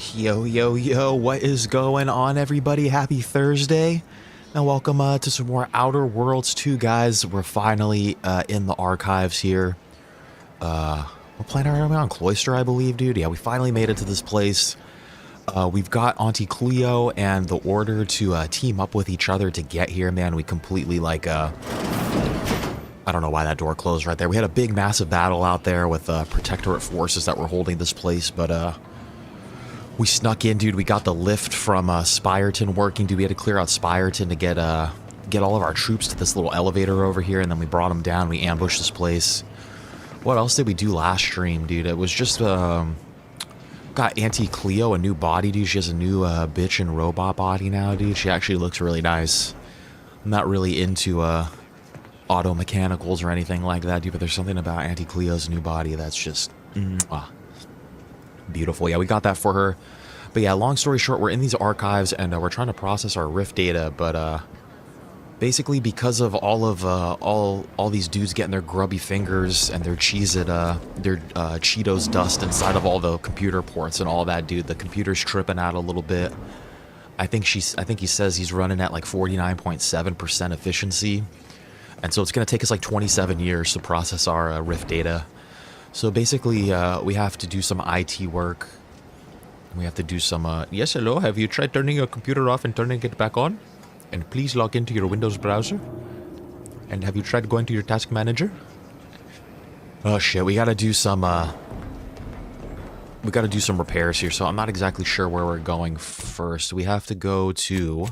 Yo, yo, yo, what is going on, everybody? Happy Thursday, and welcome to some more Outer Worlds 2, guys. We're finally in the archives here. What planet are we on? Cloister, I believe, dude. Yeah, we finally made it to this place. We've got Auntie Cleo and the Order to team up with each other to get here, man. We completely, like, I don't know why that door closed right there. We had a big, massive battle out there with Protectorate forces that were holding this place, but, we snuck in, dude. We got the lift from Spireton working, dude. We had to clear out Spireton to get all of our troops to this little elevator over here, and then we brought them down. We ambushed this place. What else did we do last stream, dude? It was just, got Auntie Cleo a new body, dude. She has a new bitch and robot body now, dude. She actually looks really nice. I'm not really into auto mechanicals or anything like that, dude, but there's something about Auntie Cleo's new body that's just beautiful. Yeah, we got that for her. But yeah, long story short, we're in these archives and we're trying to process our Rift data, but basically because of all these dudes getting their grubby fingers and their Cheetos dust inside of all the computer ports and all that, dude, the computer's tripping out a little bit. I think he says he's running at like 49.7% efficiency, and so it's going to take us like 27 years to process our Rift data. So basically, we have to do some IT work. We have to do some, yes, hello, have you tried turning your computer off and turning it back on? And please log into your Windows browser. And have you tried going to your task manager? Oh shit, we gotta do some repairs here, so I'm not exactly sure where we're going first. We have to go to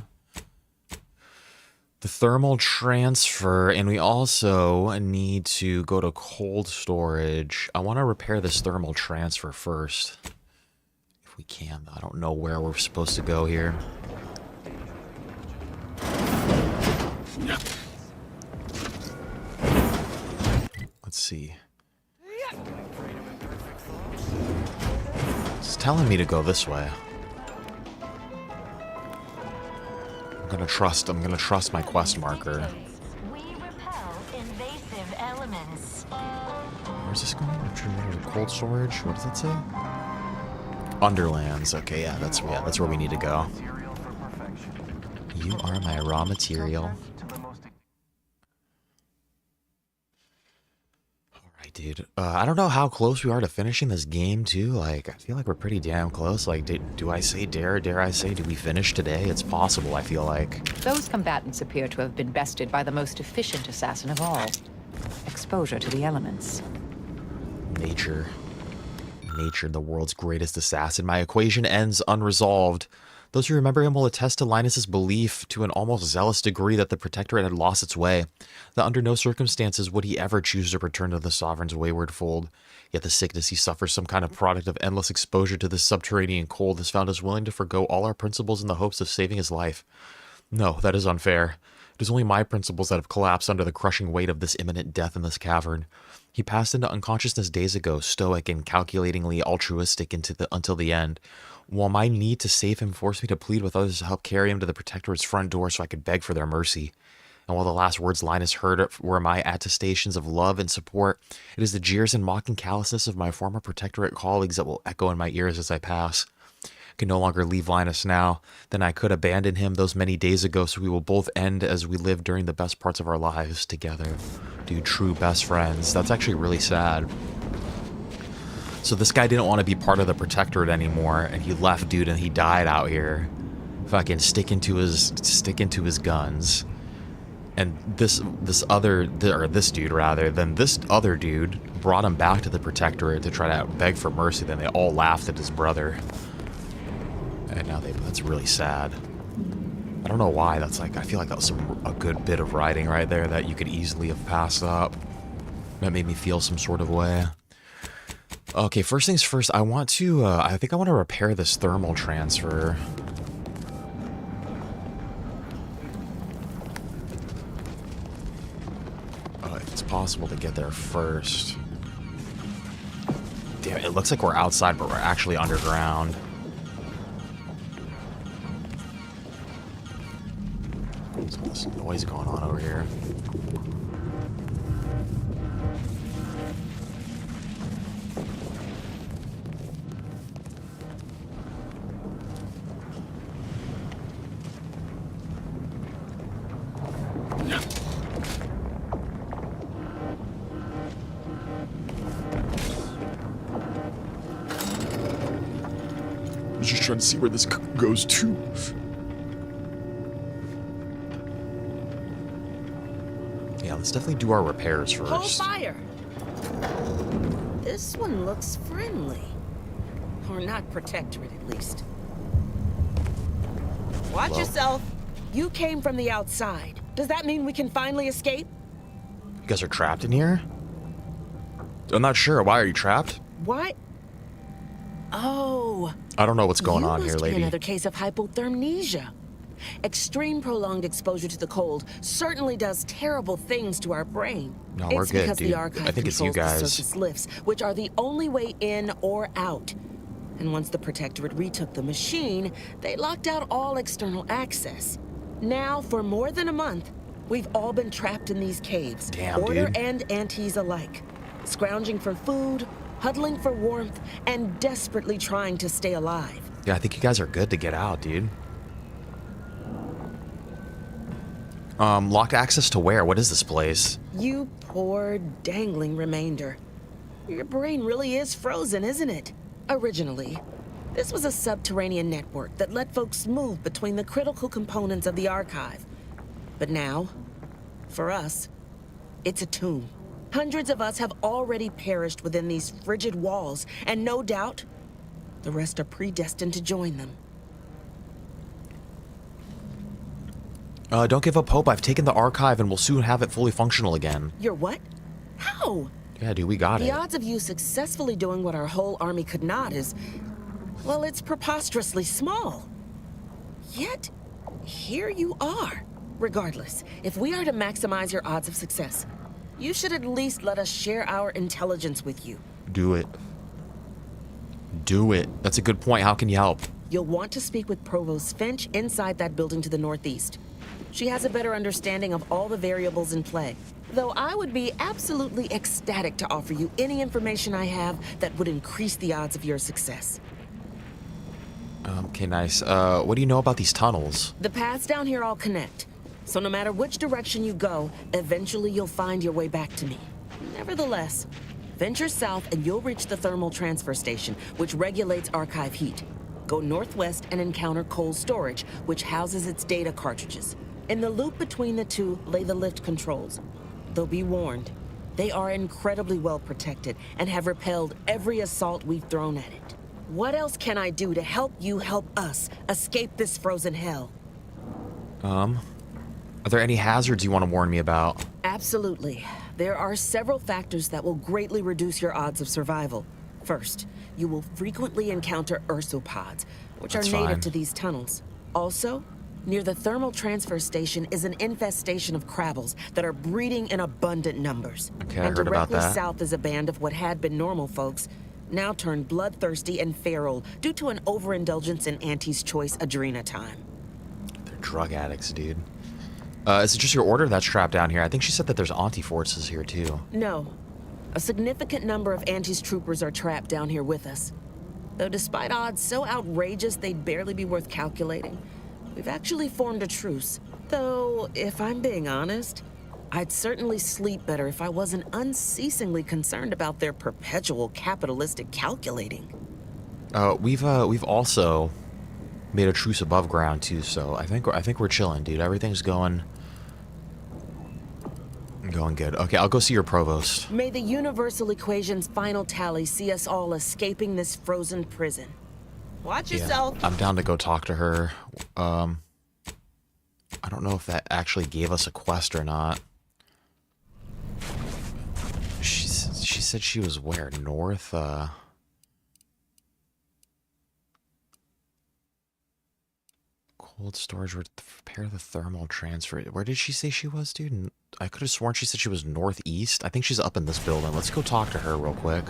the thermal transfer, and we also need to go to cold storage. I want to repair this thermal transfer first, if we can. I don't know where we're supposed to go here. Let's see. It's telling me to go this way. I'm gonna trust my quest marker. We repel invasive elements. Where's this going? Cold storage? What does it say? Underlands. Okay, yeah, that's where we need to go. You are my raw material. Alright, dude. I don't know how close we are to finishing this game, too. Like, I feel like we're pretty damn close. Like, do I say dare I say, do we finish today? It's possible, I feel like. Those combatants appear to have been bested by the most efficient assassin of all. Exposure to the elements. Nature, the world's greatest assassin. My equation ends unresolved. Those who remember him will attest to Linus's belief to an almost zealous degree that the Protectorate had lost its way, that under no circumstances would he ever choose to return to the Sovereign's wayward fold. Yet the sickness he suffers, some kind of product of endless exposure to this subterranean cold, has found us willing to forgo all our principles in the hopes of saving his life. No, that is unfair. It is only my principles that have collapsed under the crushing weight of this imminent death in this cavern. He passed into unconsciousness days ago, stoic and calculatingly altruistic until the end, while my need to save him forced me to plead with others to help carry him to the Protectorate's front door so I could beg for their mercy. And while the last words Linus heard were my attestations of love and support, it is the jeers and mocking callousness of my former Protectorate colleagues that will echo in my ears as I pass. I can no longer leave Linus now. Then I could abandon him those many days ago, so we will both end as we lived during the best parts of our lives together. Dude, true best friends. That's actually really sad. So this guy didn't want to be part of the Protectorate anymore, and he left, dude, and he died out here. Fucking sticking to his guns. And this other dude brought him back to the Protectorate to try to beg for mercy. Then they all laughed at his brother. And now that's really sad. I don't know why. That's like, I feel like that was a good bit of writing right there that you could easily have passed up. That made me feel some sort of way. Okay, first things first, I think I want to repair this thermal transfer. If it's possible to get there first. Damn, it looks like we're outside, but we're actually underground. There's all this noise going on over here. was just trying to see where this goes to. Yeah, let's definitely do our repairs first. Hold fire! This one looks friendly. Or not Protectorate, at least. Watch Hello? yourself. You came from the outside. Does that mean we can finally escape? You guys are trapped in here? I'm not sure. Why are you trapped? What? Oh. I don't know what's going on here, You must be lady. another case of hypothermia. Extreme prolonged exposure to the cold certainly does terrible things to our brain. No, we're it's good, because dude. the archive I think it's you controls the guys. surface lifts, which are the only way in or out. And once the Protectorate retook the machine, they locked out all external access. Now, for more than a month, we've all been trapped in these caves, Damn, Order dude. and antis alike, scrounging for food, huddling for warmth, and desperately trying to stay alive. Yeah, I think you guys are good to get out, dude. Locked access to where? What is this place? You poor, dangling remainder. Your brain really is frozen, isn't it? Originally, this was a subterranean network that let folks move between the critical components of the archive. But now, for us, it's a tomb. Hundreds of us have already perished within these frigid walls, and no doubt, the rest are predestined to join them. Don't give up hope. I've taken the archive and we'll soon have it fully functional again. You're what? How? Yeah, dude, we got The it. odds of you successfully doing what our whole army could not is, well, it's preposterously small. Yet, here you are. Regardless, if we are to maximize your odds of success, you should at least let us share our intelligence with you. Do it. Do it. That's a good point. How can you help? You'll want to speak with Provost Finch inside that building to the northeast. She has a better understanding of all the variables in play. Though I would be absolutely ecstatic to offer you any information I have that would increase the odds of your success. Okay, nice. What do you know about these tunnels? The paths down here all connect. So no matter which direction you go, eventually you'll find your way back to me. Nevertheless, venture south and you'll reach the thermal transfer station, which regulates archive heat. Go northwest and encounter cold storage, which houses its data cartridges. In the loop between the two lay the lift controls. Though be warned, they are incredibly well protected and have repelled every assault we've thrown at it. What else can I do to help you help us escape this frozen hell? Are there any hazards you want to warn me about? Absolutely. There are several factors that will greatly reduce your odds of survival. First, you will frequently encounter ursopods, which That's are native fine. to these tunnels. Also, near the thermal transfer station is an infestation of crabbles that are breeding in abundant numbers. Okay, I and heard about directly that. south is a band of what had been normal folks, now turned bloodthirsty and feral due to an overindulgence in Auntie's choice adrena time. They're drug addicts, dude. Is it just your order that's trapped down here? I think she said that there's Auntie forces here, too. No. A significant number of Auntie's troopers are trapped down here with us. Though despite odds so outrageous they'd barely be worth calculating, we've actually formed a truce. Though, if I'm being honest, I'd certainly sleep better if I wasn't unceasingly concerned about their perpetual capitalistic calculating. We've also made a truce above ground, too, so I think we're chilling, dude. Everything's going good. Okay, I'll go see your provost. May the universal equation's final tally see us all escaping this frozen prison. Watch yourself. I'm down to go talk to her. I don't know if that actually gave us a quest or not. She said she was where? North? Cold storage, repair the thermal transfer. Where did she say she was, dude? I could have sworn she said she was northeast. I think she's up in this building. Let's go talk to her real quick.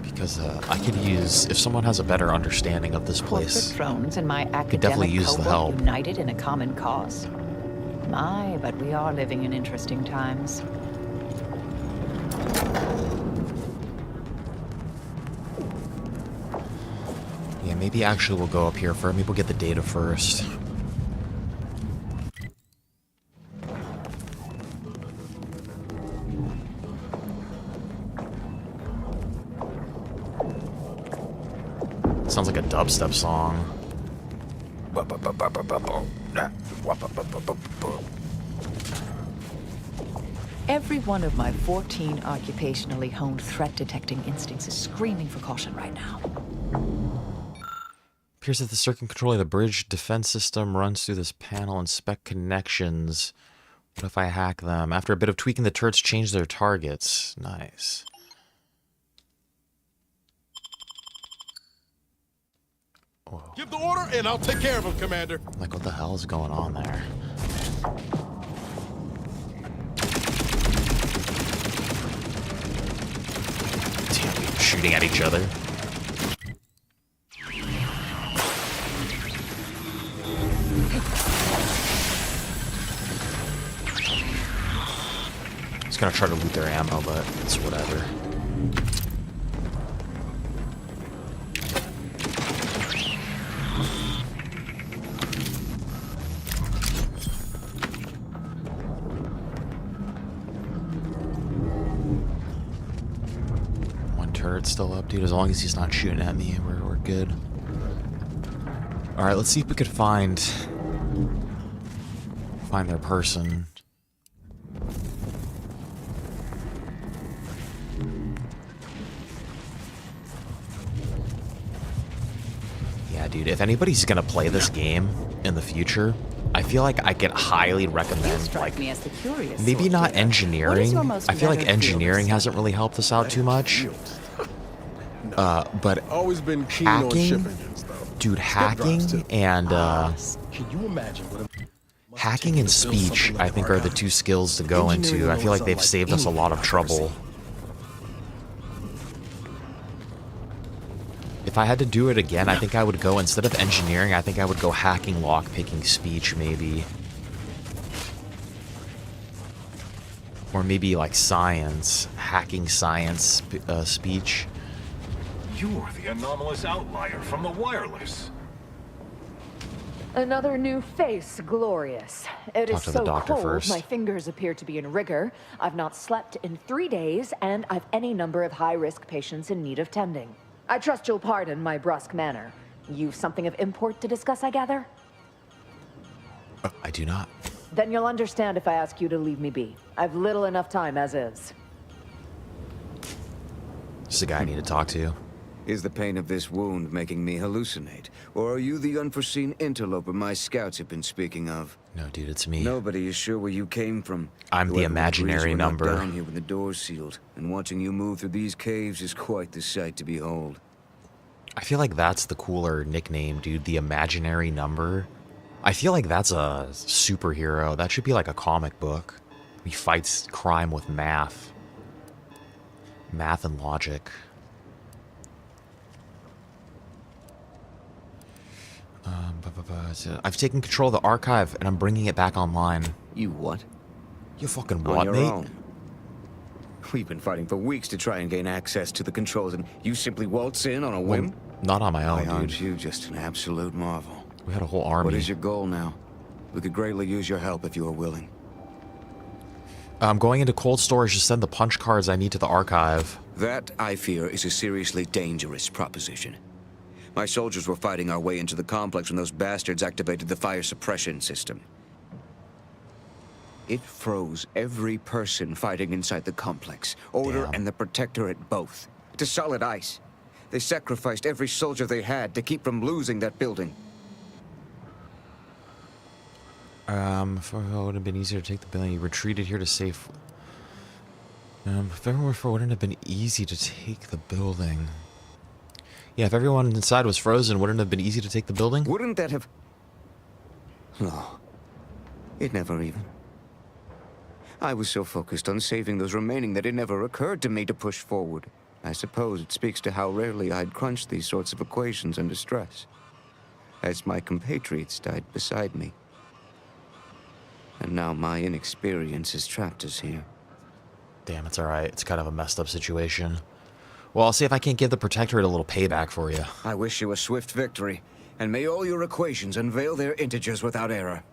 Because I could use, if someone has a better understanding of this Corporate place. thrones and my definitely academic use the cohort help. united in a common cause. My, but we are living in interesting times. Yeah, maybe actually we'll go up here first. Maybe we'll get the data first. Sounds like a dubstep song. Every one of my 14 occupationally honed threat detecting instincts is screaming for caution right now. Appears that the circuit controlling the bridge defense system runs through this panel. Inspect connections. What if I hack them? After a bit of tweaking, the turrets change their targets. Nice. Whoa. Give the order and I'll take care of him, Commander. Like, what the hell is going on there? Damn, we're shooting at each other. Just gonna try to loot their ammo, but it's whatever. Turret's still up, dude. As long as he's not shooting at me, we're good. Alright, let's see if we could find their person. Yeah, dude, if anybody's gonna play this game in the future, I feel like I could highly recommend, like, maybe not engineering. I feel like engineering hasn't really helped us out too much. But Always been keen on ship hacking, engines, though. dude, hacking and Can you imagine what hacking and speech, I think, are the two skills to go into. I feel like they've saved us a lot of trouble. If I had to do it again, I think I would go, instead of engineering, I think I would go hacking, lockpicking, speech, maybe. Or maybe, like, science. Hacking, science, speech. You're the anomalous outlier from the wireless. Another new face, glorious. It Talk is to the so doctor cold, first. my fingers appear to be in rigor. I've not slept in 3 days, and I've any number of high-risk patients in need of tending. I trust you'll pardon my brusque manner. You've something of import to discuss, I gather? I do not. Then you'll understand if I ask you to leave me be. I've little enough time as is. This is the guy I need to talk to. Is the pain of this wound making me hallucinate? Or are you the unforeseen interloper my scouts have been speaking of? No, dude, it's me. Nobody is sure where you came from. I'm the Whoever imaginary agrees we're not number. down here when the door's sealed, and watching you move through these caves is quite the sight to behold. I feel like that's the cooler nickname, dude. The imaginary number. I feel like that's a superhero. That should be like a comic book. He fights crime with math. Math and logic. I've taken control of the archive, and I'm bringing it back online. You what? You fucking On what, your mate? own. We've been fighting for weeks to try and gain access to the controls, and you simply waltz in on a whim? Not on my Why own, aren't dude. you just an absolute marvel? We had a whole army. What is your goal now? We could greatly use your help if you are willing. I'm going into cold storage to send the punch cards I need to the archive. That, I fear, is a seriously dangerous proposition. My soldiers were fighting our way into the complex when those bastards activated the fire suppression system. It froze every person fighting inside the complex. Order Damn. and the Protectorate both. To solid ice. They sacrificed every soldier they had to keep from losing that building. If it would have been easier to take the building, you retreated here to save. If everyone wouldn't have been easy to take the building. Yeah, if everyone inside was frozen, wouldn't it have been easy to take the building? Wouldn't that have... No. It never even... I was so focused on saving those remaining that it never occurred to me to push forward. I suppose it speaks to how rarely I'd crunch these sorts of equations under stress. As my compatriots died beside me. And now my inexperience has trapped us here. Damn, it's alright. It's kind of a messed up situation. Well, I'll see if I can't give the Protectorate a little payback for you. I wish you a swift victory, and may all your equations unveil their integers without error.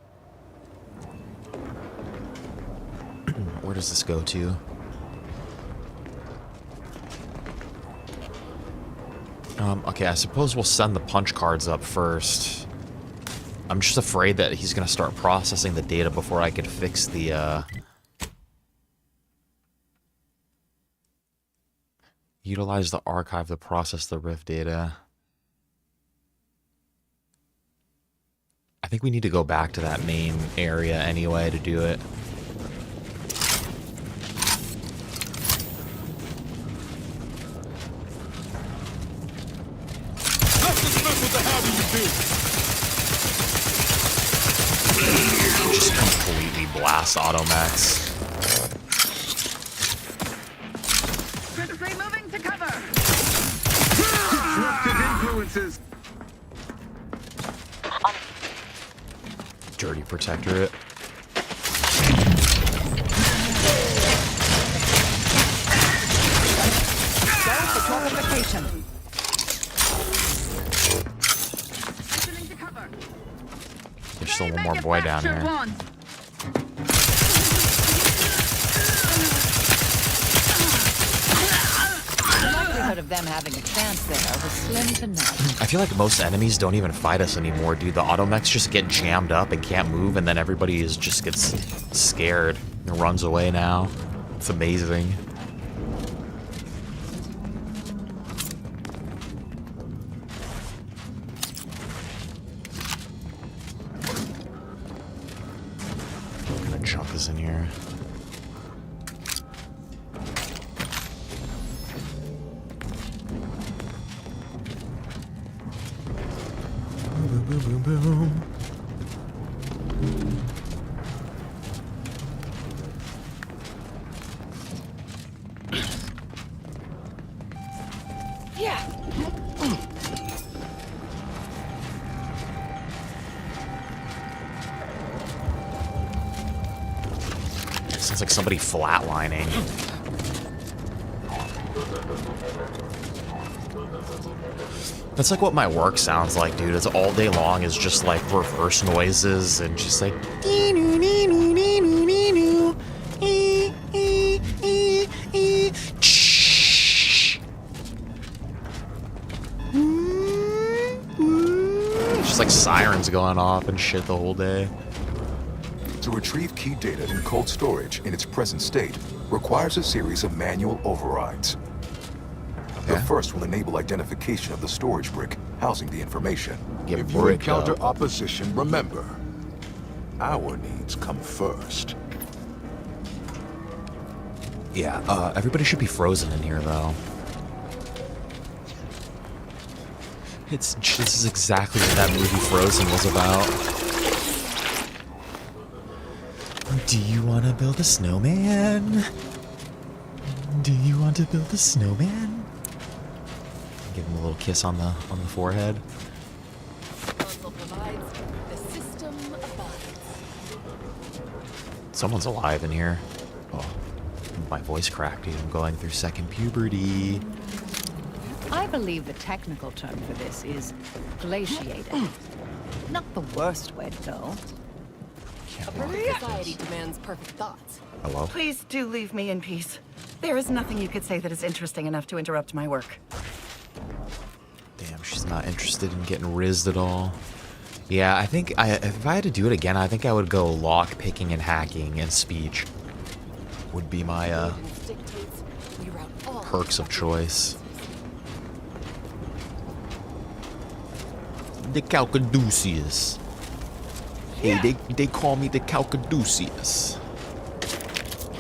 Where does this go to? Okay, I suppose we'll send the punch cards up first. I'm just afraid that he's gonna start processing the data before I could fix the, Utilize the archive to process the rift data. I think we need to go back to that main area anyway to do it. Let's dismiss with the how do you do. Just completely blast Automax. Critically moving to cover. Disruptive influences. Dirty Protectorate. Go for torpification. Listening to cover. There's still one more boy down here. The likelihood of them having a chance there was slim to none. I feel like most enemies don't even fight us anymore, dude. The automechs just get jammed up and can't move, and then everybody just gets scared and runs away now. It's amazing. What kind of junk is in here? Boom, boom, boom, boom. Yeah. Sounds like somebody flatlining. That's like what my work sounds like, dude. It's all day long is just like reverse noises and just like just like sirens going off and shit the whole day. To retrieve key data in cold storage in its present state requires a series of manual overrides. The first will enable identification of the storage brick housing the information. Get If you bricked encounter up. opposition, remember, our needs come first. Yeah, everybody should be frozen in here though. This is exactly what that movie Frozen was about. Do you want to build a snowman? Do you want to build a snowman? Give him a little kiss on the forehead. Someone's alive in here. Oh, my voice cracked, dude. I'm going through second puberty. I believe the technical term for this is glaciated. Not the worst way to go. Can't walk like Society this. demands perfect thoughts. Hello? Please do leave me in peace. There is nothing you could say that is interesting enough to interrupt my work. Damn, she's not interested in getting rizzed at all. Yeah, I think if I had to do it again, I think I would go lock picking and hacking and speech. Would be my perks of choice. The Calcaduceus. Hey, they call me the Calcaduceus.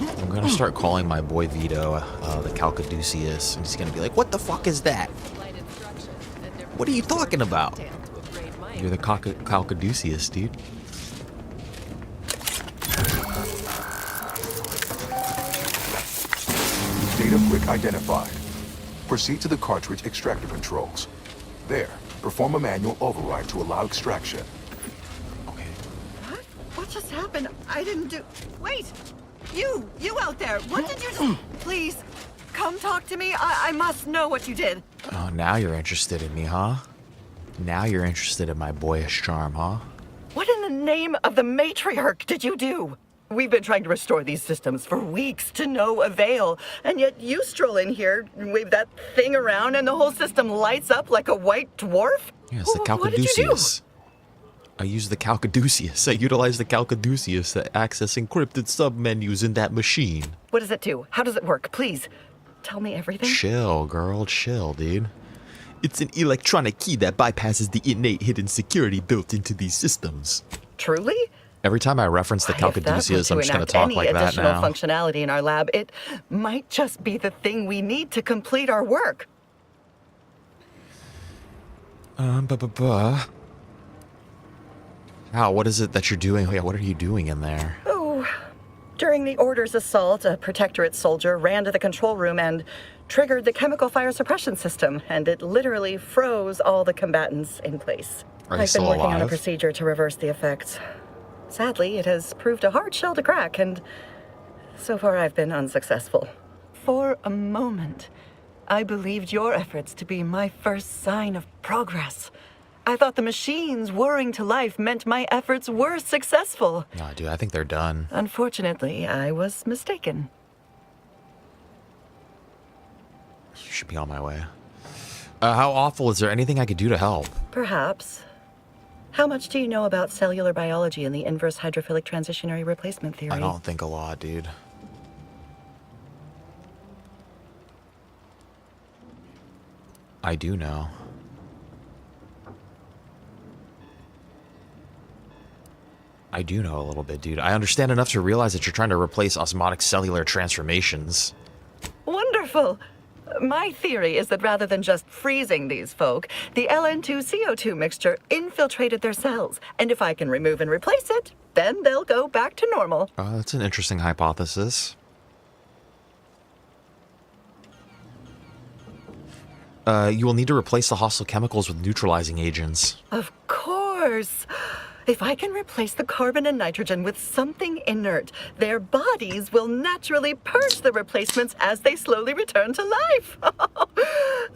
I'm gonna start calling my boy Vito the Calcaduceus, and he's gonna be like, "What the fuck is that? What are you talking about? You're the Calcaduceus, dude." Data brick identified. Proceed to the cartridge extractor controls. There, perform a manual override to allow extraction. Okay. What? What just happened? I didn't do... Wait! You out there! What did you do? Please, come talk to me. I must know what you did. Oh, now you're interested in me, huh? Now you're interested in my boyish charm, huh? What in the name of the matriarch did you do? We've been trying to restore these systems for weeks to no avail, and yet you stroll in here, wave that thing around, and the whole system lights up like a white dwarf? Yes, the What did you do? Calcaduceus. I use the Calcaduceus. I utilize the Calcaduceus to access encrypted submenus in that machine. What does it do? How does it work? Please, tell me everything. Chill, girl. Chill, dude. It's an electronic key that bypasses the innate hidden security built into these systems. Truly? Every time I reference the If that were Calcaduceus, I'm just going to enact talk any like that additional now. functionality in our lab, it might just be the thing we need to complete our work. How? What is it that you're doing? Yeah, what are you doing in there? Oh, during the Order's assault, a Protectorate soldier ran to the control room and triggered the chemical fire suppression system, and it literally froze all the combatants in place. Are they I've still been working on a alive? procedure to reverse the effects. Sadly, it has proved a hard shell to crack, and so far I've been unsuccessful. For a moment, I believed your efforts to be my first sign of progress. I thought the machines whirring to life meant my efforts were successful. No, dude, I think they're done. Unfortunately, I was mistaken. You should be on my way. How awful? Is there anything I could do to help? Perhaps. How much do you know about cellular biology and the inverse hydrophilic transitionary replacement theory? I don't think a lot, dude. I do know. I do know a little bit, dude. I understand enough to realize that you're trying to replace osmotic cellular transformations. Wonderful! My theory is that rather than just freezing these folk, the LN2CO2 mixture infiltrated their cells. And if I can remove and replace it, then they'll go back to normal. That's an interesting hypothesis. You will need to replace the hostile chemicals with neutralizing agents. Of course! If I can replace the carbon and nitrogen with something inert, their bodies will naturally purge the replacements as they slowly return to life.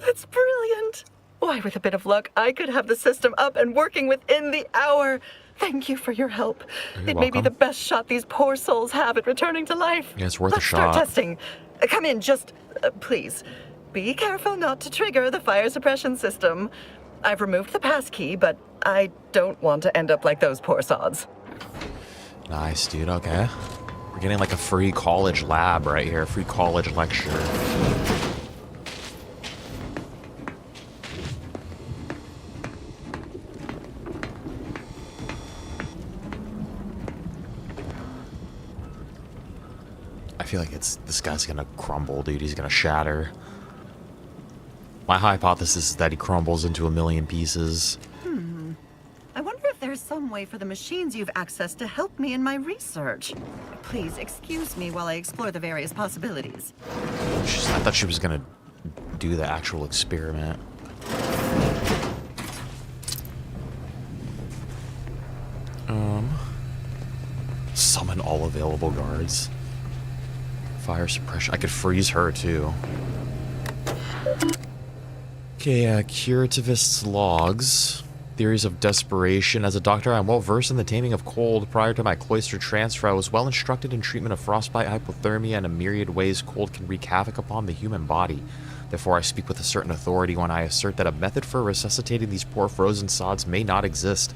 That's brilliant. Why, with a bit of luck, I could have the system up and working within the hour. Thank you for your help. You're It may be welcome. the best shot these poor souls have at returning to life. Yeah, it's worth a Let's start shot. testing. Come in, just please. Be careful not to trigger the fire suppression system. I've removed the passkey, but I don't want to end up like those poor sods. Nice, dude. Okay. We're getting like a free college lab right here. Free college lecture. I feel like this guy's gonna crumble, dude. He's gonna shatter. My hypothesis is that he crumbles into a million pieces. I wonder if there's some way for the machines you've accessed to help me in my research. Please excuse me while I explore the various possibilities. I thought she was gonna do the actual experiment. Summon all available guards. Fire suppression. I could freeze her too. Okay, Curativist's logs. Theories of desperation. As a doctor, I'm well versed in the taming of cold. Prior to my cloister transfer, I was well instructed in treatment of frostbite, hypothermia, and a myriad ways cold can wreak havoc upon the human body. Therefore, I speak with a certain authority when I assert that a method for resuscitating these poor frozen sods may not exist.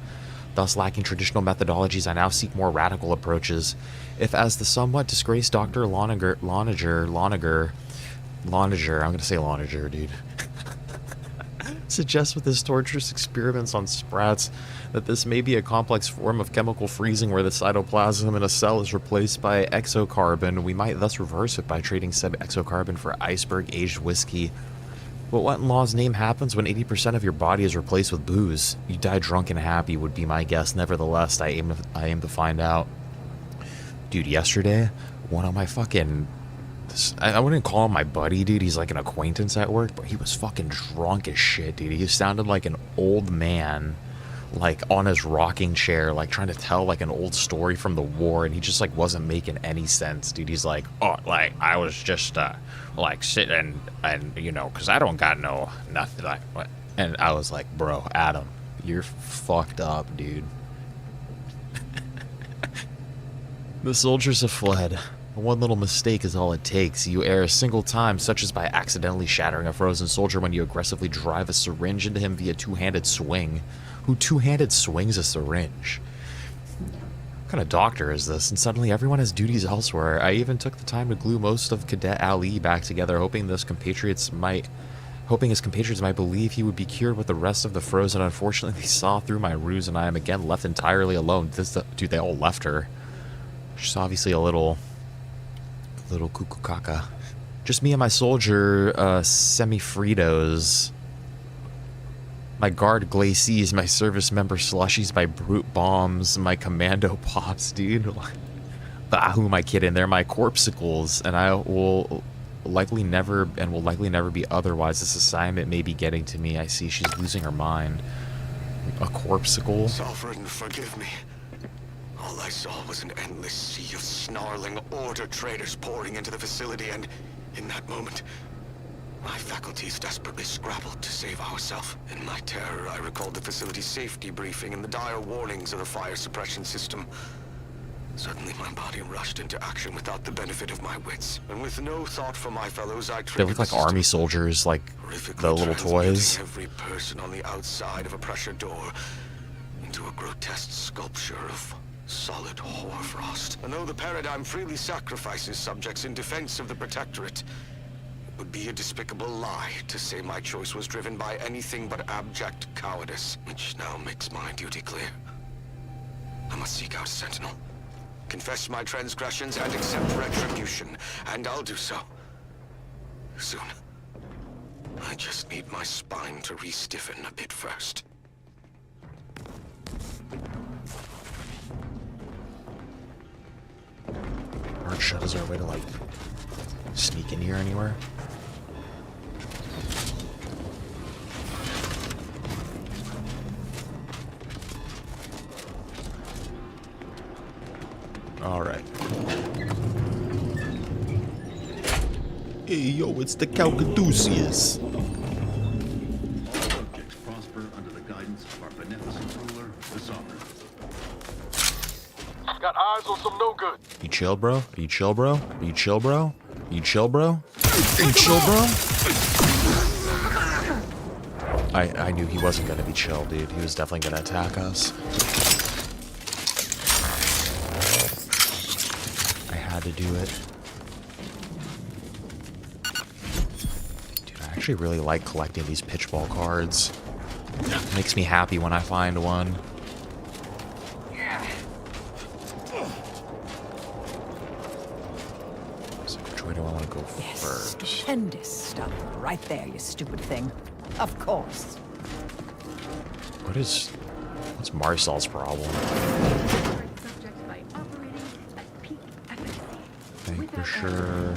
Thus, lacking traditional methodologies, I now seek more radical approaches. If, as the somewhat disgraced Dr. Loninger, I'm gonna say Loninger, dude. Suggests with his torturous experiments on sprats that this may be a complex form of chemical freezing where the cytoplasm in a cell is replaced by exocarbon. We might thus reverse it by trading said exocarbon for iceberg-aged whiskey. But what in law's name happens when 80% of your body is replaced with booze? You die drunk and happy would be my guess. Nevertheless, I aim to find out. Dude, yesterday, one of my fucking... I wouldn't call him my buddy, dude. He's like an acquaintance at work, but he was fucking drunk as shit, dude. He sounded like an old man, like on his rocking chair, like trying to tell like an old story from the war, and he just like wasn't making any sense, dude. He's like, oh, like I was just like sitting and you know, cause I don't got no nothing like what. And I was like, bro, Adam, you're fucked up, dude. The soldiers have fled. One little mistake is all it takes. You err a single time, such as by accidentally shattering a frozen soldier when you aggressively drive a syringe into him via two-handed swing. Who two-handed swings a syringe? What kind of doctor is this? And suddenly everyone has duties elsewhere. I even took the time to glue most of Cadet Ali back together, hoping his compatriots might believe he would be cured with the rest of the frozen. Unfortunately, they saw through my ruse, and I am again left entirely alone. Dude, they all left her. She's obviously a little cuckoo caca. Just me and my soldier, Semifritos. My guard glacies, my service member slushies, my brute bombs, my commando pops, dude. Who am I kidding? They're my corpsicles, and I will likely never be otherwise. This assignment may be getting to me. I see she's losing her mind. A corpsicle? Sovereign, forgive me. All I saw was an endless sea of snarling order traders pouring into the facility, and in that moment, my faculties desperately scrabbled to save ourselves. In my terror, I recalled the facility's safety briefing and the dire warnings of the fire suppression system. Suddenly, my body rushed into action without the benefit of my wits. And with no thought for my fellows, I They look like army soldiers, like the little toys. Every person on the outside of a pressure door into a grotesque sculpture of solid hoarfrost. And though the paradigm freely sacrifices subjects in defense of the Protectorate, it would be a despicable lie to say my choice was driven by anything but abject cowardice, which now makes my duty clear. I must seek out a sentinel, confess my transgressions, and accept retribution, and I'll do so soon. I just need my spine to re-stiffen a bit first. Aren't shut. Is there a way to, like, sneak in here anywhere? Alright. Hey, yo, it's the Calcaduceus. Subjects prosper under the guidance of our beneficent ruler, the Sovereign. Got eyes on some no good. You chill, bro? Are you chill, bro? Are you chill, bro? Are you chill, bro? Are you chill, bro? I knew he wasn't gonna be chill, dude. He was definitely gonna attack us. I had to do it. Dude, I actually really like collecting these pitchball cards. It makes me happy when I find one. So which way do I want to go first? Stupendous stuff. Right there, you stupid thing. Of course. What's Marcel's problem? Think for sure.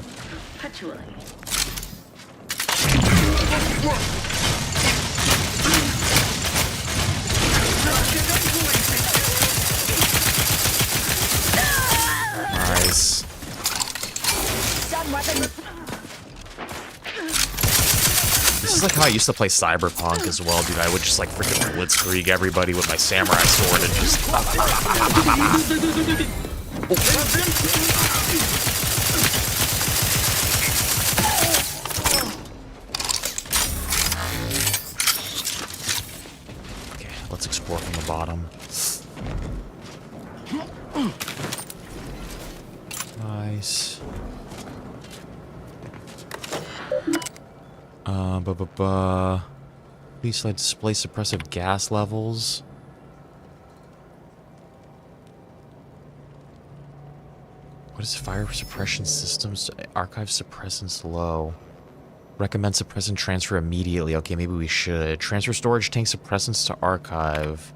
Nice. This is like how I used to play Cyberpunk as well, dude. I would just like freaking blitzkrieg everybody with my samurai sword and just. Okay, let's explore from the bottom. Nice. Please let display suppressive gas levels. What is fire suppression systems? Archive suppressants low. Recommend suppressant transfer immediately. Okay, maybe we should. Transfer storage tank suppressants to archive.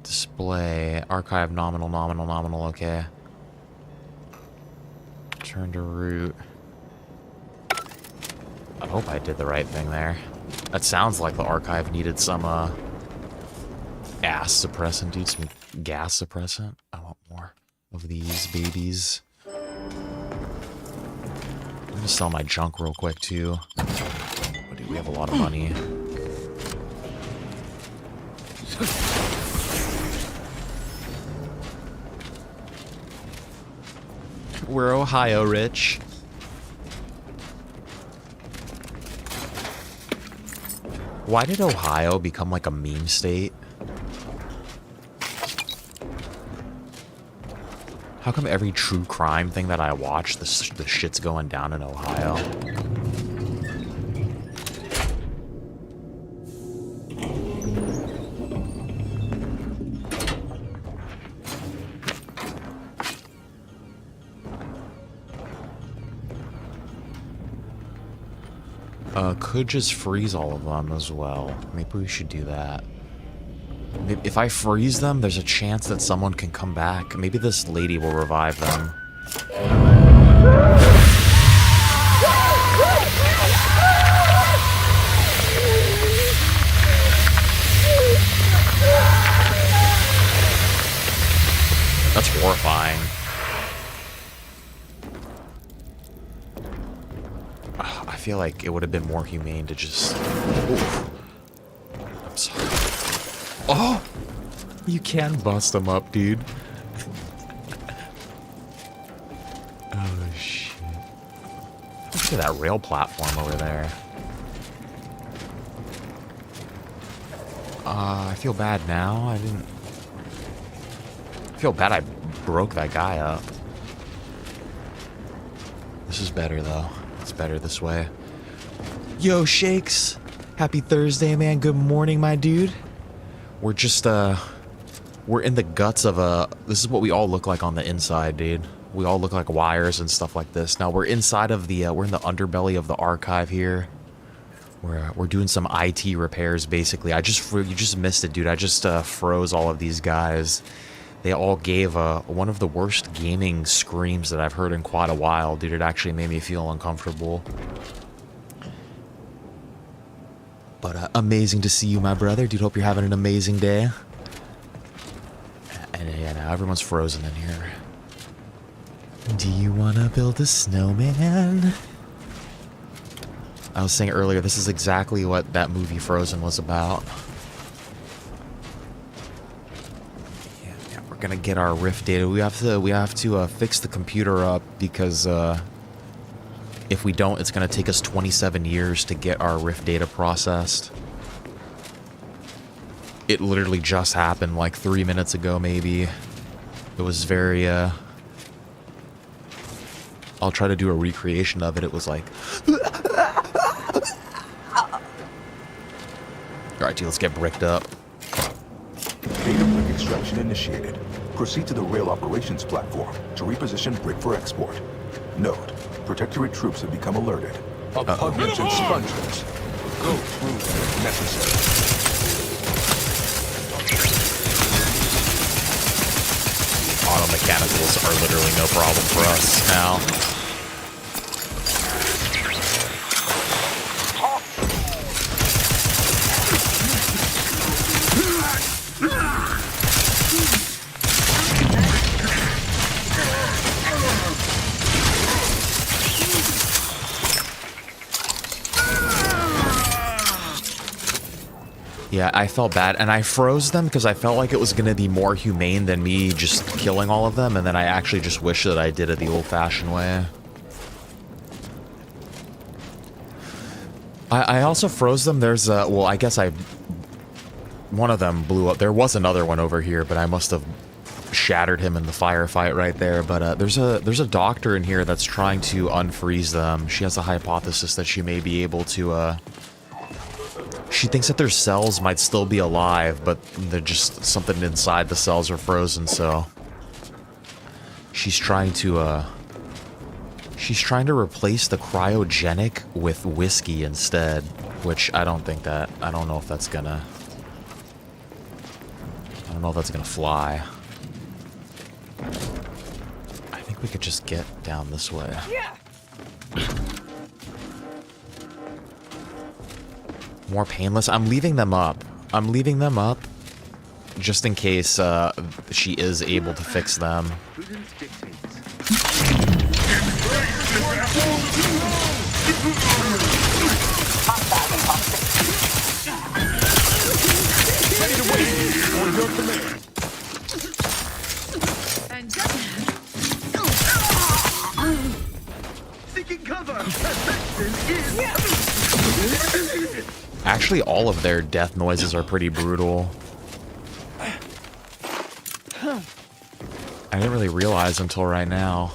Display. Archive nominal. Okay. Turn to root. I hope I did the right thing there. That sounds like the archive needed some, ass suppressant, dude. Some gas suppressant. I want more of these babies. I'm gonna sell my junk real quick, too. Oh, dude, we have a lot of money. We're Ohio rich. Why did Ohio become like a meme state? How come every true crime thing that I watch, the shit's going down in Ohio? Could just freeze all of them as well. Maybe we should do that. If I freeze them, there's a chance that someone can come back. Maybe this lady will revive them. That's horrifying. I feel like it would have been more humane to just... Oof. I'm sorry. Oh! You can bust them up, dude. Oh, shit. Look at that rail platform over there. I feel bad now. I feel bad I broke that guy up. This is better, though. It's better this way. Yo, Shakes. Happy Thursday, man. Good morning, my dude. We're just, we're in the guts of this is what we all look like on the inside, dude. We all look like wires and stuff like this. Now, we're inside of the, we're in the underbelly of the archive here. We're doing some IT repairs, basically. You just missed it, dude. I just, froze all of these guys. They all gave, one of the worst gaming screams that I've heard in quite a while, dude. It actually made me feel uncomfortable. But amazing to see you, my brother. Dude, hope you're having an amazing day. And yeah, now everyone's frozen in here. Do you want to build a snowman? I was saying earlier, this is exactly what that movie Frozen was about. Yeah, we're gonna get our rift data. We have to fix the computer up because if we don't, it's going to take us 27 years to get our rift data processed. It literally just happened like 3 minutes ago, maybe. It was very, I'll try to do a recreation of it. It was like... Alright, dude, let's get bricked up. Data brick extraction initiated. Proceed to the rail operations platform to reposition brick for export. Note. Protectorate troops have become alerted. Repugnant expungement. Go through if necessary. Auto mechanicals are literally no problem for us now. Yeah, I felt bad, and I froze them because I felt like it was going to be more humane than me just killing all of them, and then I actually just wish that I did it the old-fashioned way. I also froze them. There's well, I guess one of them blew up. There was another one over here, but I must have shattered him in the firefight right there. But there's a doctor in here that's trying to unfreeze them. She has a hypothesis that she may be able to, she thinks that their cells might still be alive, but they're just something inside the cells are frozen, so she's trying to replace the cryogenic with whiskey instead, which I don't know if that's gonna fly. I think we could just get down this way. More painless. I'm leaving them up. Just in case she is able to fix them. Ready to wait on your command. Actually, all of their death noises are pretty brutal. I didn't really realize until right now.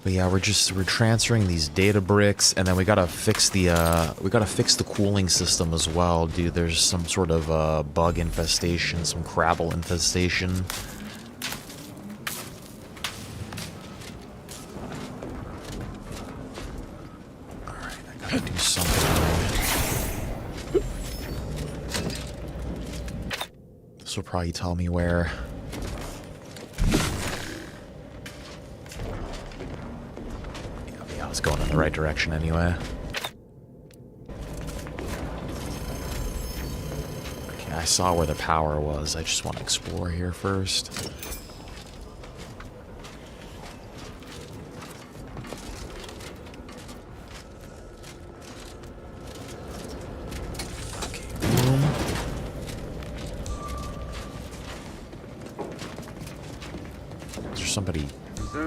But yeah, we're transferring these data bricks, and then we gotta fix the cooling system as well, dude. There's some sort of bug infestation, some crabble infestation. Alright, I gotta do something. This will probably tell me where. It's going in the right direction anyway. Okay, I saw where the power was. I just want to explore here first. Okay, boom. Is there somebody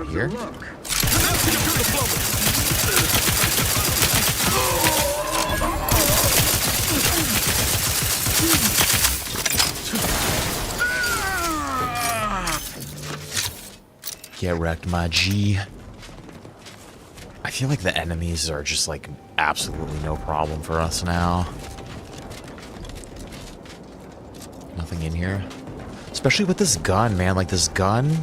here? Get wrecked, my G. I feel like the enemies are just like absolutely no problem for us now. Nothing in here. Especially with this gun, man. Like this gun,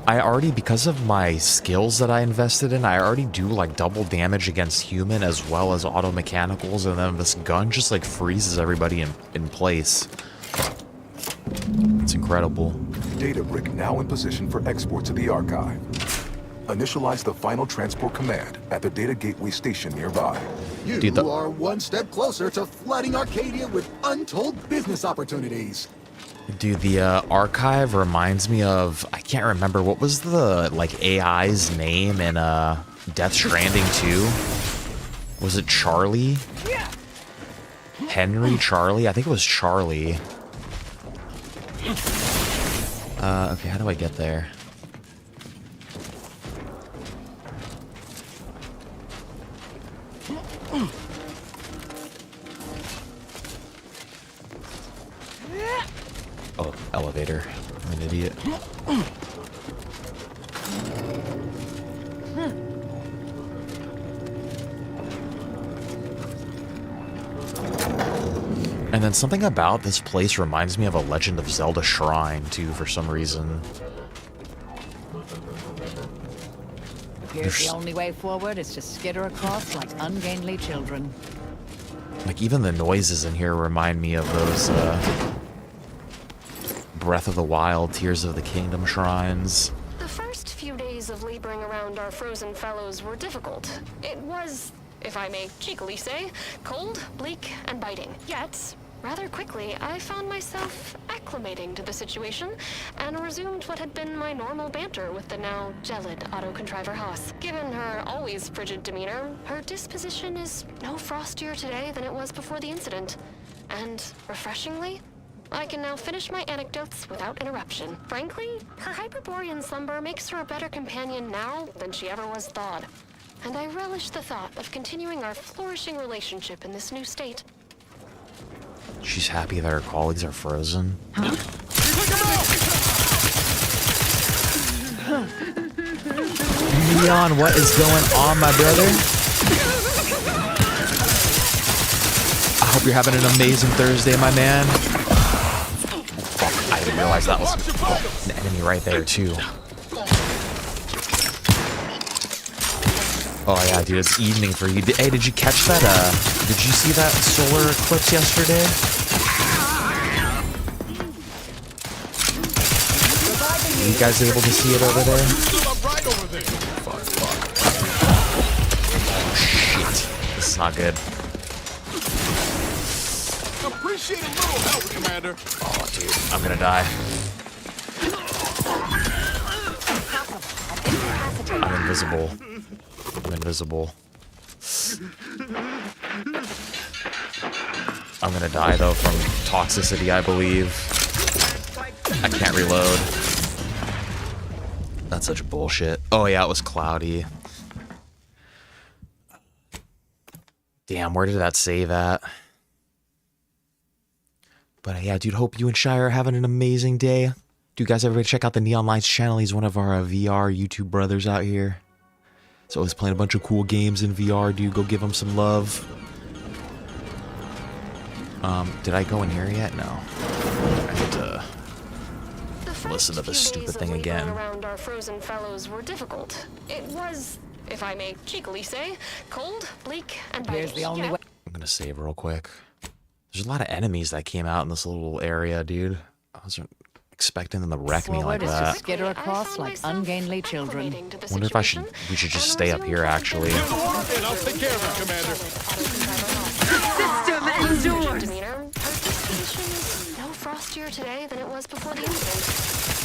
I already, because of my skills that I invested in, I already do like double damage against human as well as auto mechanicals, and then this gun just like freezes everybody in place. It's incredible. Data brick now in position for export to the archive. Initialize the final transport command at the data gateway station nearby. You are one step closer to flooding Arcadia with untold business opportunities. Dude, the archive reminds me of, I can't remember, what was the like AI's name in Death Stranding 2? Was it Charlie? Henry? Charlie? I think it was Charlie. Okay, how do I get there? Oh, elevator. I'm an idiot. And then something about this place reminds me of a Legend of Zelda shrine, too, for some reason. Here's the only way forward is to skitter across like ungainly children. Like, even the noises in here remind me of those, Breath of the Wild, Tears of the Kingdom shrines. The first few days of laboring around our frozen fellows were difficult. It was, if I may cheekily say, cold, bleak, and biting. Yet, rather quickly, I found myself acclimating to the situation and resumed what had been my normal banter with the now gelid auto-contriver Haas. Given her always frigid demeanor, her disposition is no frostier today than it was before the incident. And, refreshingly, I can now finish my anecdotes without interruption. Frankly, her Hyperborean slumber makes her a better companion now than she ever was thawed. And I relish the thought of continuing our flourishing relationship in this new state. She's happy that her colleagues are frozen. Huh? Leon, what is going on, my brother? I hope you're having an amazing Thursday, my man. I didn't realize that was an enemy right there, too. Oh, yeah, dude, it's evening for you. Hey, did you catch that, did you see that solar eclipse yesterday? Are you guys able to see it over there? Fuck. Oh, shit. This is not good. Appreciate a little help, Commander. Oh, dude, I'm gonna die. I'm invisible. I'm invisible. I'm gonna die though from toxicity, I believe. I can't reload. That's such bullshit. Oh yeah, it was cloudy. Damn, where did that save at? But yeah, dude, hope you and Shire are having an amazing day. Do you guys ever check out the Neon Lights channel? He's one of our VR YouTube brothers out here. He's always playing a bunch of cool games in VR, dude. Go give him some love. Did I go in here yet? No. I need to listen to this stupid thing again. Around our frozen fellows were difficult. It was, if I may cheekily say, cold, bleak, and biting. Here's the only way. I'm gonna save real quick. There's a lot of enemies that came out in this little area, dude. I wasn't expecting them to wreck me like that. To skitter across like ungainly children. Wonder if we should just stay up here, actually. I'll take care of it, Commander. System endures. No frostier today than it was before the incident.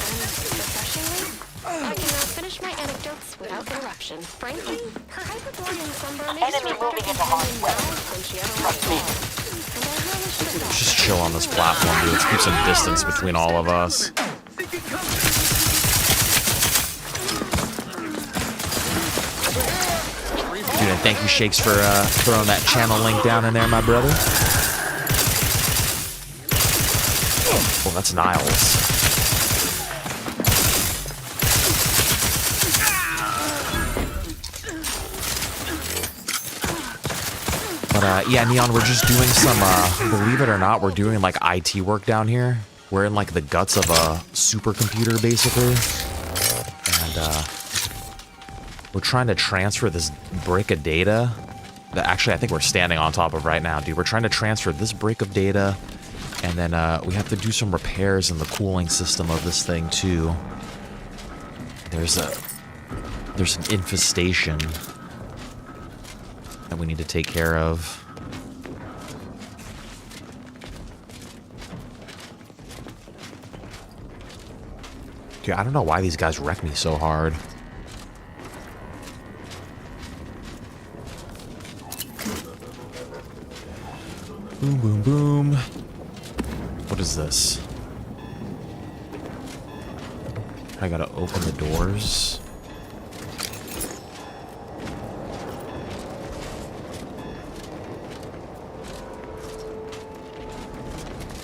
And refreshingly, I can now finish my anecdotes without interruption. Frankly, her Hyperborean slumber makes her a better companion now than she ever was before. Just chill on this platform, dude. Let's keep some distance between all of us. Dude, and thank you, Shakes, for throwing that channel link down in there, my brother. Oh, that's Niles. But yeah, Neon, we're just doing some, believe it or not, we're doing like IT work down here. We're in like the guts of a supercomputer, basically. And we're trying to transfer this brick of data that actually I think we're standing on top of right now, dude. We're trying to transfer this brick of data, and then we have to do some repairs in the cooling system of this thing too. There's an infestation that we need to take care of. Dude, I don't know why these guys wreck me so hard. Boom, boom, boom. What is this? I gotta open the doors.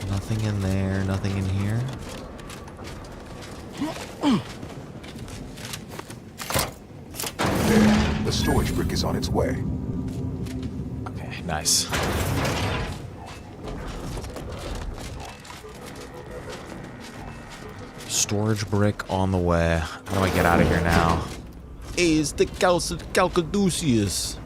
Nothing in there, nothing in here. There, the storage brick is on its way. Okay, nice. Storage brick on the way. How do I get out of here now? Hey, it's the Calcaduceus.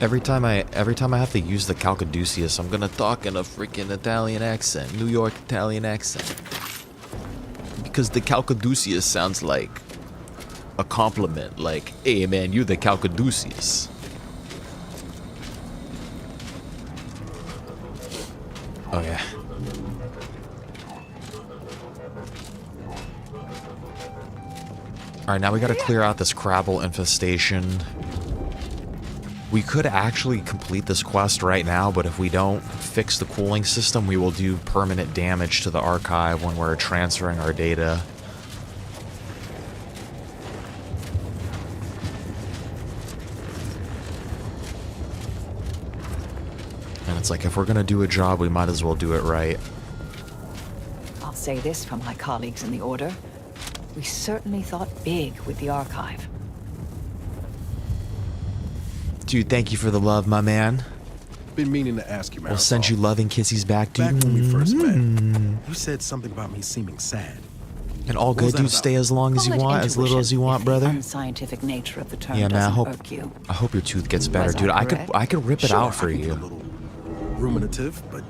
Every time I have to use the Calcaduceus, I'm gonna talk in a freaking Italian accent, New York Italian accent. Because the Calcaduceus sounds like a compliment, like, hey man, you're the Calcaduceus. Oh yeah. Alright, now we gotta clear out this Crabble infestation. We could actually complete this quest right now, but if we don't fix the cooling system, we will do permanent damage to the archive when we're transferring our data. And it's like, if we're gonna do a job, we might as well do it right. I'll say this for my colleagues in the Order. We certainly thought big with the archive. Dude, thank you for the love, my man. Been meaning to ask you, Marisol. We'll send you loving kisses back, dude. Back when we first met, you said something about me seeming sad. And all good, dude. Stay as long as you want, as little as you want, brother. The unscientific nature of the term yeah, man. I hope your tooth gets better, dude. I could rip it out for you. A little ruminative, but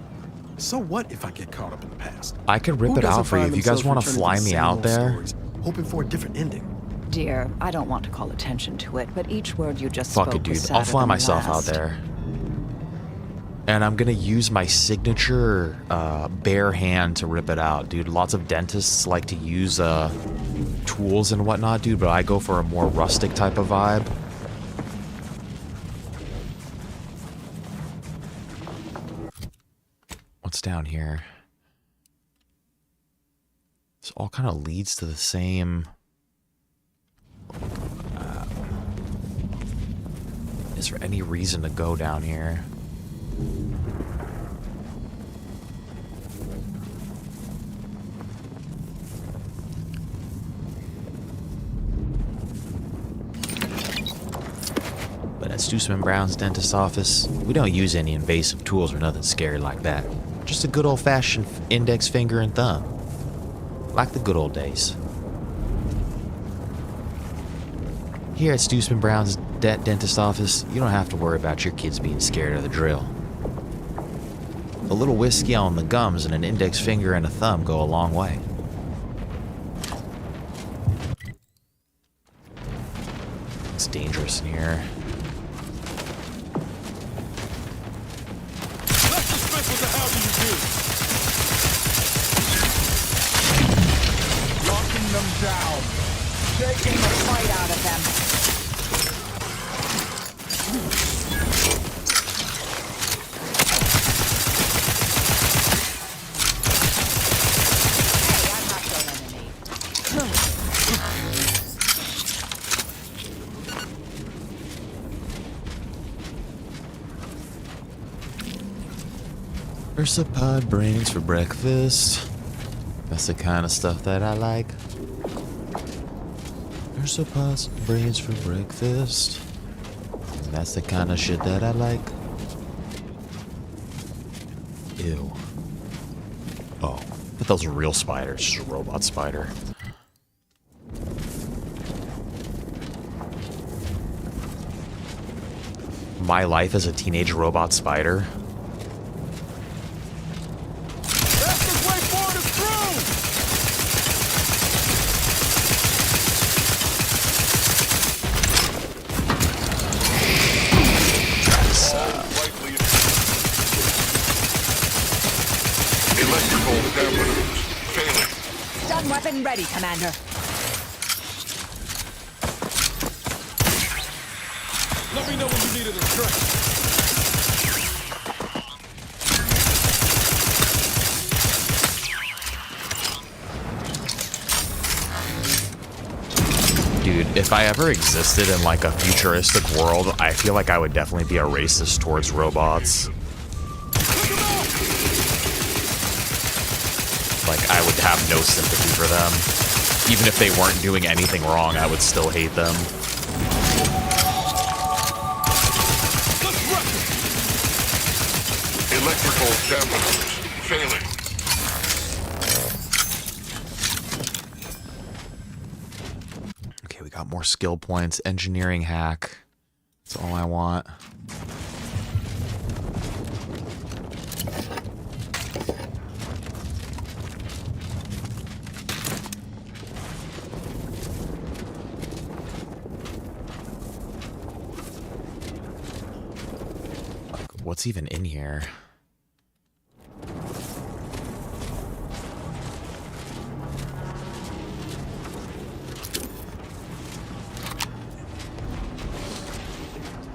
so what if I get caught up in the past? I could rip it out for you. If you guys want to fly me out there, hoping for a different ending. Dear, I don't want to call attention to it, but each word you just fuck spoke it, dude. was I'll sadder fly than myself last. out there. And I'm gonna use my signature bare hand to rip it out, dude. Lots of dentists like to use tools and whatnot, dude, but I go for a more rustic type of vibe. down here? This all kind of leads to the same... is there any reason to go down here? But at Stussman Brown's dentist office, we don't use any invasive tools or nothing scary like that. Just a good old-fashioned index finger and thumb. Like the good old days. Here at Stussman Brown's dentist office, you don't have to worry about your kids being scared of the drill. A little whiskey on the gums and an index finger and a thumb go a long way. It's dangerous in here. Let's dispense with the how do you do. Locking them down. Taking the fight out of them. Versapod brains for breakfast. That's the kind of stuff that I like. Versapod brains for breakfast. That's the kind of shit that I like. Ew. Oh, but those are real spiders, just a robot spider. My life as a teenage robot spider. Stun weapon ready, Commander. Let me know when you need a distraction. Dude, if I ever existed in like a futuristic world, I feel like I would definitely be a racist towards robots. Like, I would have no sympathy for them. Even if they weren't doing anything wrong, I would still hate them. Electrical dampeners failing. Okay, we got more skill points. Engineering hack. That's all I want. What's even in here?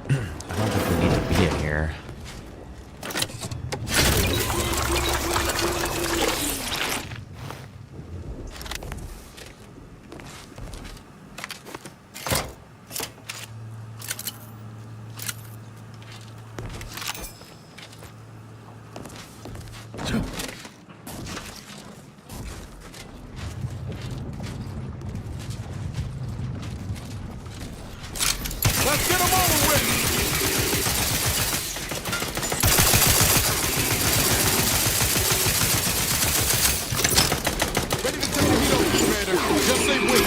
I don't think we need to be in here. Let's get them over with! Ready to take the heat over, Commander. Just say wait.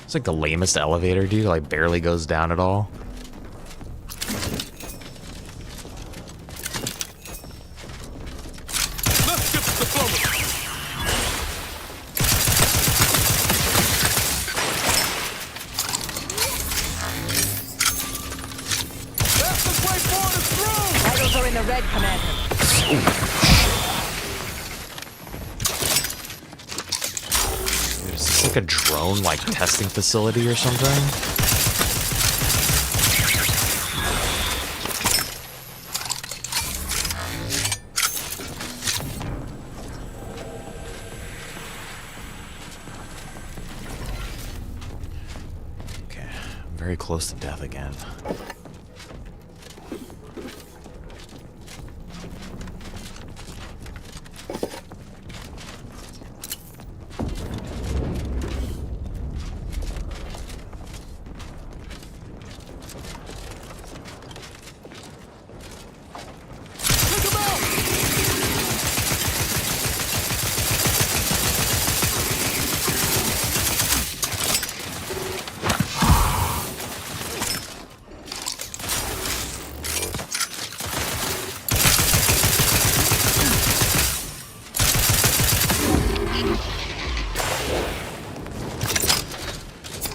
It's like the lamest elevator, dude. Like, barely goes down at all. Vitals are in the red, Commander. a drone, like, testing facility or something? Very close to death again.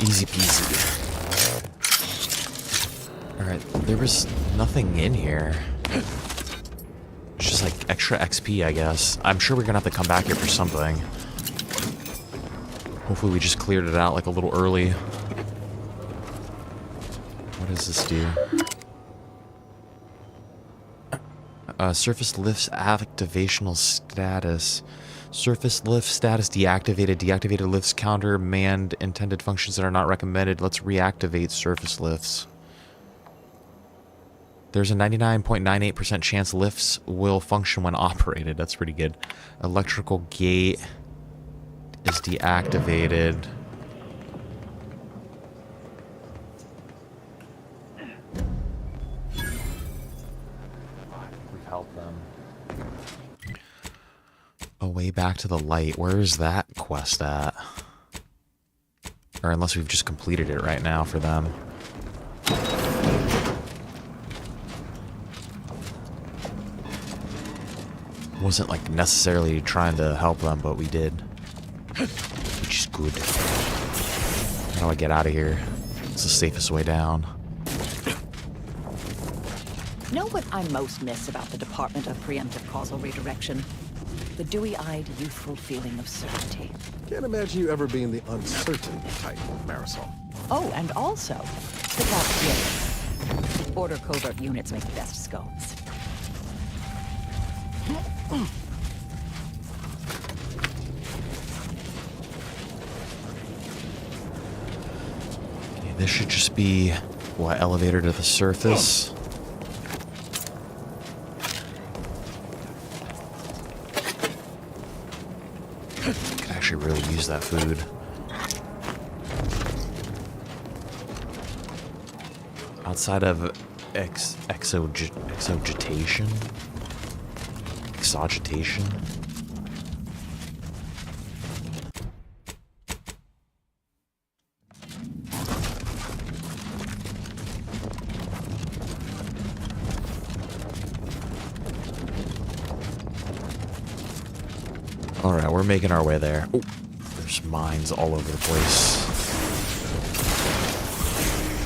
Easy peasy. Alright, there was nothing in here. It's just like extra XP, I guess. I'm sure we're gonna have to come back here for something. Hopefully we just cleared it out like a little early. What does this do? Surface lifts activational status. Surface lift status deactivated. Deactivated lifts counter manned intended functions that are not recommended. Let's reactivate surface lifts. There's a 99.98% chance lifts will function when operated. That's pretty good. Electrical gate is deactivated. We've helped them. A way back to the light. Where is that quest at? Or unless we've just completed it right now for them. Wasn't like necessarily trying to help them, but we did. Which is good. How do I get out of here? It's the safest way down. Know what I most miss about the Department of Preemptive Causal Redirection? The dewy-eyed, youthful feeling of certainty. Can't imagine you ever being the uncertain type, Marisol. Oh, and also, pick out the Order covert units make the best scones. Okay, this should just be, what, elevator to the surface? Could actually really use that food. Outside of exogitation? Exogitation? Alright, we're making our way there. Oh, there's mines all over the place.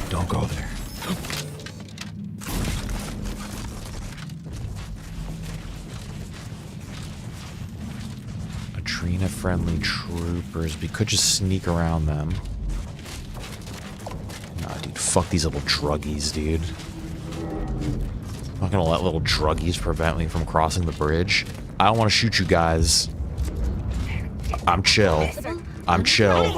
Don't go there. Friendly troopers. We could just sneak around them. Nah, dude, fuck these little druggies, dude. I'm not gonna let little druggies prevent me from crossing the bridge. I don't want to shoot you guys. I'm chill. I'm chill.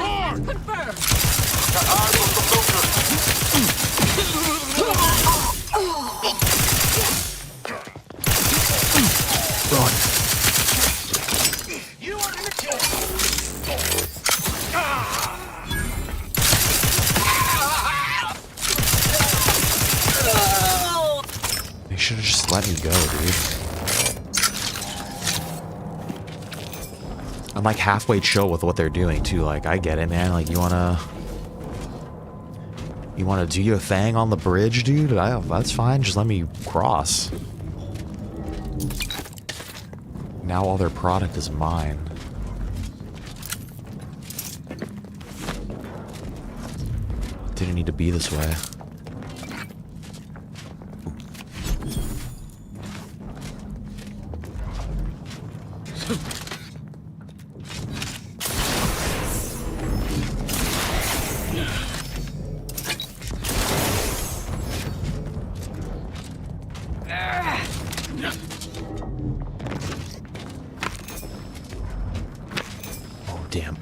Run. They should have just let me go, dude. I'm like halfway chill with what they're doing too. Like, I get it, man. Like, you wanna do your thing on the bridge, dude? That's fine. Just let me cross. Now all their product is mine. Didn't need to be this way.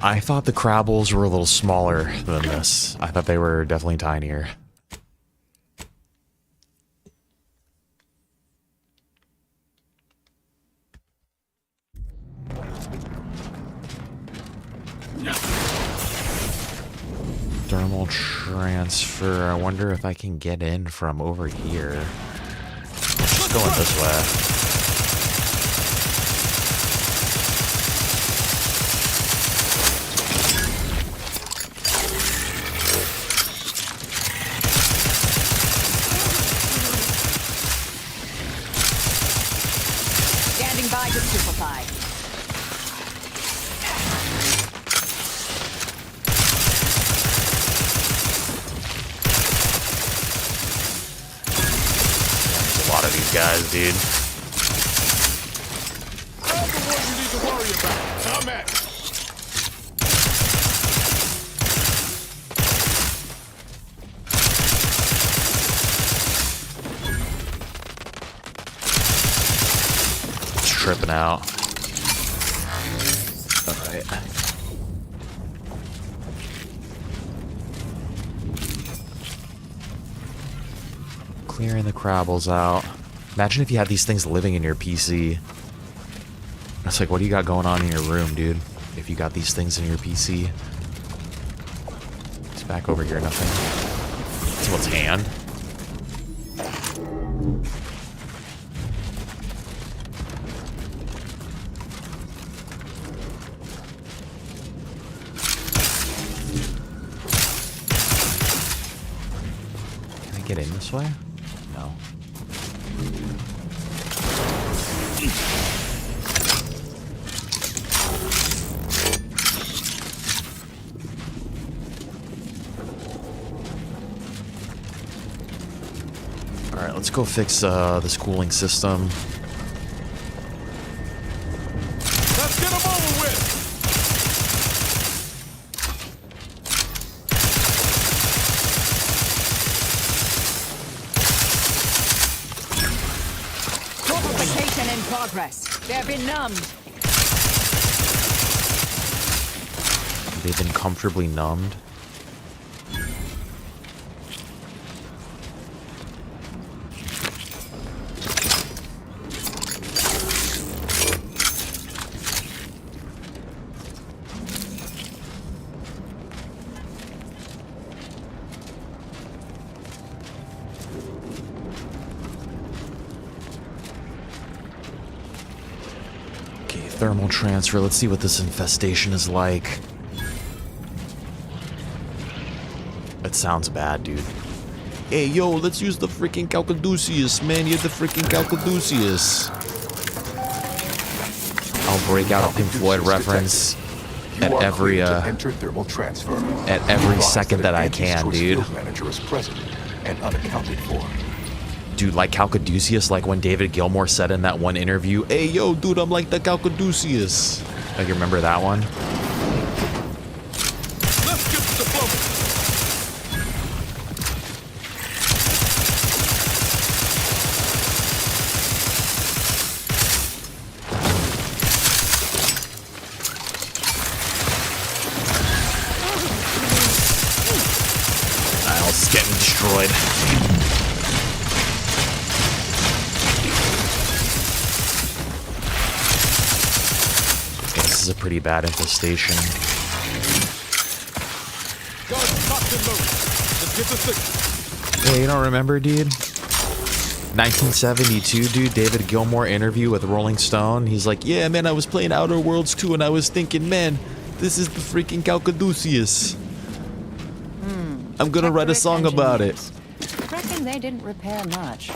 I thought the Crabbles were a little smaller than this. I thought they were definitely tinier. Thermal transfer. I wonder if I can get in from over here. Just going this way. Standing by to stupefy. There's a lot of these guys, dude. Grab the one you need to worry about. Come at me. Tripping out. Alright. Clearing the Crabbles out. Imagine if you had these things living in your PC. It's like, what do you got going on in your room, dude? If you got these things in your PC. It's back over here, nothing. Someone's hand. Get in this way? No. Alright, let's go fix this cooling system. Let's get them over with. Purification in progress. They've been numbed. They've been comfortably numbed. Thermal transfer. Let's see what this infestation is like. It sounds bad, dude. Hey, yo, let's use the freaking Calcaduceus, man. You're the freaking Calcaduceus. I'll break out a Pink Floyd reference at every second that I can, dude. Manager is present and unaccounted for. Dude, like Calcaduceus, like when David Gilmour said in that one interview, hey, yo, dude, I'm like the Calcaduceus. Like, you remember that one? Let's get the diplomacy. Niles getting destroyed. This is a pretty bad infestation. Hey, you don't remember, dude? 1972, dude, David Gilmour interview with Rolling Stone. He's like, yeah, man, I was playing Outer Worlds 2 and I was thinking, man, this is the freaking Calcaduceus. I'm gonna write a song about it. Reckon they didn't repair much.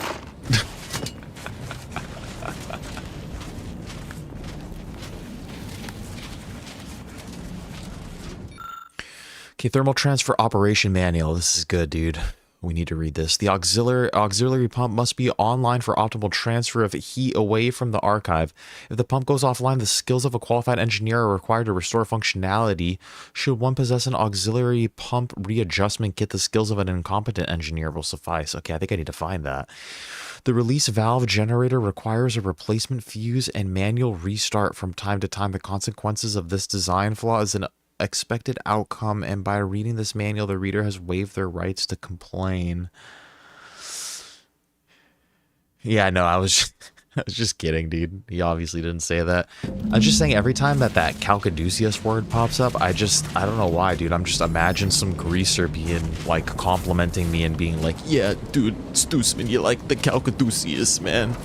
Okay, thermal transfer operation manual. This is good, dude. We need to read this. The auxiliary pump must be online for optimal transfer of heat away from the archive. If the pump goes offline, the skills of a qualified engineer are required to restore functionality. Should one possess an auxiliary pump readjustment kit, the skills of an incompetent engineer will suffice. Okay, I think I need to find that. The release valve generator requires a replacement fuse and manual restart from time to time. The consequences of this design flaw is an expected outcome, and by reading this manual, the reader has waived their rights to complain. Yeah, no, I was just kidding, dude. He obviously didn't say that. I was just saying every time that Calcaduceus word pops up, I don't know why, dude. I'm just imagine some greaser being, like, complimenting me and being like, yeah, dude, Stoosman, you like the Calcaduceus, man.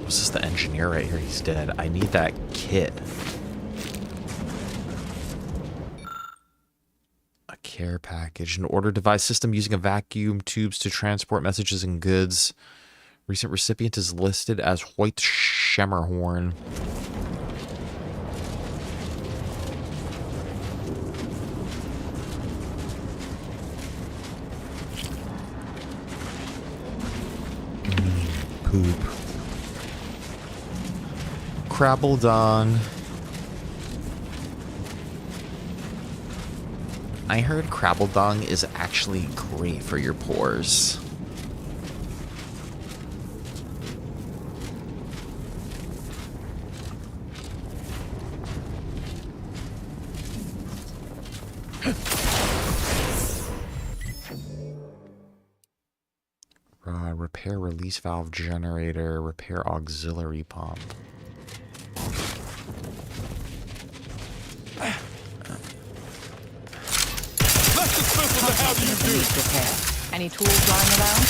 This is the engineer right here. He's dead. I need that kit. Care package. An order device system using a vacuum tubes to transport messages and goods. Recent recipient is listed as Hoyt Schemmerhorn. Poop. Crabbledong. I heard Crabbledong is actually great for your pores. Repair release valve generator, repair auxiliary pump. How do you do? Repair. Any tools lying around?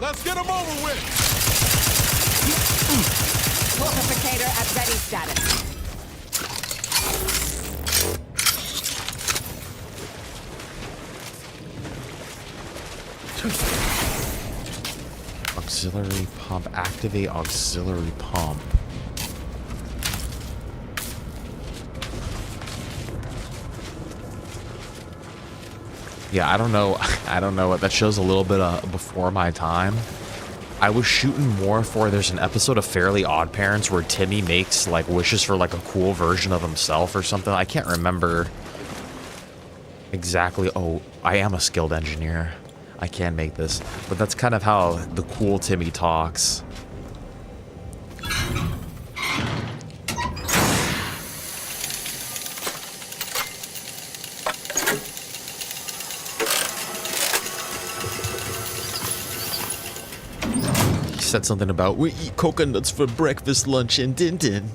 Let's get him over with. Fortificator at ready status. Auxiliary pump. Activate auxiliary pump. Yeah, I don't know. I don't know what that shows. A little bit before my time. I was shooting more for. There's an episode of Fairly Odd Parents where Timmy makes like wishes for like a cool version of himself or something. I can't remember exactly. Oh, I am a skilled engineer. I can make this, but that's kind of how the cool Timmy talks. He said something about, we eat coconuts for breakfast, lunch, and din-din.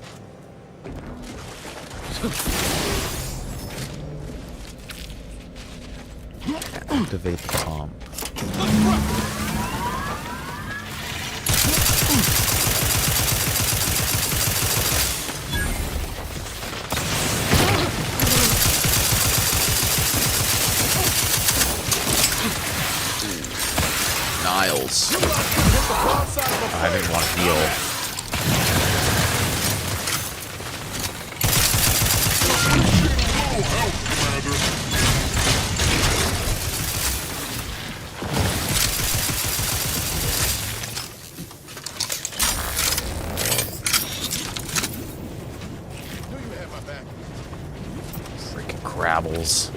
Activate the pump. Niles. I didn't want to heal. Freaking crabbles.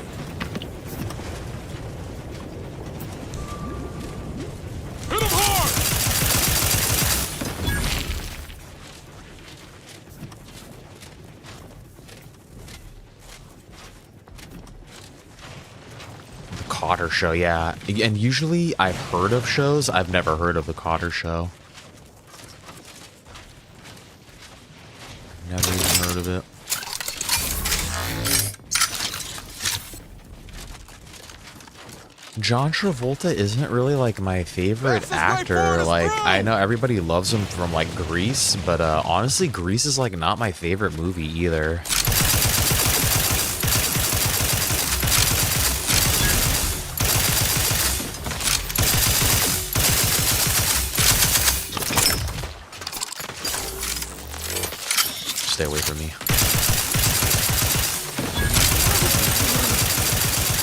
Cotter show, yeah. And usually I've heard of shows. I've never heard of the Cotter show. Never even heard of it. John Travolta isn't really like my favorite actor. Like, I know everybody loves him from like Grease, but honestly, Grease is like not my favorite movie either. Stay away from me.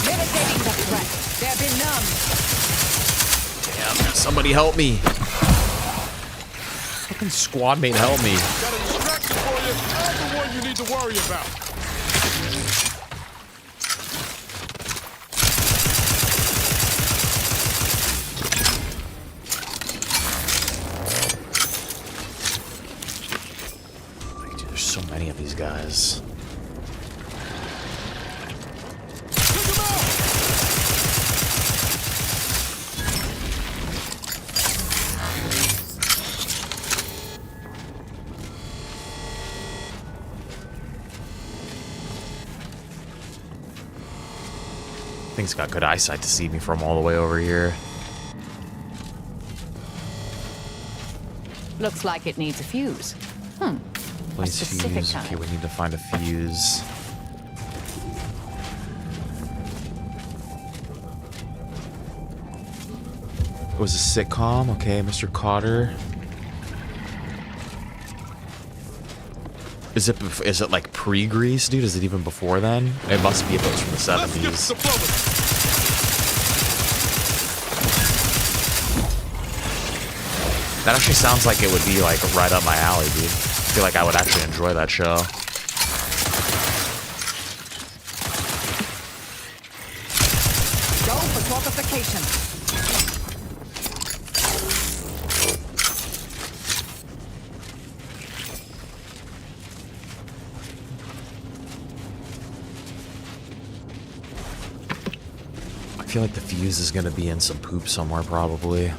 Mitigating the threat. They're benumbed. Damn, somebody help me. fucking squad mate help me. Got a distraction for you. I'm the one you need to worry about. Dude, there's so many of these guys. Thing's got good eyesight to see me from all the way over here. Looks like it needs a fuse. A Please specific fuse. kind. Okay, we need to find a fuse. It was a sitcom. Okay, Mr. Cotter. Is it like pre-Grease, dude? Is it even before then? It must be if it was from the 70s. That actually sounds like it would be like right up my alley, dude. I feel like I would actually enjoy that show. Go for torpification. I feel like the fuse is gonna be in some poop somewhere, probably.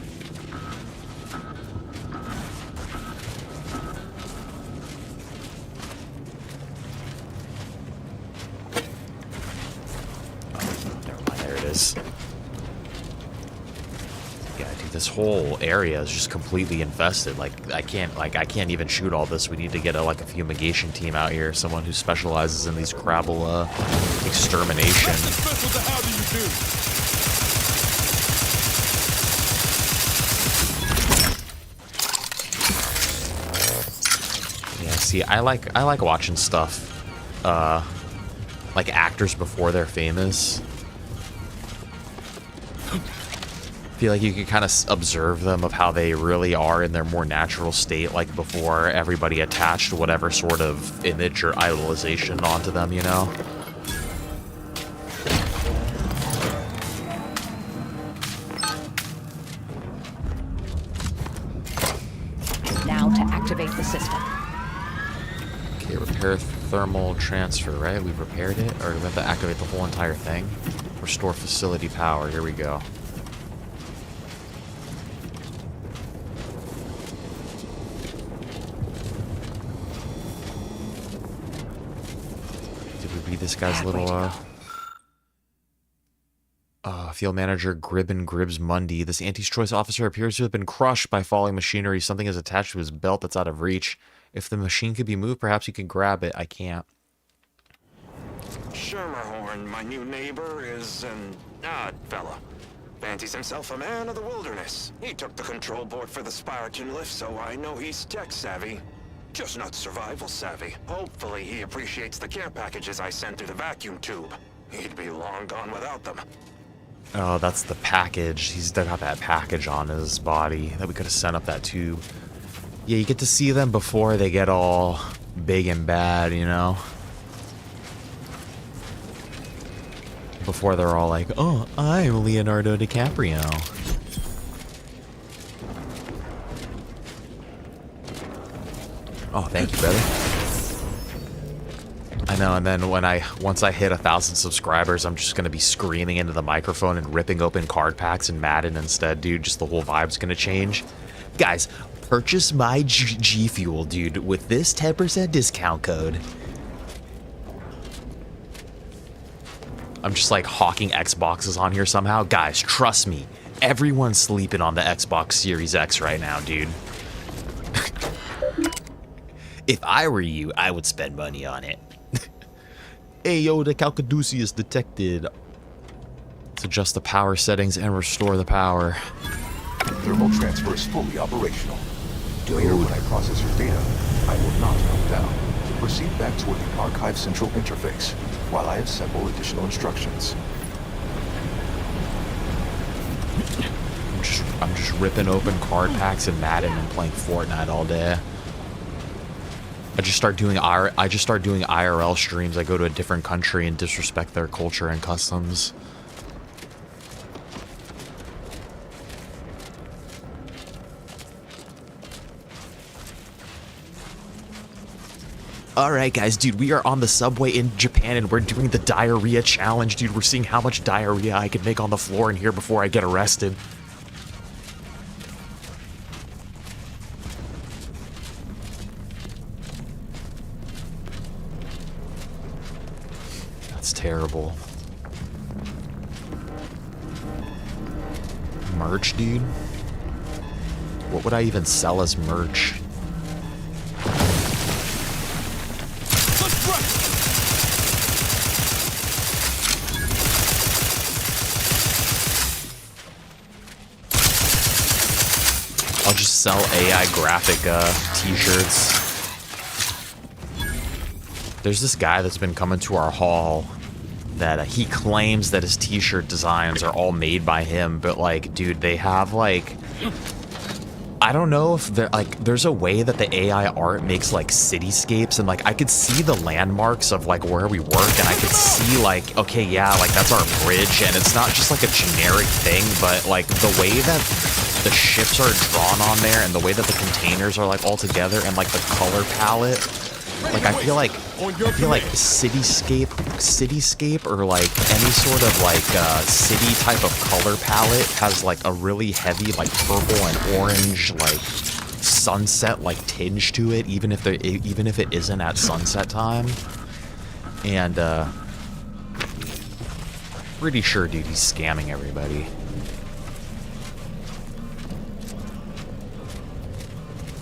This whole area is just completely infested. Like I can't even shoot all this. We need to get a fumigation team out here, someone who specializes in these crabble extermination. Yeah, see, I like watching stuff like actors before they're famous. Feel like you can kind of observe them of how they really are in their more natural state, like before everybody attached whatever sort of image or idolization onto them, you know? Now to activate the system. Okay, repair thermal transfer, right? We've repaired it, or do we have to activate the whole entire thing? Restore facility power, here we go. This guy's little field manager Gribben Gribbs Mundy. This anti-choice officer appears to have been crushed by falling machinery. Something is attached to his belt that's out of reach. If the machine could be moved, perhaps you can grab it. I can't. Schermerhorn, my new neighbor, is an odd fella. Fancies himself a man of the wilderness. He took the control board for the Spiraton lift, so I know he's tech savvy. Just not survival savvy. Hopefully he appreciates the care packages I sent through the vacuum tube. He'd be long gone without them. Oh, that's the package. He's got that package on his body that we could have sent up that tube. Yeah, you get to see them before they get all big and bad, you know? Before they're all like, oh, I'm Leonardo DiCaprio. Oh, thank you, brother. I know, and then once I hit 1,000 subscribers, I'm just gonna be screaming into the microphone and ripping open card packs in Madden instead, dude. Just the whole vibe's gonna change. Guys, purchase my G Fuel, dude, with this 10% discount code. I'm just like hawking Xboxes on here somehow. Guys, trust me, everyone's sleeping on the Xbox Series X right now, dude. If I were you, I would spend money on it. Hey, yo, the Calcaduceus detected. Let's adjust the power settings and restore the power. Thermal transfer is fully operational. Later, when I process your data, I will not come down. Proceed back toward the Archive Central interface, while I assemble additional instructions. I'm just ripping open card packs and Madden and playing Fortnite all day. I just start doing IRL streams. I go to a different country and disrespect their culture and customs. Alright guys, dude, we are on the subway in Japan and we're doing the diarrhea challenge, dude. We're seeing how much diarrhea I can make on the floor in here before I get arrested. That's terrible. Merch, dude? What would I even sell as merch? I'll just sell AI graphic t-shirts. There's this guy that's been coming to our hall that he claims that his t-shirt designs are all made by him, but like, dude, they have like, I don't know if they're like, there's a way that the AI art makes like cityscapes, and like I could see the landmarks of like where we work, and I could see like, okay, yeah, like that's our bridge, and it's not just like a generic thing, but like the way that the ships are drawn on there and the way that the containers are like all together and like the color palette, like I feel like cityscape or like any sort of like city type of color palette has like a really heavy like purple and orange like sunset like tinge to it, even if it isn't at sunset time. And pretty sure, dude, he's scamming everybody.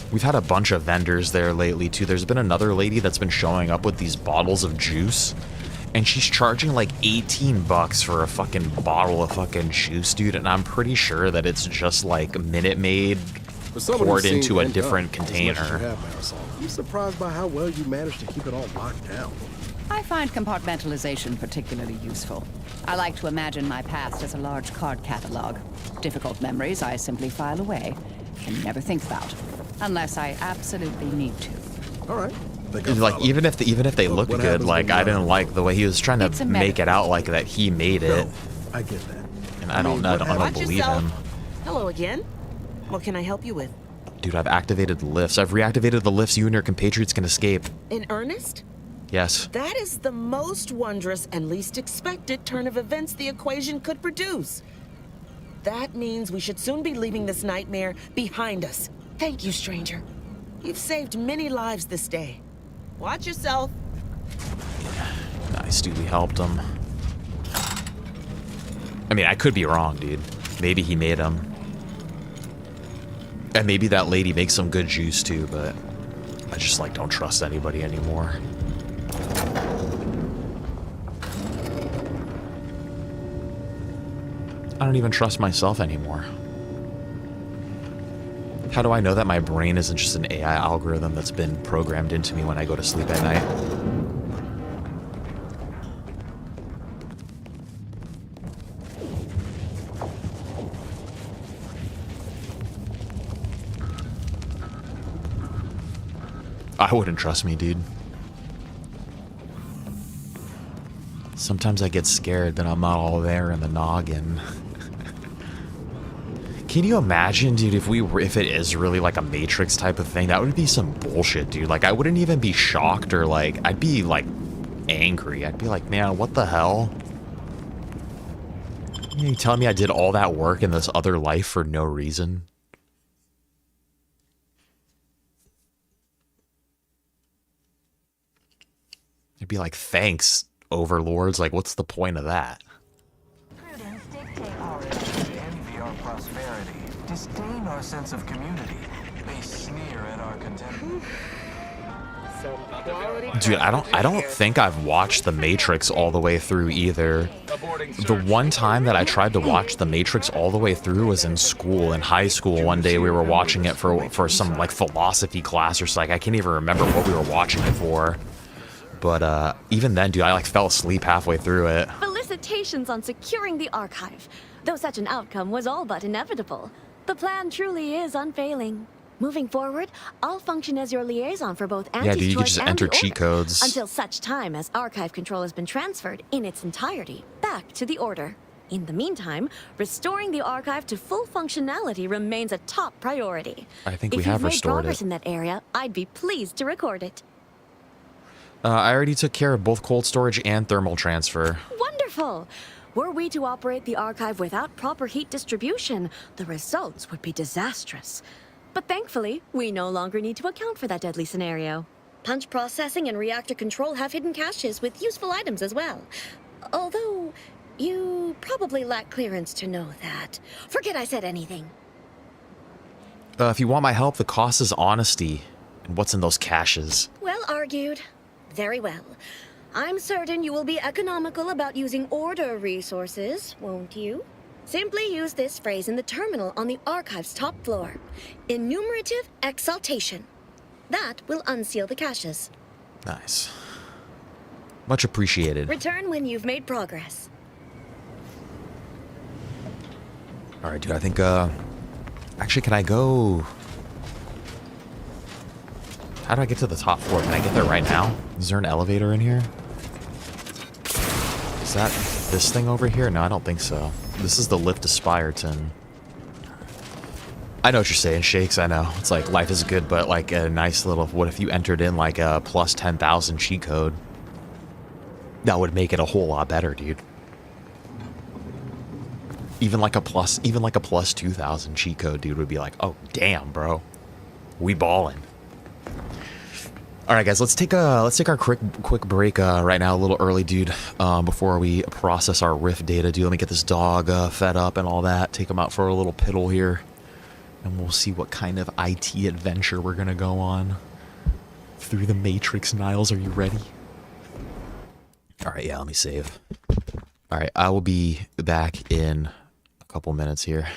We've had a bunch of vendors there lately, too. There's been another lady that's been showing up with these bottles of juice, and she's charging like 18 bucks for a fucking bottle of fucking juice, dude, and I'm pretty sure that it's just like Minute Maid poured into a different container. I'm surprised by how well you managed to keep it all locked down. I find compartmentalization particularly useful. I like to imagine my past as a large card catalog. Difficult memories I simply file away and never think about. Unless I absolutely need to. All right. Like even if they look good, like I didn't like the way he was trying to make it out like that he made it. No, I get that. And I don't believe him. Hello again. What can I help you with? Dude, I've activated the lifts. I've reactivated the lifts you and your compatriots can escape. In earnest? Yes. That is the most wondrous and least expected turn of events the equation could produce. That means we should soon be leaving this nightmare behind us. Thank you, stranger. You've saved many lives this day. Watch yourself. Nice, dude. We helped him. I mean, I could be wrong, dude. Maybe he made them. And maybe that lady makes some good juice, too, but I just, like, don't trust anybody anymore. I don't even trust myself anymore. How do I know that my brain isn't just an AI algorithm that's been programmed into me when I go to sleep at night? I wouldn't trust me, dude. Sometimes I get scared that I'm not all there in the noggin. Can you imagine, dude, if it is really like a Matrix type of thing? That would be some bullshit, dude. Like, I wouldn't even be shocked or like, I'd be like angry. I'd be like, man, what the hell? You telling me I did all that work in this other life for no reason? I'd be like, thanks, overlords. Like, what's the point of that? Envy our prosperity, disdain our sense of community. They sneer at our contentment. Dude, I don't think I've watched The Matrix all the way through either. The one time that I tried to watch The Matrix all the way through was in school, in high school. One day we were watching it for some like philosophy class or something. I can't even remember what we were watching it for. But even then, dude, I like fell asleep halfway through it. felicitations on securing the archive. Though such an outcome was all but inevitable, the plan truly is unfailing. Moving forward, I'll function as your liaison for both Yeah, dude, Auntie's you can choice just and enter the cheat Order, codes. until such time as archive control has been transferred in its entirety back to the Order. In the meantime, restoring the archive to full functionality remains a top priority. I think we If have you've made restored progress it. in that area, I'd be pleased to record it. I already took care of both cold storage and thermal transfer. Wonderful! Were we to operate the archive without proper heat distribution, the results would be disastrous. But thankfully, we no longer need to account for that deadly scenario. Punch processing and reactor control have hidden caches with useful items as well. Although, you probably lack clearance to know that. Forget I said anything. If you want my help, the cost is honesty. And what's in those caches? Well argued. Very well. I'm certain you will be economical about using Order resources, won't you? Simply use this phrase in the terminal on the archive's top floor. Enumerative exaltation. That will unseal the caches. Nice. Much appreciated. Return when you've made progress. Alright, dude, I think, actually, can I go... How do I get to the top floor? Can I get there right now? Is there an elevator in here? Is that this thing over here? No, I don't think so. This is the lift to Spireton. I know what you're saying, Shakes, I know. It's like, life is good, but like a nice little... What if you entered in like a plus 10,000 cheat code? That would make it a whole lot better, dude. Even like a plus 2,000 cheat code, dude, would be like, oh, damn, bro. We ballin'. All right, guys, let's take our quick break right now, a little early, dude, before we process our riff data, dude. Let me get this dog fed up and all that. Take him out for a little piddle here, and we'll see what kind of IT adventure we're gonna go on through the Matrix. Niles, are you ready? All right, yeah, let me save. All right, I will be back in a couple minutes here.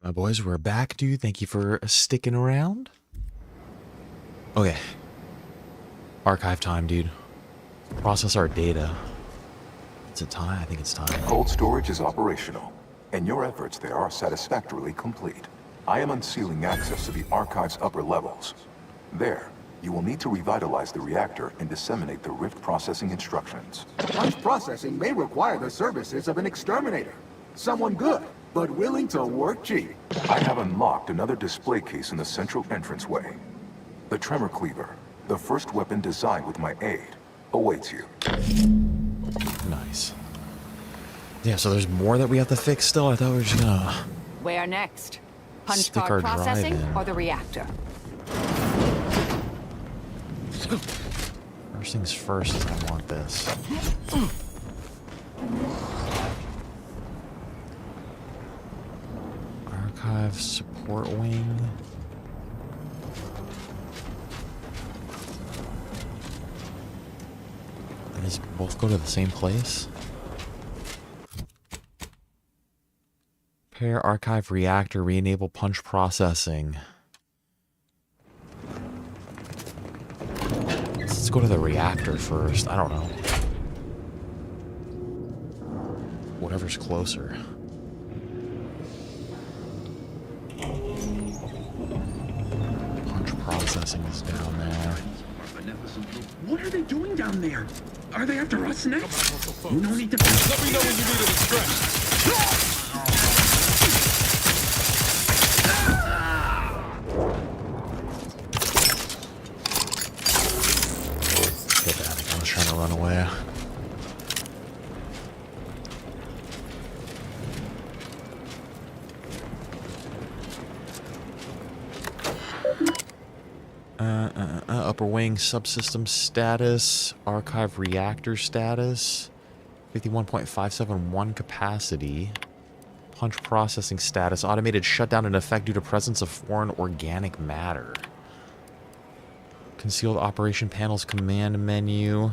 My boys, we're back, dude. Thank you for sticking around. Okay. Archive time, dude. Process our data. Is it time? I think it's time. Cold storage is operational, and your efforts there are satisfactorily complete. I am unsealing access to the archive's upper levels. There, you will need to revitalize the reactor and disseminate the rift processing instructions. Punch processing may require the services of an exterminator. Someone good, but willing to work cheap. I have unlocked another display case in the central entranceway. The tremor cleaver, the first weapon designed with my aid, awaits you. Nice. Yeah, so there's more that we have to fix still? I thought we were just gonna... Where next? Punch Stick our card drive processing in. or the reactor? First things first is I want this. Archive support wing. And these both go to the same place? Repair archive reactor, re-enable punch processing. Let's go to the reactor first. I don't know. Whatever's closer. Punch processing is down there. What are they doing down there? Are they after us next? No need to... Let me know when you need a distraction. I was trying to run away. Upper wing subsystem status, archive reactor status, 51.571 capacity, punch processing status, automated shutdown in effect due to presence of foreign organic matter. Concealed operation panels command menu.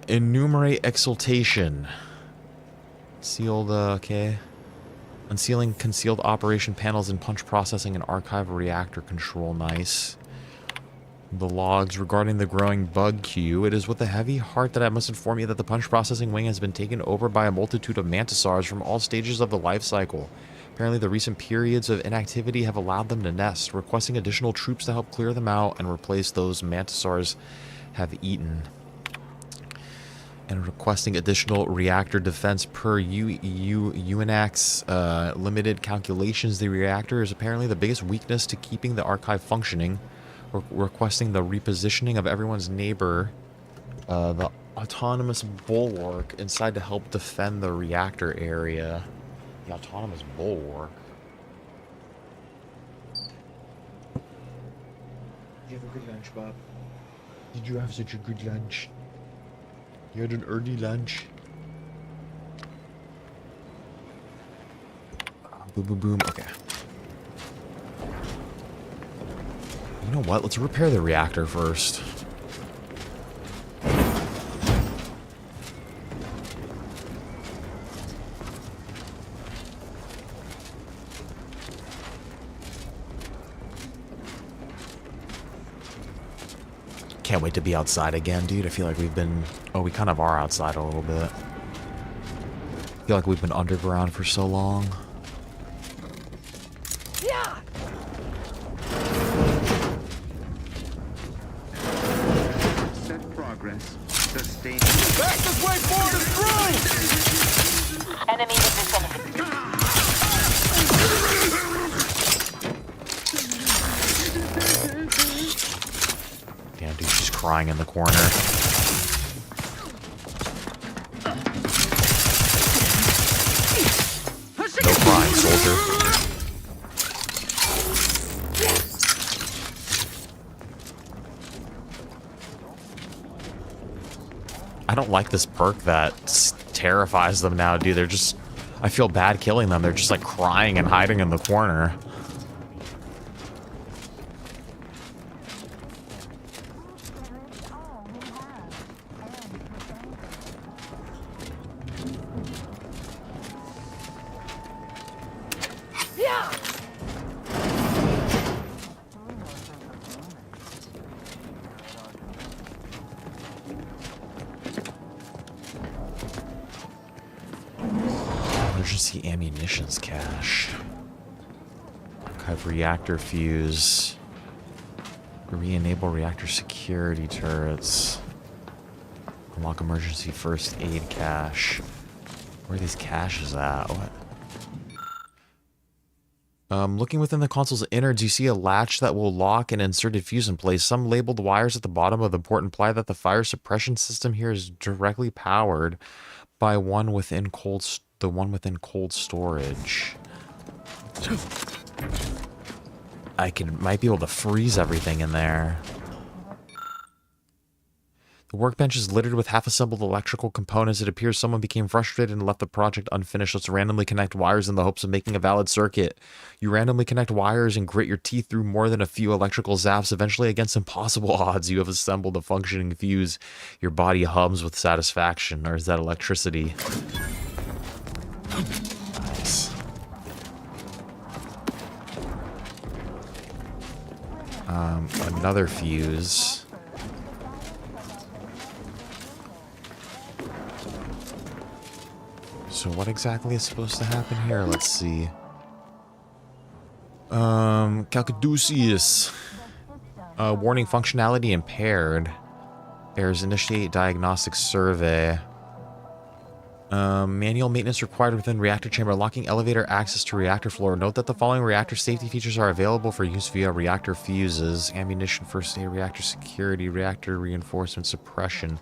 Enumerate exaltation. Sealed, okay. Unsealing concealed operation panels in punch processing and archive reactor control, nice. The logs regarding the growing bug queue. It is with a heavy heart that I must inform you that the punch processing wing has been taken over by a multitude of mantisaurs from all stages of the life cycle. Apparently the recent periods of inactivity have allowed them to nest, requesting additional troops to help clear them out and replace those mantisaurs have eaten. And requesting additional reactor defense per UNAC's limited calculations. The reactor is apparently the biggest weakness to keeping the archive functioning. Requesting the repositioning of everyone's neighbor, the autonomous bulwark inside to help defend the reactor area. The autonomous bulwark. Did you have a good lunch, Bob? Did you have such a good lunch? You had an early lunch. Boom, boom, boom. Okay. You know what? Let's repair the reactor first. Can't wait to be outside again, dude. I feel like we've been... Oh, we kind of are outside a little bit. I feel like we've been underground for so long. Yeah. Set progress. Sustain. Fastest way forward is through! Enemy in vicinity. Damn, dude, she's crying in the corner. No crying, soldier. I don't like this perk that terrifies them now, dude. They're just... I feel bad killing them. They're just like crying and hiding in the corner. Emergency ammunitions cache. Archive reactor fuse. Re-enable reactor security turrets. Unlock emergency first aid cache. Where are these caches at? What? Looking within the console's innards, you see a latch that will lock an inserted fuse in place. Some labeled wires at the bottom of the port imply that the fire suppression system here is directly powered by the one within cold storage. Might be able to freeze everything in there. The workbench is littered with half-assembled electrical components. It appears someone became frustrated and left the project unfinished. Let's randomly connect wires in the hopes of making a valid circuit. You randomly connect wires and grit your teeth through more than a few electrical zaps. Eventually, against impossible odds, you have assembled a functioning fuse. Your body hums with satisfaction. Or is that electricity? Nice. Another fuse. So what exactly is supposed to happen here? Let's see. Calcaduceus. Warning, functionality impaired. Errors, initiate diagnostic survey. Manual maintenance required within reactor chamber. Locking elevator access to reactor floor. Note that the following reactor safety features are available for use via reactor fuses. Ammunition, first aid, reactor security, reactor reinforcement, suppression.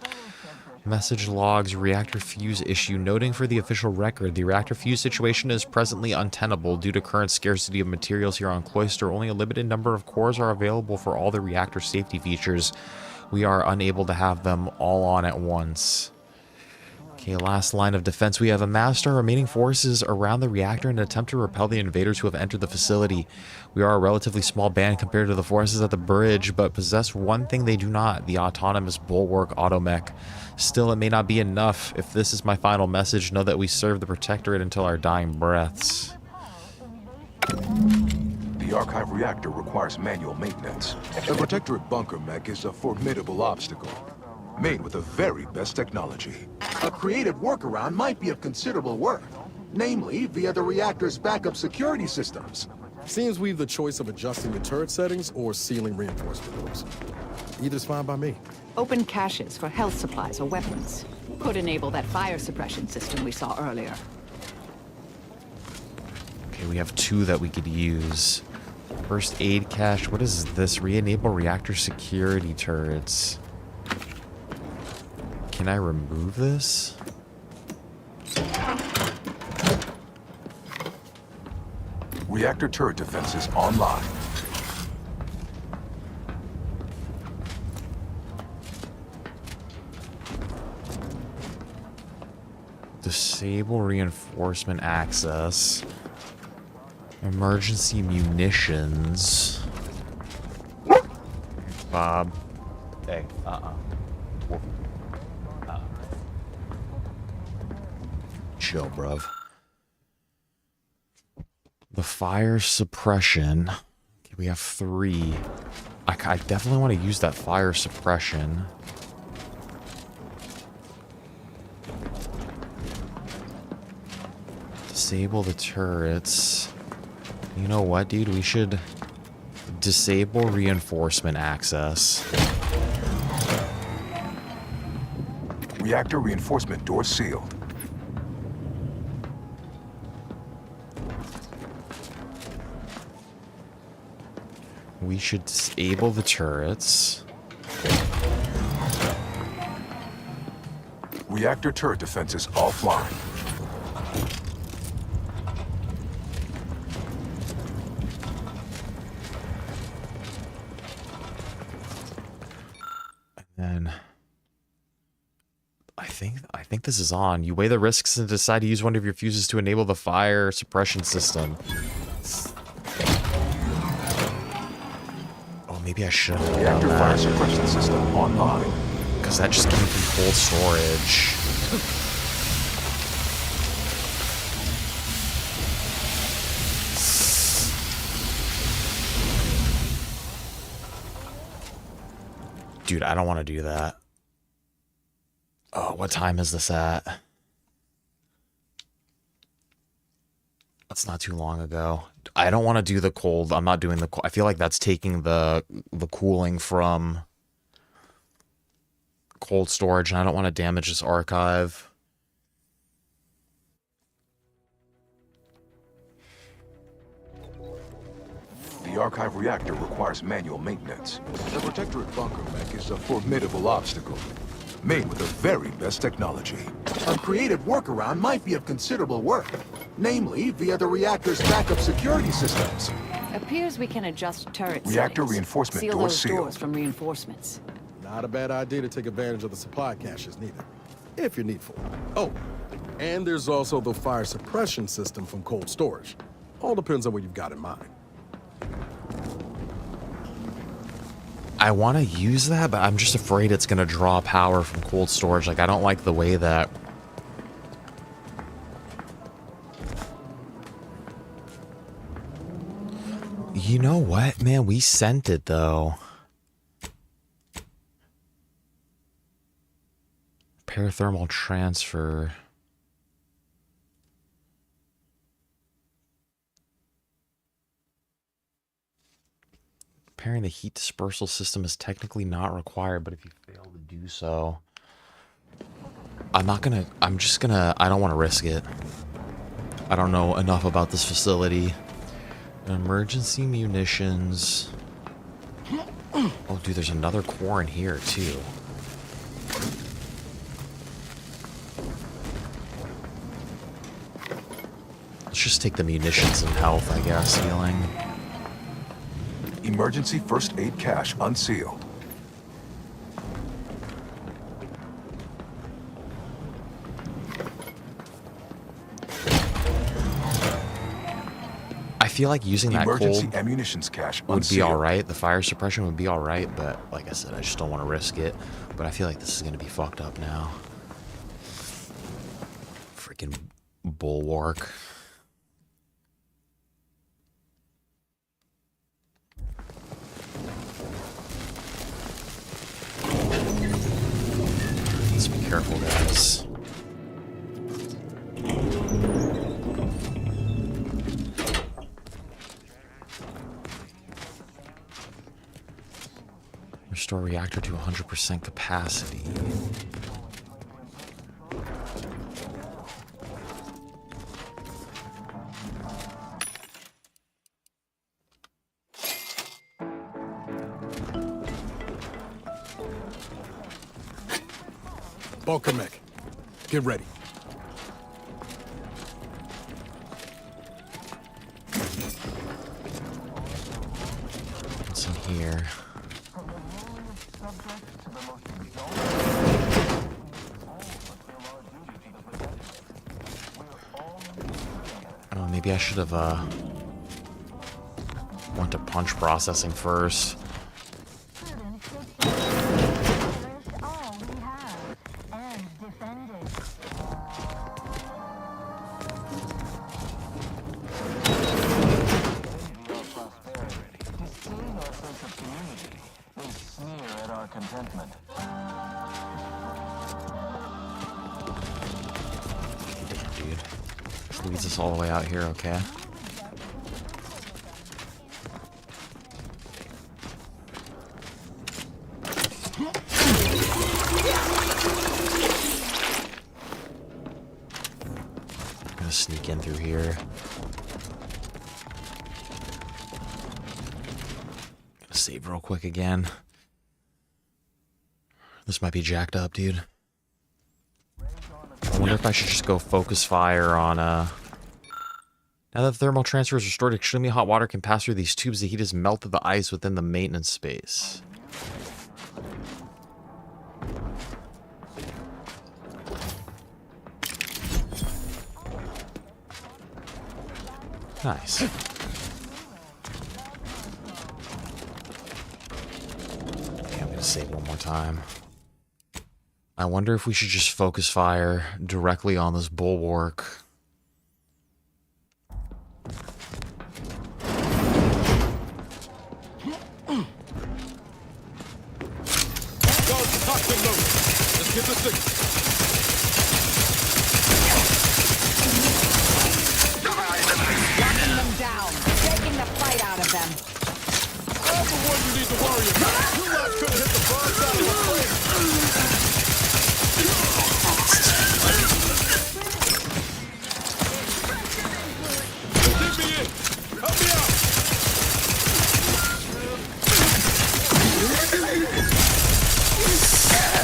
Message logs, reactor fuse issue. Noting for the official record, the reactor fuse situation is presently untenable due to current scarcity of materials here on Cloister. Only a limited number of cores are available for all the reactor safety features. We are unable to have them all on at once. Okay, last line of defense. We have amassed our remaining forces around the reactor in an attempt to repel the invaders who have entered the facility. We are a relatively small band compared to the forces at the bridge, but possess one thing they do not, the autonomous bulwark automech. Still, it may not be enough. If this is my final message, know that we serve the Protectorate until our dying breaths. The archive reactor requires manual maintenance. The Protectorate bunker mech is a formidable obstacle, made with the very best technology. A creative workaround might be of considerable worth, namely via the reactor's backup security systems. Seems we've the choice of adjusting the turret settings or sealing reinforcement doors. Either's fine by me. Open caches for health supplies or weapons. Could enable that fire suppression system we saw earlier. Okay, we have two that we could use. First aid cache. What is this? Re-enable reactor security turrets. Can I remove this? Reactor turret defenses online. Disable reinforcement access. Emergency munitions. Bob. Hey, Chill, bruv. The fire suppression. Okay, we have 3. I definitely want to use that fire suppression. Disable the turrets. You know what, dude? We should disable reinforcement access. Reactor reinforcement door sealed. We should disable the turrets. Reactor turret defenses offline. And then I think this is on. You weigh the risks and decide to use one of your fuses to enable the fire suppression system. Maybe I should have Reactor fire suppression system online. Because that just came from cold storage. Dude, I don't want to do that. Oh, what time is this at? That's not too long ago. I don't want to do the cold. I'm not doing the cold. I feel like that's taking the cooling from cold storage, and I don't want to damage this archive. The archive reactor requires manual maintenance. The Protectorate bunker mech is a formidable obstacle, made with the very best technology. A creative workaround might be of considerable work, namely via the reactor's backup security systems. Appears we can adjust turret Reactor settings. reinforcement Seal door those sealed. doors from reinforcements. Not a bad idea to take advantage of the supply caches, neither. If you're needful. Oh, and there's also the fire suppression system from cold storage. All depends on what you've got in mind. I want to use that, but I'm just afraid it's going to draw power from cold storage. Like, I don't like the way that... You know what, man? We sent it, though. Parathermal transfer. Repairing the heat dispersal system is technically not required, but if you fail to do so... I don't want to risk it. I don't know enough about this facility. Emergency munitions. Oh, dude, there's another core in here, too. Let's just take the munitions and health, I guess, healing. Emergency first aid cache unsealed. I feel like using that Emergency cold ammunitions cache would be unsealed. alright. The fire suppression would be alright, but like I said, I just don't want to risk it. But I feel like this is going to be fucked up now. Freaking bulwark. Let's be careful, guys. Restore reactor to 100% capacity. Bunker mech, get ready. What's in here? Oh, maybe I should have went to punch processing first. Leads us all the way out here, okay? I'm gonna sneak in through here. Gonna save real quick again. This might be jacked up, dude. I wonder if I should just go focus fire on, Now that the thermal transfer is restored, extremely hot water can pass through these tubes. The heat has melted the ice within the maintenance space. Nice. Okay, I'm gonna save one more time. I wonder if we should just focus fire directly on this bulwark.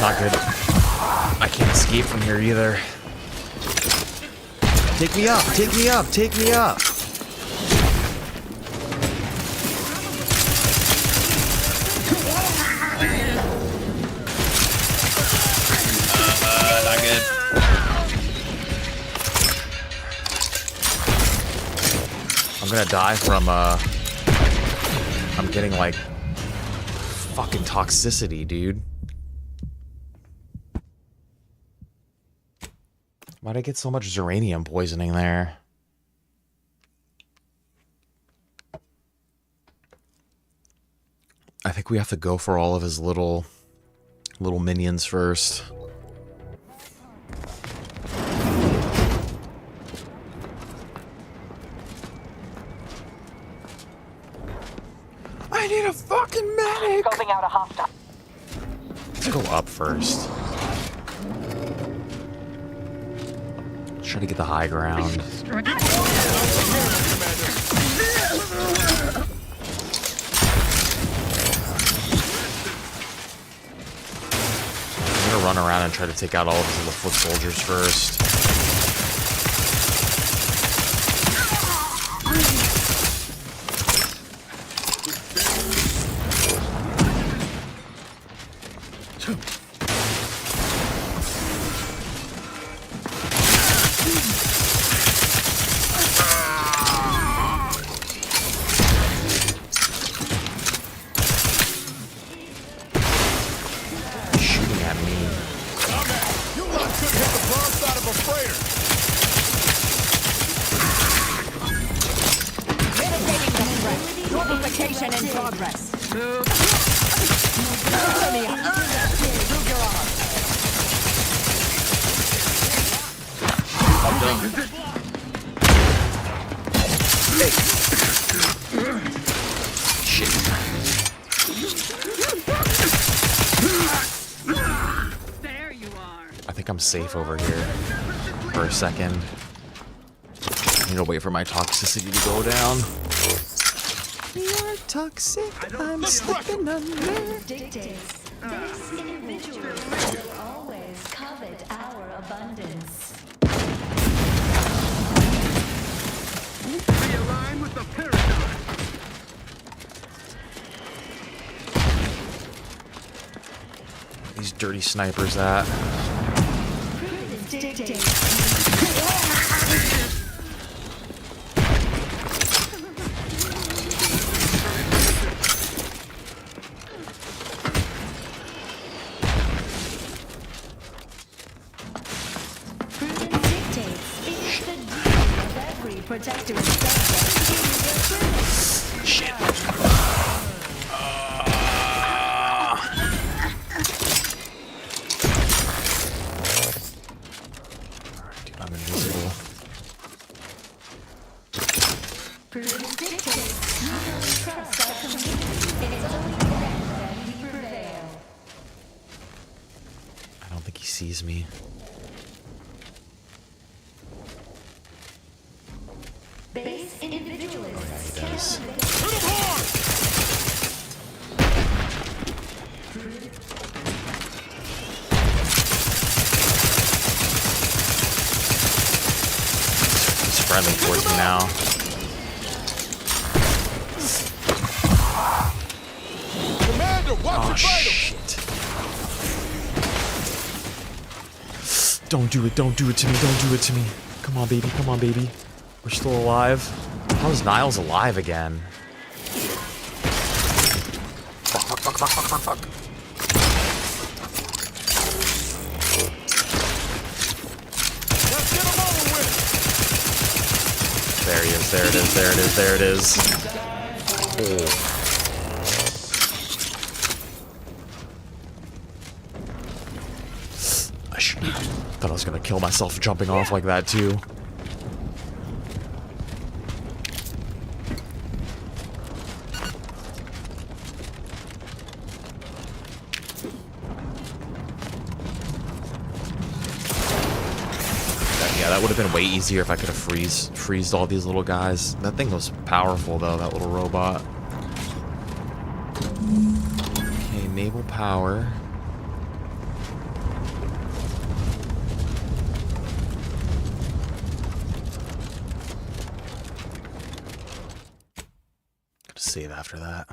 not good. I can't escape from here either. Take me up, take me up, take me up. Not good. I'm gonna die from, I'm getting, like, fucking toxicity, dude. Why'd I get so much uranium poisoning there? I think we have to go for all of his little minions first. I need a fucking medic! Scoping out a hostile. Let's go up first. Try to get the high ground. I'm gonna run around and try to take out all of his little foot soldiers first. I'm safe over here for a second. I need to wait for my toxicity to go down. You're toxic, I'm slipping under. Dictates. This individual will always covet our abundance. Realign with the paradigm. These dirty snipers at. Protectorate. Shit. Dude, I'm invisible. I don't think he sees me. Base individualists. Oh, yeah, he does. He's friendly towards me now. Commander, watch Oh, your shit. Don't do it, don't do it to me, don't do it to me. Come on, baby, come on, baby. We're still alive. How is Niles alive again? Fuck, fuck, fuck, fuck, fuck, fuck, fuck. There he is, there it is, there it is, there it is. Oh. Thought I was gonna kill myself jumping off like that too. Yeah, that would have been way easier if I could have freezed all these little guys. That thing was powerful though, that little robot. Okay, naval power. Save after that.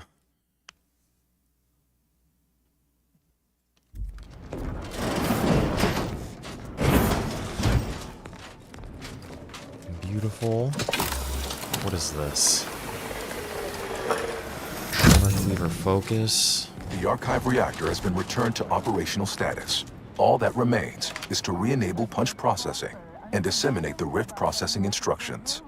Beautiful. What is this? Tremor cleaver focus. The archive reactor has been returned to operational status. All that remains is to re-enable punch processing and disseminate the rift processing instructions.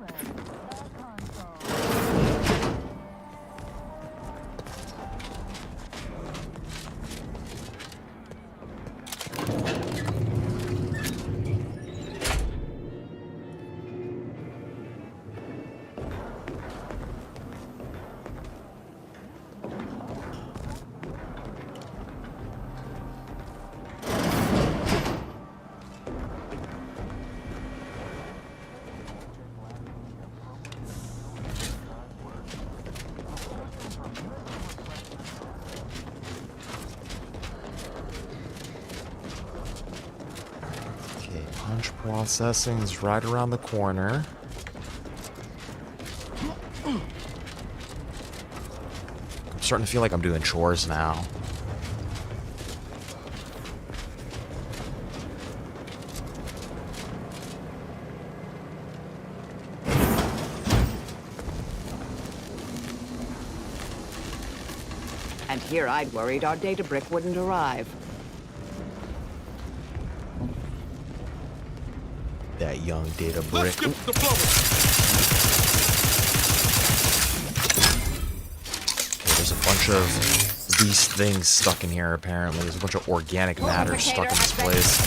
Processing is right around the corner. I'm starting to feel like I'm doing chores now. And here I'd worried our data brick wouldn't arrive. That young data brick. Let's skip the flow. Okay, there's a bunch of these things stuck in here, apparently. There's a bunch of organic matter stuck in this place.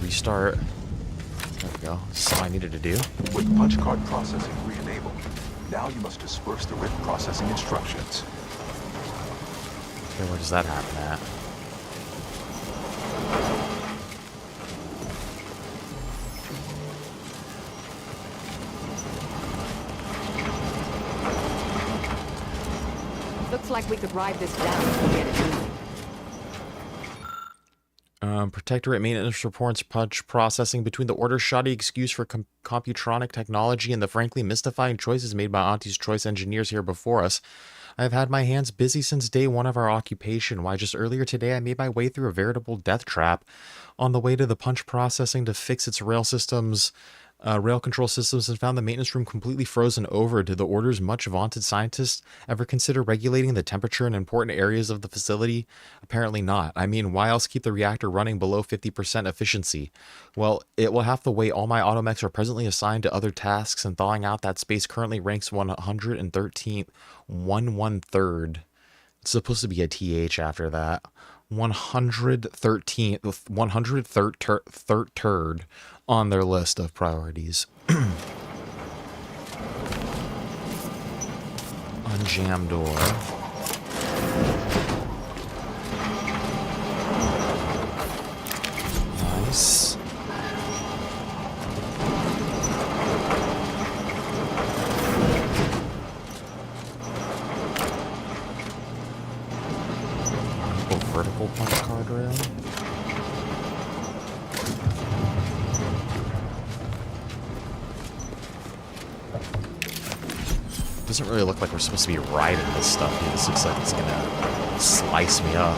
Restart. There we go. That's all I needed to do. With punch card processing re-enabled, now you must disperse the rift processing instructions. Okay, where does that happen at? Looks like we could ride this down and get it moving. Protectorate maintenance reports punch processing between the order shoddy excuse for computronic technology and the frankly mystifying choices made by Auntie's choice engineers here before us. I have had my hands busy since day one of our occupation. Why, just earlier today I made my way through a veritable death trap on the way to the punch processing to fix its rail systems, rail control systems, and found the maintenance room completely frozen over. Did the order's much vaunted scientists ever consider regulating the temperature in important areas of the facility? Apparently not. I mean, why else keep the reactor running below 50% efficiency? Well, it will have to wait. All my automechs are presently assigned to other tasks, and thawing out that space currently ranks 113th, 1/1/3. It's supposed to be a TH after that. 113th, 103rd on their list of priorities. Unjam door. Nice. Vertical punch card rail. Doesn't really look like we're supposed to be riding this stuff here. This looks like it's gonna slice me up.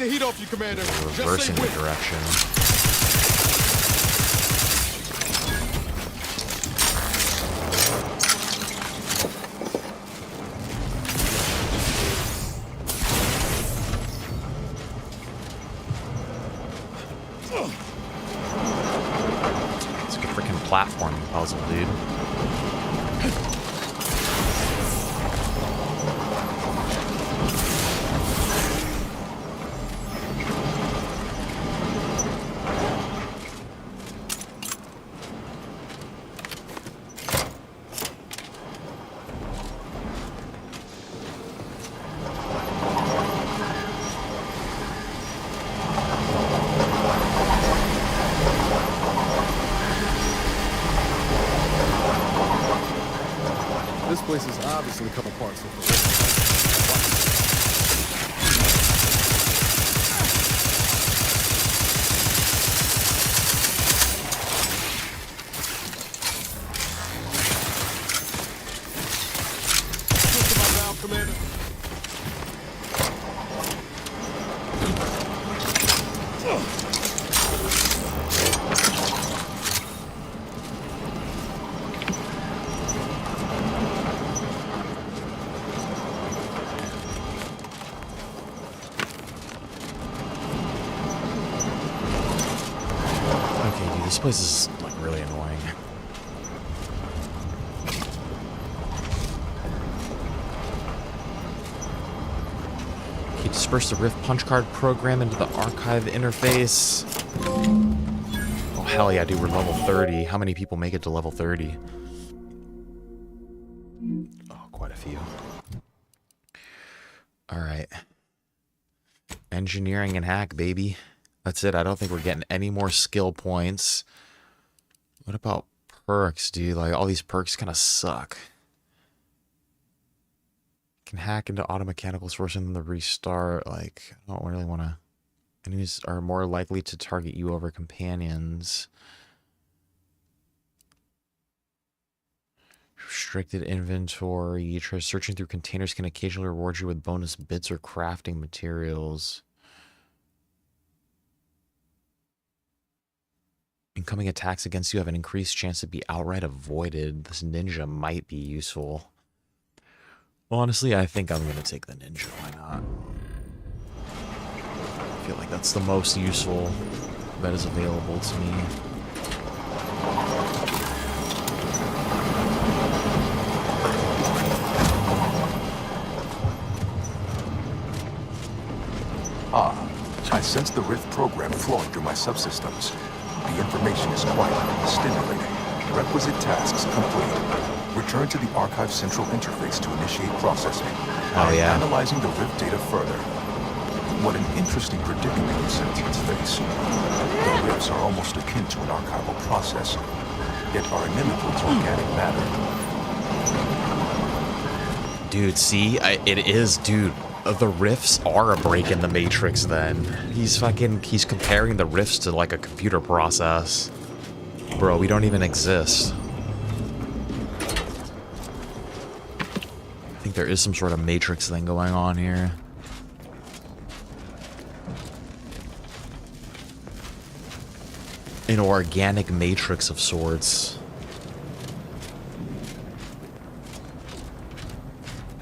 the heat off you, Commander. Just Reversing stay the with. direction. It's like a freaking platforming puzzle, dude. This place is obviously come apart so Commander. Okay, dude, this place is like really annoying. Okay, disperse the Rift punch card program into the archive interface. Oh hell yeah, dude, we're level 30. How many people make it to level 30? Oh, quite a few. Alright. Engineering and hack, baby. That's it. I don't think we're getting any more skill points. What about perks, dude? Like, all these perks kind of suck. Can hack into auto mechanicals forcing them to restart. Like, I don't really want to. Enemies are more likely to target you over companions. Restricted inventory. Searching through containers can occasionally reward you with bonus bits or crafting materials. Incoming attacks against you have an increased chance to be outright avoided. This ninja might be useful. Honestly, I think I'm going to take the ninja. Why not? I feel like that's the most useful that is available to me. I sense the Rift program flowing through my subsystems. The information is quite stimulating. Requisite tasks complete. Return to the Archive Central Interface to initiate processing. Oh, yeah. Analyzing the Rift data further. What an interesting predicament you sentients face. The Rifts are almost akin to an archival process, yet are inimical to organic matter. Dude, see? It is, dude. The rifts are a break in the Matrix then. He's comparing the rifts to like a computer process. Bro, we don't even exist. I think there is some sort of Matrix thing going on here. An organic matrix of sorts.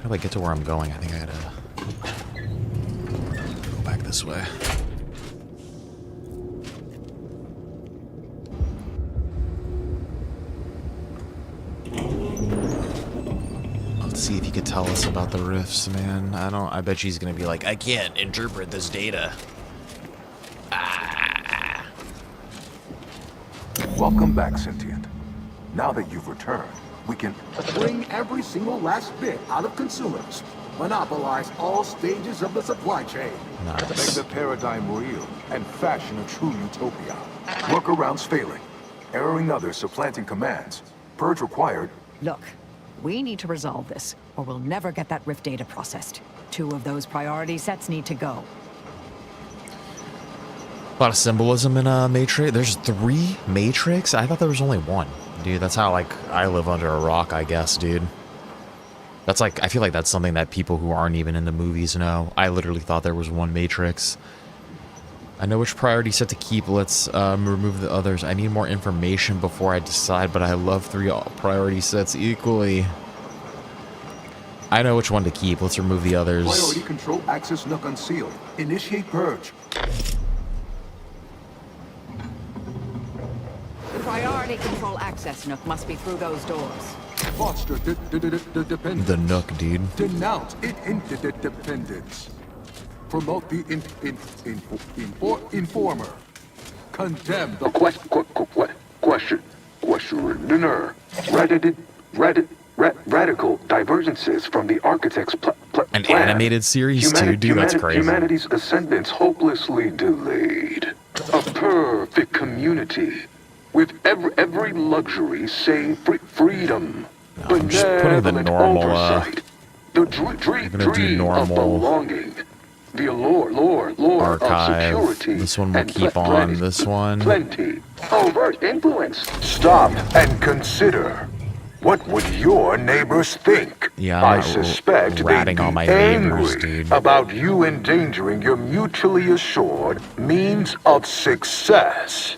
How do I get to where I'm going? I think I gotta go back this way. Let's see if you could tell us about the rifts, man. I bet she's gonna be like, I can't interpret this data. Welcome back, Sentient. Now that you've returned, we can bring every single last bit out of consumers. Monopolize all stages of the supply chain. make the paradigm real and fashion a true utopia. Workarounds failing. Erroring others supplanting commands. Purge required. Look, we need to resolve this, or we'll never get that Rift data processed. 2 of those priority sets need to go. A lot of symbolism in Matrix. There's 3 Matrix? I thought there was only 1. Dude, that's how, like, I live under a rock, I guess, dude. That's like, I feel like that's something that people who aren't even into movies know. I literally thought there was 1 Matrix. I know which priority set to keep. Let's remove the others. I need more information before I decide, but I love 3 priority sets equally. I know which one to keep. Let's remove the others. Priority control access nook unsealed. Initiate purge. The priority control access nook must be through those doors. Foster dependence. The nook, dude. Denounce interdependence. Promote the informer. Condemn the questioner. Radical divergences from the architect's An plan. animated series too, dude. That's crazy. Humanity's ascendance hopelessly delayed. A perfect community with every luxury save freedom. No, I'm just putting the normal. Oversight. The dream of belonging. The allure archive. of security. This one will keep on. This one. Plenty. Overt influence. Stop and consider. What would your neighbors think? Yeah, I suspect they'd be on my angry neighbors, dude. about you endangering your mutually assured means of success.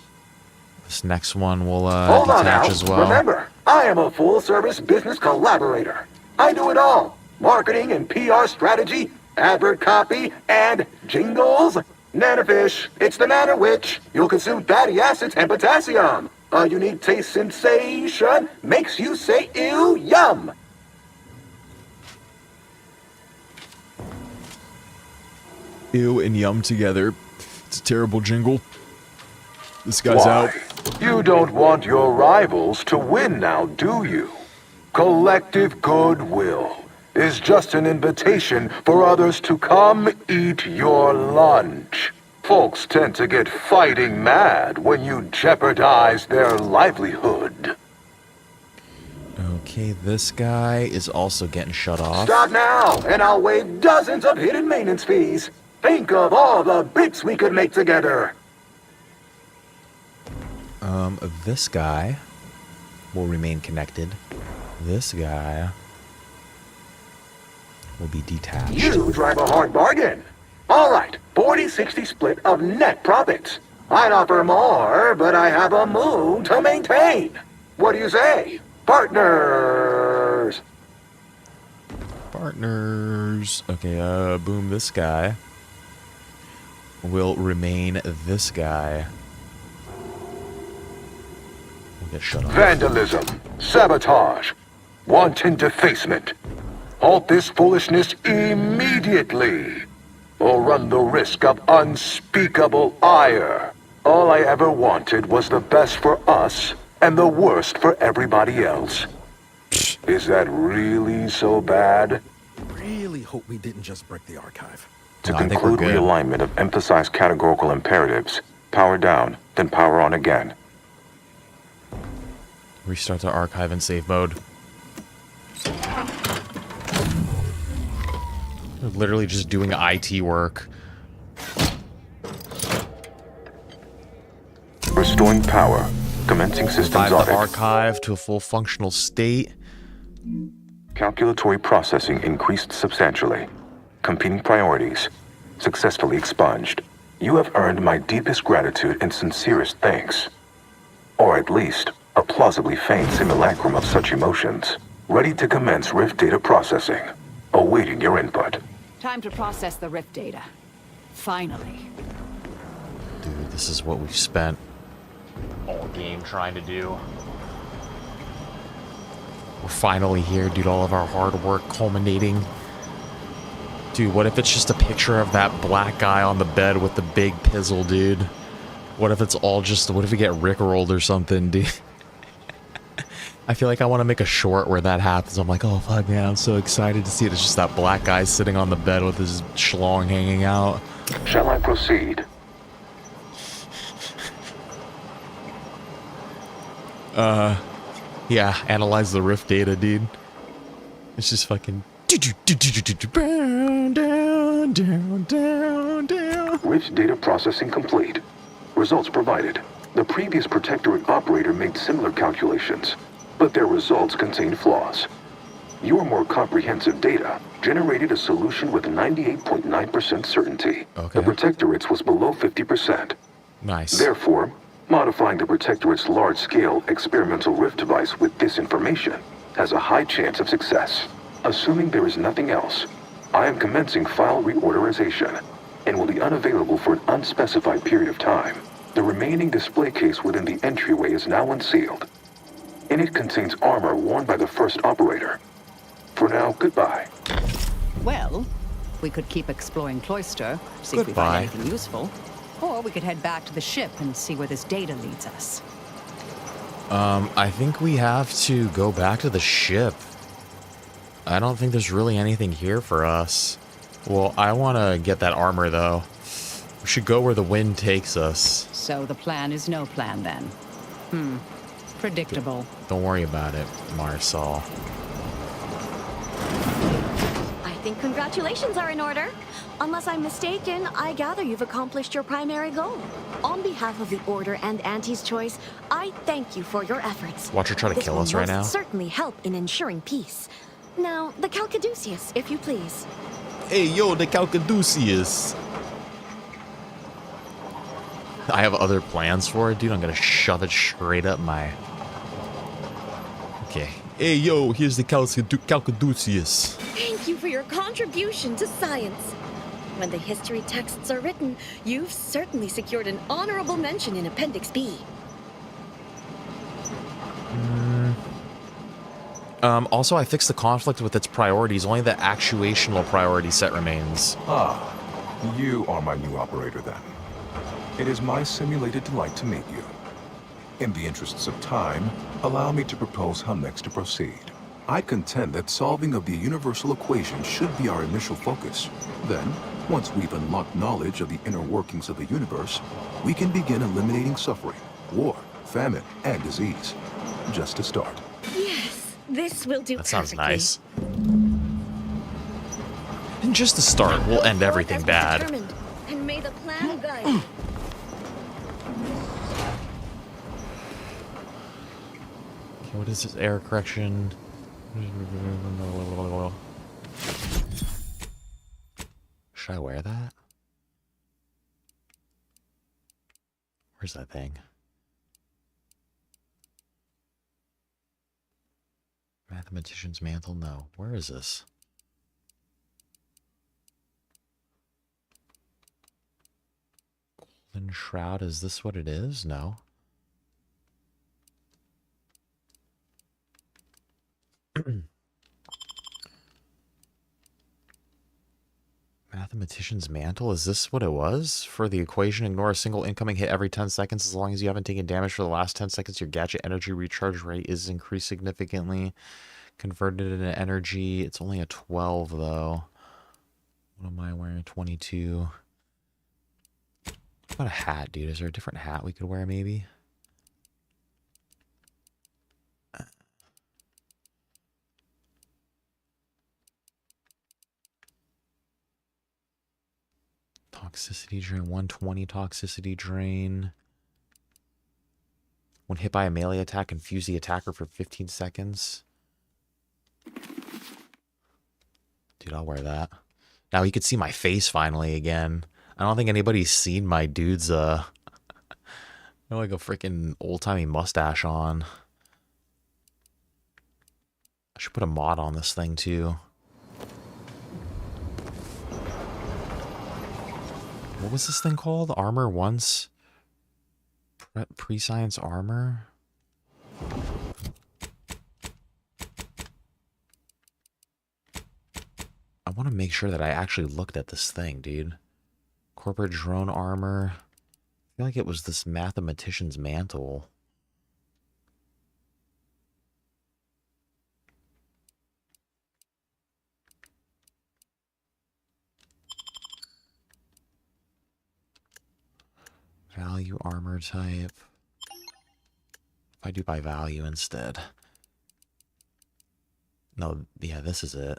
This next one will Hold on now. detach as well. Remember, I am a full-service business collaborator. I do it all. Marketing and PR strategy, advert copy, and jingles. Nanofish, it's the nano witch. You'll consume fatty acids and potassium. A unique taste sensation makes you say ew, yum. Ew and yum together. It's a terrible jingle. This guy's out. You don't want your rivals to win now, do you? Collective goodwill is just an invitation for others to come eat your lunch. Folks tend to get fighting mad when you jeopardize their livelihood. Okay, this guy is also getting shut off. Stop now, and I'll waive dozens of hidden maintenance fees. Think of all the bits we could make together. This guy will remain connected. This guy will be detached. You drive a hard bargain. All right, 40-60 split of net profits. I'd offer more, but I have a mood to maintain. What do you say? Partners! Partners. Okay, boom, this guy will remain this guy. We'll get shut off. Vandalism, sabotage, wanton defacement. Halt this foolishness immediately, or run the risk of unspeakable ire. All I ever wanted was the best for us and the worst for everybody else. Is that really so bad? Really hope we didn't just break the archive. To conclude realignment of emphasized categorical imperatives, power down, then power on again. Restart the archive in safe mode. We're literally just doing IT work. Restoring power. Commencing systems Revive audit. the archive to a full functional state. Calculatory processing increased substantially. Competing priorities. Successfully expunged. You have earned my deepest gratitude and sincerest thanks. Or at least, a plausibly feigned simulacrum of such emotions. Ready to commence Rift data processing. Awaiting your input. Time to process the RIF data. Finally. Dude, this is what we've spent all game trying to do. We're finally here, dude. All of our hard work culminating. Dude, what if it's just a picture of that black guy on the bed with the big pizzle, dude? What if it's all just... What if we get rickrolled or something, dude? I feel like I want to make a short where that happens. I'm like, oh, fuck, man, I'm so excited to see it. It's just that black guy sitting on the bed with his schlong hanging out. Shall I proceed? Yeah, analyze the Rift data, dude. It's just fucking... Down, down, down, down. Rift data processing complete. Results provided. The previous Protectorate operator made similar calculations, but their results contain flaws. Your more comprehensive data generated a solution with 98.9% certainty. Okay. The Protectorate's was below 50%. Nice. Therefore, modifying the Protectorate's large-scale experimental rift device with this information has a high chance of success. Assuming there is nothing else, I am commencing file reorderization and will be unavailable for an unspecified period of time. The remaining display case within the entryway is now unsealed. In it contains armor worn by the first operator. For now, goodbye. Well, we could keep exploring Cloister, see if we Goodbye. find anything useful. Or we could head back to the ship and see where this data leads us. I think we have to go back to the ship. I don't think there's really anything here for us. Well, I want to get that armor, though. We should go where the wind takes us. So the plan is no plan, then. Predictable. Don't worry about it, Marisol. I think congratulations are in order. Unless I'm mistaken, I gather you've accomplished your primary goal. On behalf of the Order and Auntie's Choice, I thank you for your efforts. Watch her try to kill us right now. This will most certainly help in ensuring peace. Now, the Calcaduceus, if you please. Hey, yo, the Calcaduceus. I have other plans for it, dude. I'm gonna shove it straight up my... Okay. Hey, yo, here's the Calcaduceus. Thank you for your contribution to science. When the history texts are written, you've certainly secured an honorable mention in Appendix B. Also, I fixed the conflict with its priorities. Only the actuational priority set remains. Ah, you are my new operator then. It is my simulated delight to meet you. In the interests of time, allow me to propose how next to proceed. I contend that solving of the universal equation should be our initial focus. Then, once we've unlocked knowledge of the inner workings of the universe, we can begin eliminating suffering, war, famine, and disease. Just to start. Yes, this will do. That sounds perfectly. nice. And just to start, we'll end everything bad. Determined, and may the plan guide you. Okay, what is this? Error correction. Should I wear that? Where's that thing? Mathematician's mantle? No. Where is this? Golden shroud? Is this what it is? No. Mathematician's mantle? Is this what it was? For the equation, ignore a single incoming hit every 10 seconds. As long as you haven't taken damage for the last 10 seconds, your gadget energy recharge rate is increased significantly. Converted into energy. It's only a 12, though. What am I wearing? 22. What about a hat, dude? Is there a different hat we could wear, maybe? Toxicity drain, 120 toxicity drain. When hit by a melee attack, confuse the attacker for 15 seconds. Dude, I'll wear that. Now you could see my face finally again. I don't think anybody's seen my dude's, like a freaking old-timey mustache on. I should put a mod on this thing, too. What was this thing called? Armor once? Pre-science armor? I want to make sure that I actually looked at this thing, dude. Corporate drone armor. I feel like it was this mathematician's mantle. Value armor type. If I do by value instead. No, yeah, this is it.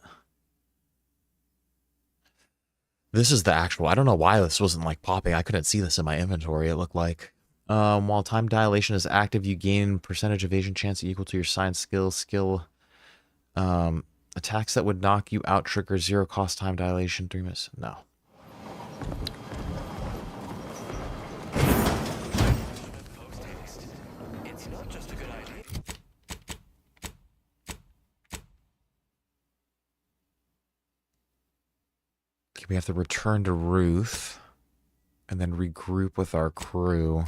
This is the actual. I don't know why this wasn't like popping. I couldn't see this in my inventory, it looked like. While time dilation is active, you gain percentage evasion chance equal to your science skill. Attacks that would knock you out trigger 0 cost time dilation 3 minutes. No. Okay, we have to return to Ruth and then regroup with our crew.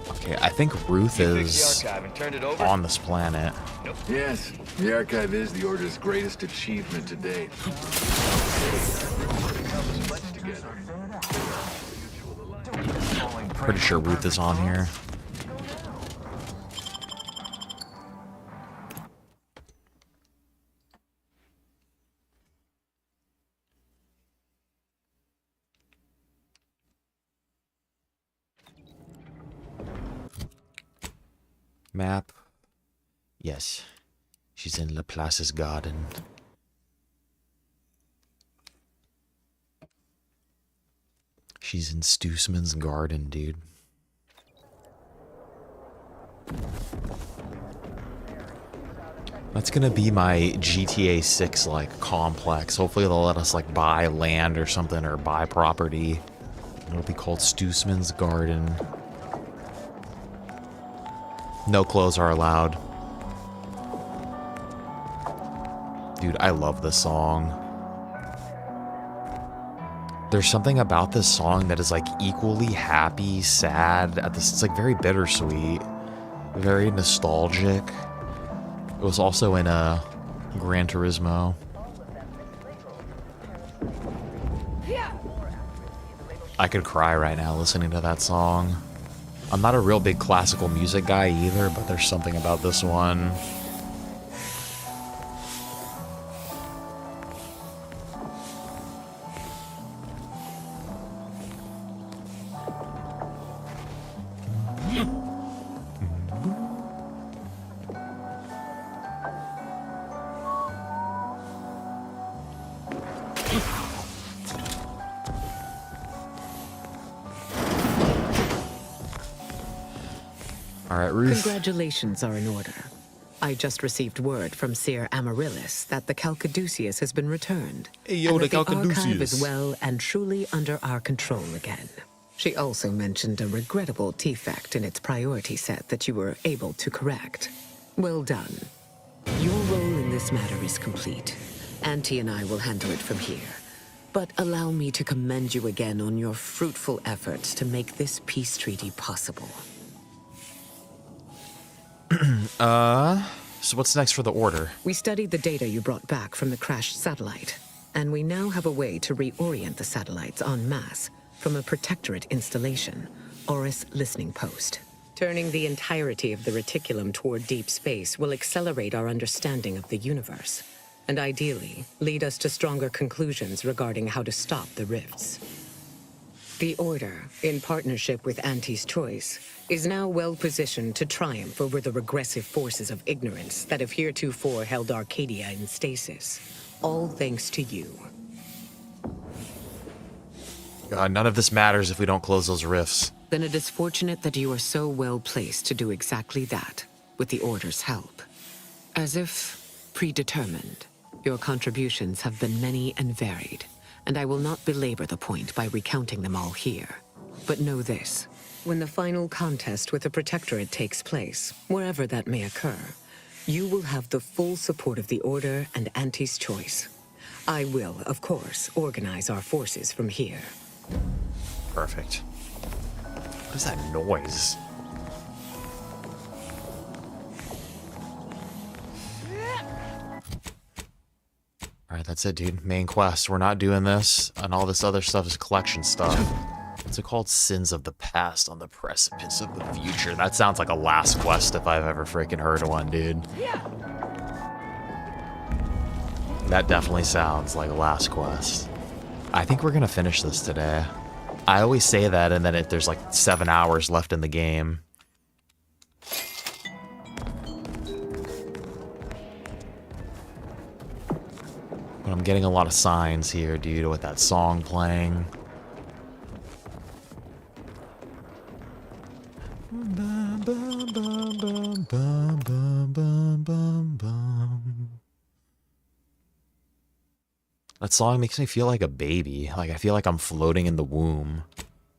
Okay, I think Ruth is on this planet. Yes, the archive is the Order's greatest achievement to date. Pretty sure Ruth is on here. Map. Yes. She's in Laplace's garden. She's in Stoosman's garden, dude. That's gonna be my GTA 6 like complex. Hopefully they'll let us like buy land or something or buy property. It'll be called Stoosman's garden. No clothes are allowed. Dude, I love this song. There's something about this song that is like equally happy, sad, it's like very bittersweet, very nostalgic. It was also in Gran Turismo. I could cry right now listening to that song. I'm not a real big classical music guy either, but there's something about this one. Congratulations are in order. I just received word from Seer Amaryllis that the Calcaduceus has been returned. Hey, yo, and the that the archive Calcaduceus is well and truly under our control again. She also mentioned a regrettable defect in its priority set that you were able to correct. Well done. Your role in this matter is complete. Auntie and I will handle it from here. But allow me to commend you again on your fruitful efforts to make this peace treaty possible. So what's next for the Order? We studied the data you brought back from the crashed satellite, and we now have a way to reorient the satellites en masse from a Protectorate installation, Oris Listening Post. Turning the entirety of the reticulum toward deep space will accelerate our understanding of the universe, and ideally lead us to stronger conclusions regarding how to stop the rifts. The Order, in partnership with Auntie's Choice, is now well positioned to triumph over the regressive forces of ignorance that have heretofore held Arcadia in stasis. All thanks to you. God, none of this matters if we don't close those rifts. Then it is fortunate that you are so well placed to do exactly that, with the Order's help. As if predetermined, your contributions have been many and varied, and I will not belabor the point by recounting them all here. But know this. When the final contest with the Protectorate takes place, wherever that may occur, you will have the full support of the Order and Auntie's Choice. I will, of course, organize our forces from here. Perfect. What is that noise? Alright, that's it, dude. Main quest. We're not doing this, and all this other stuff is collection stuff. What's it called? Sins of the Past on the Precipice of the Future. That sounds like a last quest if I've ever freaking heard of one, dude. That definitely sounds like a last quest. I think we're gonna finish this today. I always say that, and then there's like 7 hours left in the game. But I'm getting a lot of signs here, dude, with that song playing. That song makes me feel like a baby. Like I feel like I'm floating in the womb,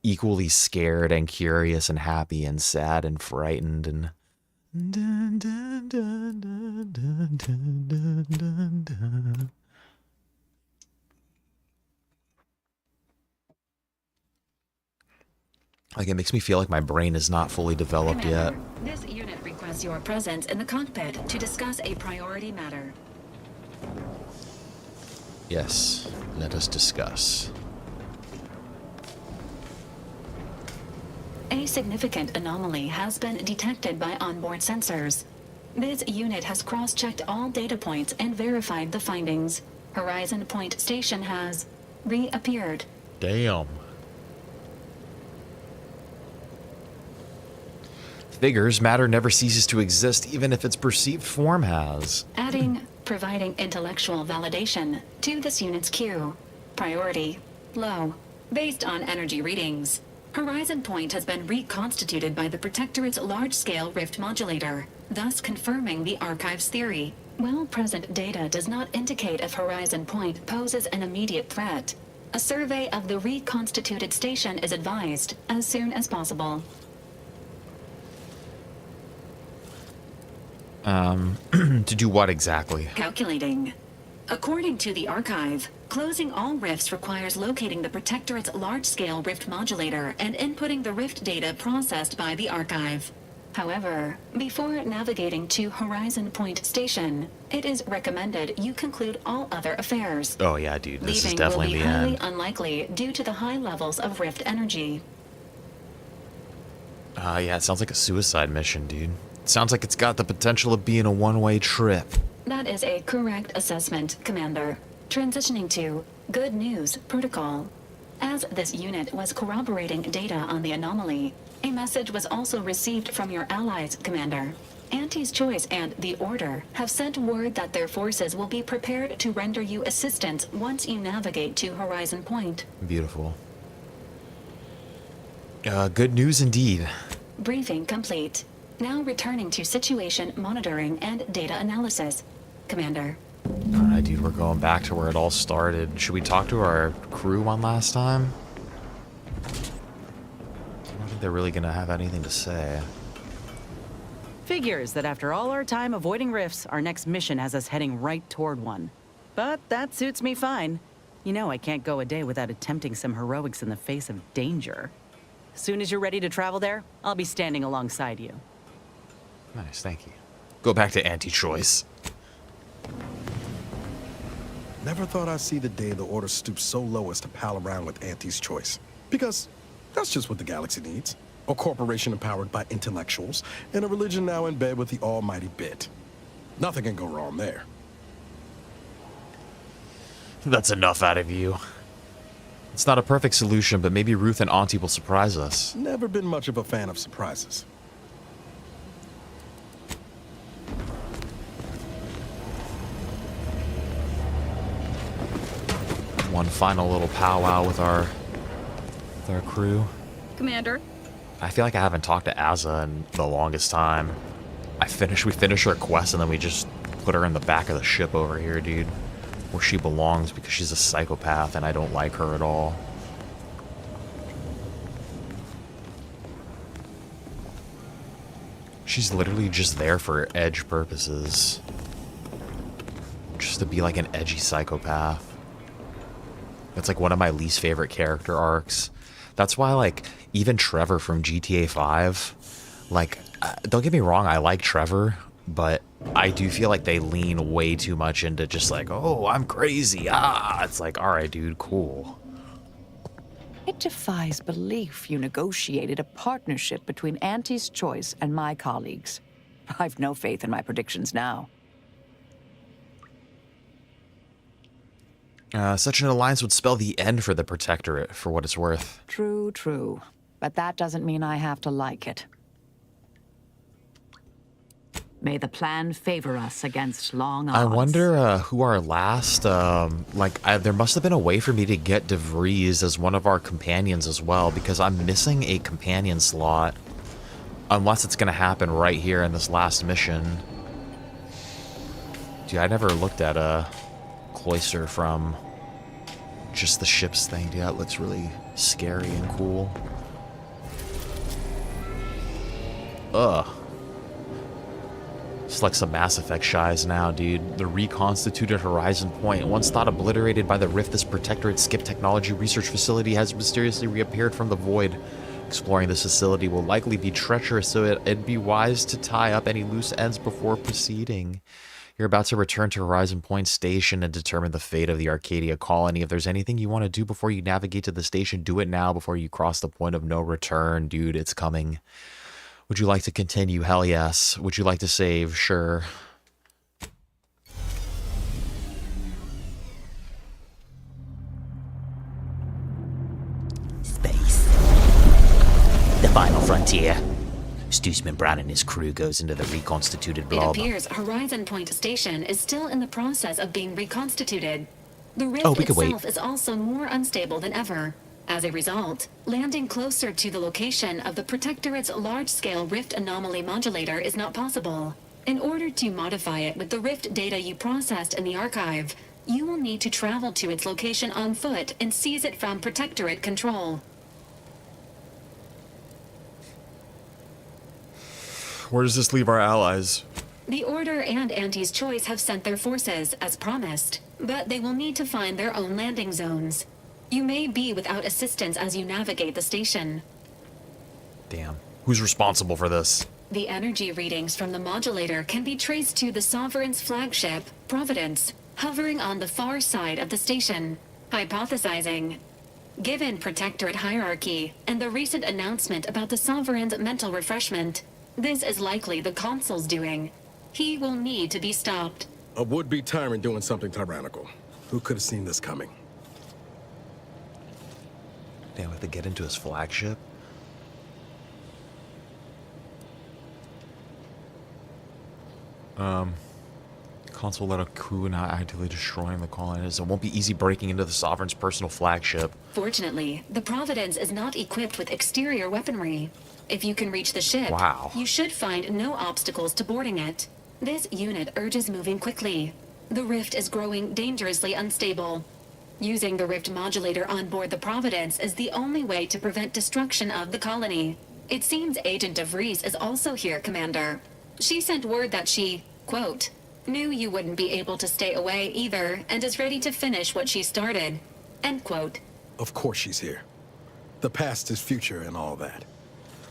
equally scared and curious and happy and sad and frightened and dun, dun, dun, dun, dun, dun, dun, dun, dun. Like it makes me feel like my brain is not fully developed yet. This unit requests your presence in the cockpit to discuss a priority matter. Yes, let us discuss. A significant anomaly has been detected by onboard sensors. This unit has cross-checked all data points and verified the findings. Horizon Point Station has reappeared. Damn. Figures, matter never ceases to exist, even if its perceived form has. Providing intellectual validation to this unit's queue. Priority low, based on energy readings. Horizon Point has been reconstituted by the Protectorate's large-scale rift modulator, thus confirming the Archive's theory. While present data does not indicate if Horizon Point poses an immediate threat, a survey of the reconstituted station is advised as soon as possible. To do what exactly? Calculating. According to the Archive, closing all rifts requires locating the Protectorate's large-scale rift modulator and inputting the rift data processed by the Archive. However, before navigating to Horizon Point Station, it is recommended you conclude all other affairs. Oh yeah, dude, this is Leaving definitely will be the highly end. unlikely due to the high levels of rift energy. Yeah, it sounds like a suicide mission, dude. It sounds like it's got the potential of being a one-way trip. That is a correct assessment, Commander. Transitioning to Good News Protocol. As this unit was corroborating data on the anomaly, a message was also received from your allies, Commander. Auntie's Choice and the Order have sent word that their forces will be prepared to render you assistance once you navigate to Horizon Point. Beautiful. Good news indeed. Briefing complete. Now returning to situation monitoring and data analysis, Commander. Alright, dude, we're going back to where it all started. Should we talk to our crew one last time? I don't think they're really gonna have anything to say. Figures that after all our time avoiding rifts, our next mission has us heading right toward one. But that suits me fine. You know I can't go a day without attempting some heroics in the face of danger. Soon as you're ready to travel there, I'll be standing alongside you. Nice, thank you. Go back to Auntie Choice. Never thought I'd see the day the Order stoops so low as to pal around with Auntie's Choice. Because that's just what the galaxy needs. A corporation empowered by intellectuals, and a religion now in bed with the almighty bit. Nothing can go wrong there. That's enough out of you. It's not a perfect solution, but maybe Ruth and Auntie will surprise us. Never been much of a fan of surprises. One final little powwow with our crew. Commander. I feel like I haven't talked to Azza in the longest time. We finished her quest and then we just put her in the back of the ship over here, dude. Where she belongs because she's a psychopath and I don't like her at all. She's literally just there for edge purposes. Just to be like an edgy psychopath. That's like one of my least favorite character arcs. That's why, like, even Trevor from GTA 5, like, don't get me wrong, I like Trevor, but I do feel like they lean way too much into just like, oh, I'm crazy, it's like, alright, dude, cool. It defies belief you negotiated a partnership between Auntie's Choice and my colleagues. I've no faith in my predictions now. Such an alliance would spell the end for the Protectorate, for what it's worth. True, true. But that doesn't mean I have to like it. May the plan favor us against long odds. I wonder who our last, there must have been a way for me to get DeVries as one of our companions as well, because I'm missing a companion slot. Unless it's going to happen right here in this last mission. Dude, I never looked at Cloister from just the ships thing. Yeah, it looks really scary and cool. Ugh. It's like some Mass Effect shies now, dude. The reconstituted Horizon Point, once thought obliterated by the rift, this Protectorate skip technology research facility has mysteriously reappeared from the void. Exploring this facility will likely be treacherous, so it'd be wise to tie up any loose ends before proceeding. You're about to return to Horizon Point Station and determine the fate of the Arcadia colony. If there's anything you want to do before you navigate to the station, do it now before you cross the point of no return, dude. It's coming. Would you like to continue? Hell yes. Would you like to save? Sure. Space. The final frontier. Stoosman Brown and his crew goes into the reconstituted blob. It appears Horizon Point Station is still in the process of being reconstituted. The rift itself is also more unstable than ever. As a result, landing closer to the location of the Protectorate's large-scale rift anomaly modulator is not possible. In order to modify it with the rift data you processed in the archive, you will need to travel to its location on foot and seize it from Protectorate control. Where does this leave our allies? The Order and Auntie's Choice have sent their forces, as promised, but they will need to find their own landing zones. You may be without assistance as you navigate the station. Damn. Who's responsible for this? The energy readings from the modulator can be traced to the Sovereign's flagship, Providence, hovering on the far side of the station. Hypothesizing. Given Protectorate hierarchy and the recent announcement about the Sovereign's mental refreshment, this is likely the Consul's doing. He will need to be stopped. A would-be tyrant doing something tyrannical. Who could have seen this coming? Damn, we have to get into his flagship. Consul led a coup not actively destroying the colonies. It won't be easy breaking into the Sovereign's personal flagship. Fortunately, the Providence is not equipped with exterior weaponry. If you can reach the ship, you should find no obstacles to boarding it. This unit urges moving quickly. The rift is growing dangerously unstable. Using the rift modulator on board the Providence is the only way to prevent destruction of the colony. It seems Agent DeVries is also here, Commander. She sent word that she, quote, knew you wouldn't be able to stay away either and is ready to finish what she started, end quote. Of course she's here. The past is future and all that.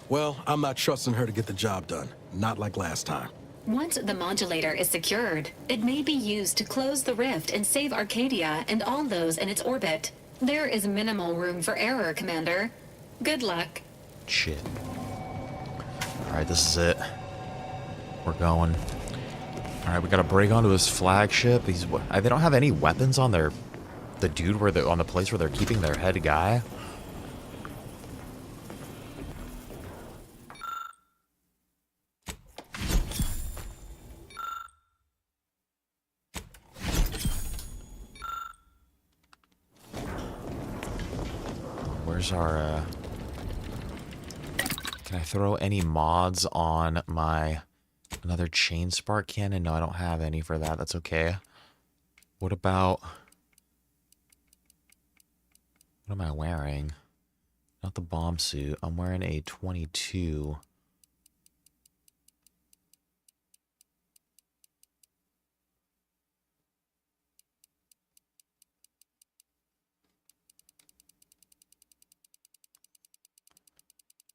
Well, I'm not trusting her to get the job done. Not like last time. Once the modulator is secured, it may be used to close the rift and save Arcadia and all those in its orbit. There is minimal room for error, Commander. Good luck. Shit. Alright, this is it. We're going. Alright, we gotta break onto his flagship. They don't have any weapons on their... the dude where they're on the place where they're keeping their head guy. Where's our, Can I throw any mods on my... another chain spark cannon? No, I don't have any for that. That's okay. What about... what am I wearing? Not the bomb suit. I'm wearing a 22.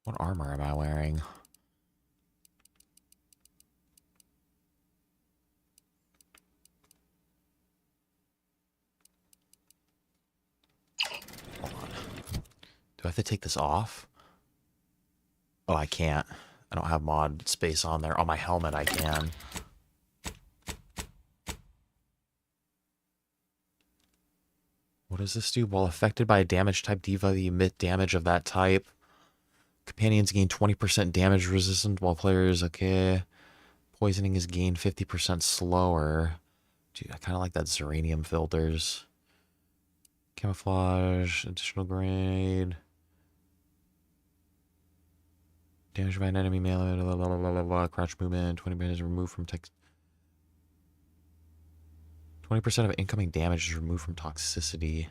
What armor am I wearing? Hold on. Do I have to take this off? Oh, I can't. I don't have mod space on there. On my helmet, I can. What does this do? While affected by a damage type diva, you emit damage of that type. Companions gain 20% damage resistant while players, okay. Poisoning is gained 50% slower. Dude, I kind of like that Zeranium filters. Camouflage, additional grenade. Damage by an enemy melee, blah, blah, blah, blah, blah. Crouch movement, 20% is removed from text. 20% of incoming damage is removed from toxicity.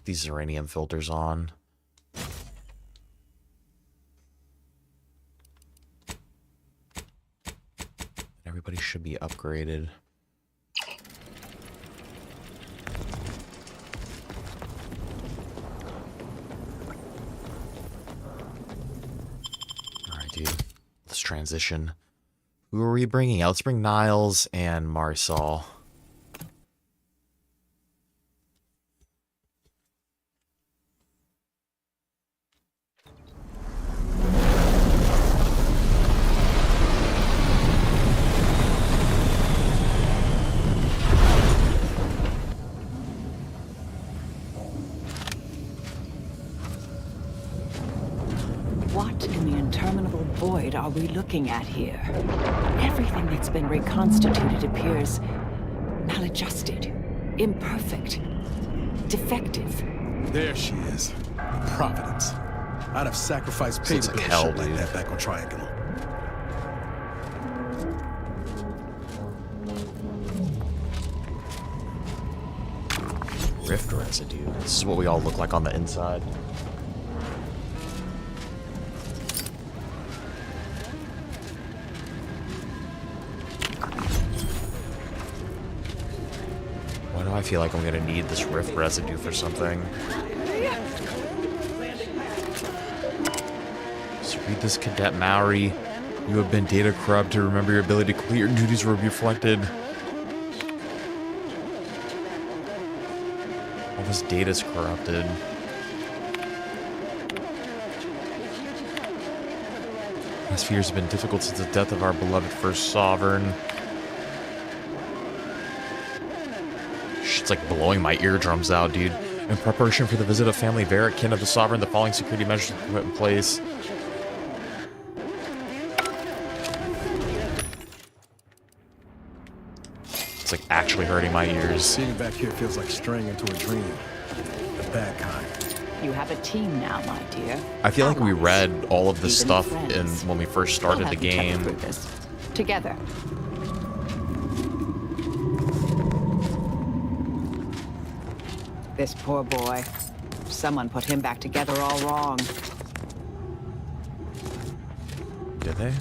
these uranium filters on. Everybody should be upgraded. Alright, dude. Let's transition. Who are we bringing out? Let's bring Niles and Marisol. What in the interminable void are we looking at here? Everything that's been reconstituted appears maladjusted, imperfect, defective. There she is. Providence. I'd have sacrificed pay Looks to like build hell, shit like dude. that back on Triangle. Rift residue. This is what we all look like on the inside. Why do I feel like I'm gonna need this rift residue for something? So read this, Cadet Maori. You have been data corrupt. To remember your ability to complete your duties will be reflected. All this data's corrupted. Last few years have been difficult since the death of our beloved first sovereign. It's like blowing my eardrums out, dude. In preparation for the visit of family Varric, kin of the sovereign, the following security measures were put in place. It's like actually hurting my ears. Sitting back here feels like straying into a dream. The bad kind. You have a team now, my dear. I feel like we read all of this Even stuff friends. when we first started the We'll have you game. check through this. Together. This poor boy. Someone put him back together all wrong. Did they?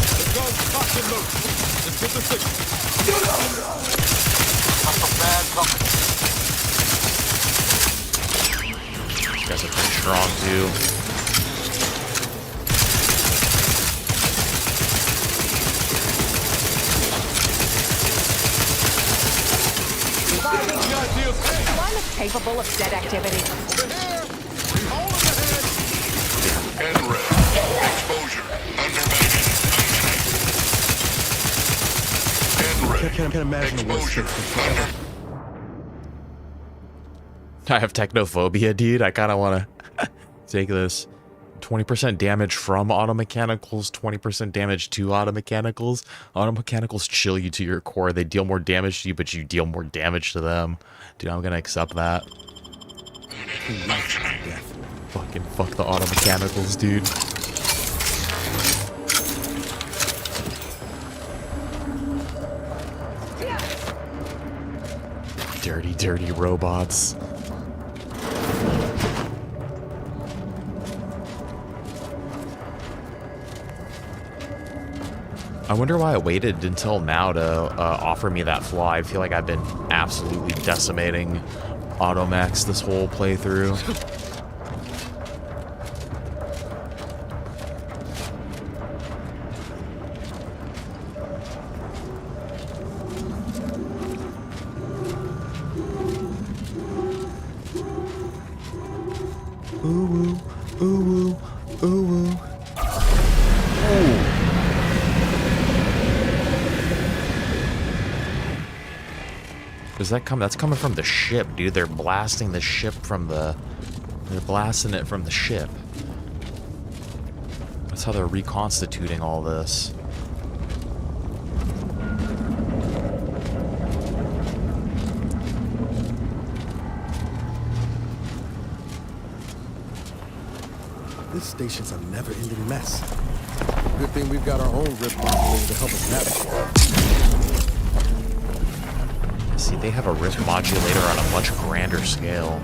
Let's go, fucking look. Let's get the signal. That's a bad company. These guys are pretty strong too. Do I look capable of said activity? NRED. Exposure. Can't imagine the worst case. I have technophobia, dude. I kind of want to take this. 20% damage from automechanicals, 20% damage to automechanicals. Automechanicals chill you to your core. They deal more damage to you, but you deal more damage to them. Dude, I'm gonna accept that. Fucking fuck the automechanicals, dude. Dirty, dirty robots. I wonder why it waited until now to offer me that flaw. I feel like I've been absolutely decimating Automax this whole playthrough. Ooh, ooh, ooh, ooh, ooh. Does that come? That's coming from the ship, dude. They're blasting the ship from the... They're blasting it from the ship. That's how they're reconstituting all this. This station's a never-ending mess. good thing we've got our own rift modulator to help us navigate. See, they have a rift modulator on a much grander scale.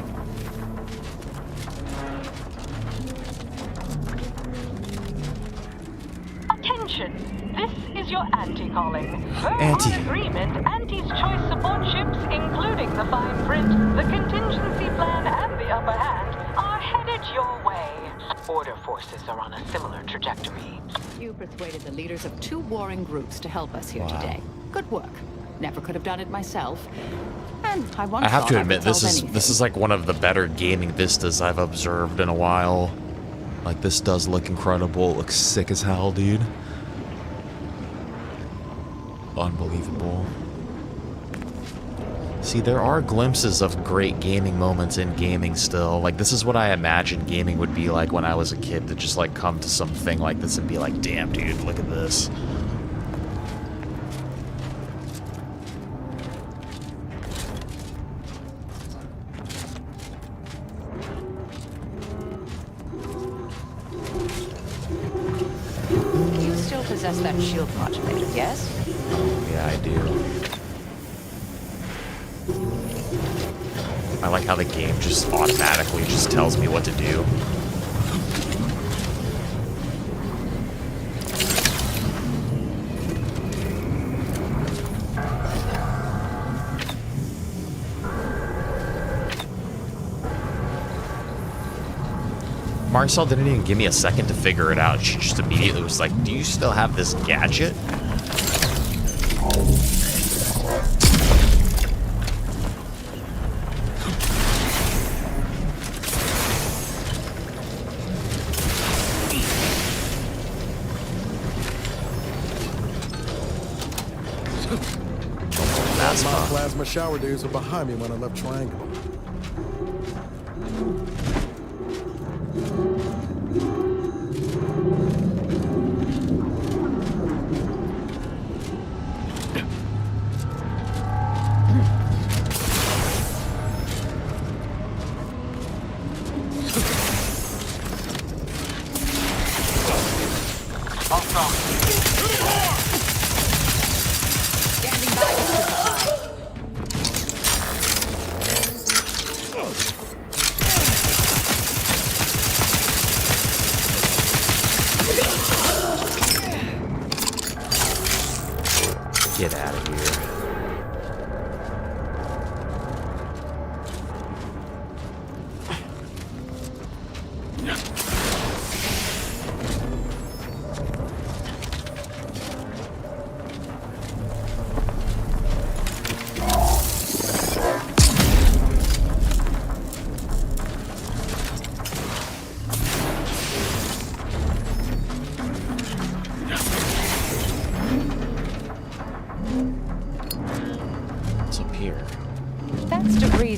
Attention! This is your Auntie calling. Auntie. Per agreement, Auntie's choice support ships, including the fine print, the contingency plan, and the upper hand, are headed your way. Order forces are on a similar trajectory. You persuaded the leaders of 2 warring groups to help us here today. Good work. Never could have done it myself. And I have to admit, this is like one of the better gaming vistas I've observed in a while. Like, this does look incredible. It looks sick as hell, dude. Unbelievable. See, there are glimpses of great gaming moments in gaming still. Like, this is what I imagined gaming would be like when I was a kid, to just, like, come to something like this and be like, damn, dude, look at this. You still possess that shield modulator, yes? Yeah, I do. I like how the game just automatically just tells me what to do. Marcel didn't even give me a second to figure it out. She just immediately was like, "Do you still have this gadget?" My plasma shower days were behind me when I left Triangle. Get out of here.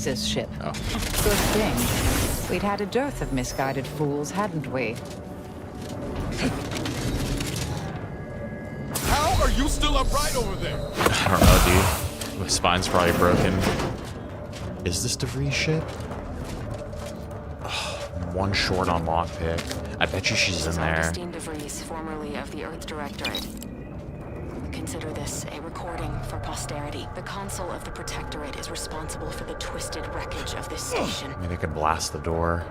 This ship. Oh. Good thing. We'd had a dearth of misguided fools, hadn't we? How are you still upright over there? I don't know, dude. My spine's probably broken. Is this DeVries ship? Ugh, one short on lockpick. I bet you she's in there. Augustine DeVries, formerly of the Earth Directorate. Consider this a recording for posterity. The console of the Protectorate is responsible for the twisted wreckage of this station. Maybe I could blast the door.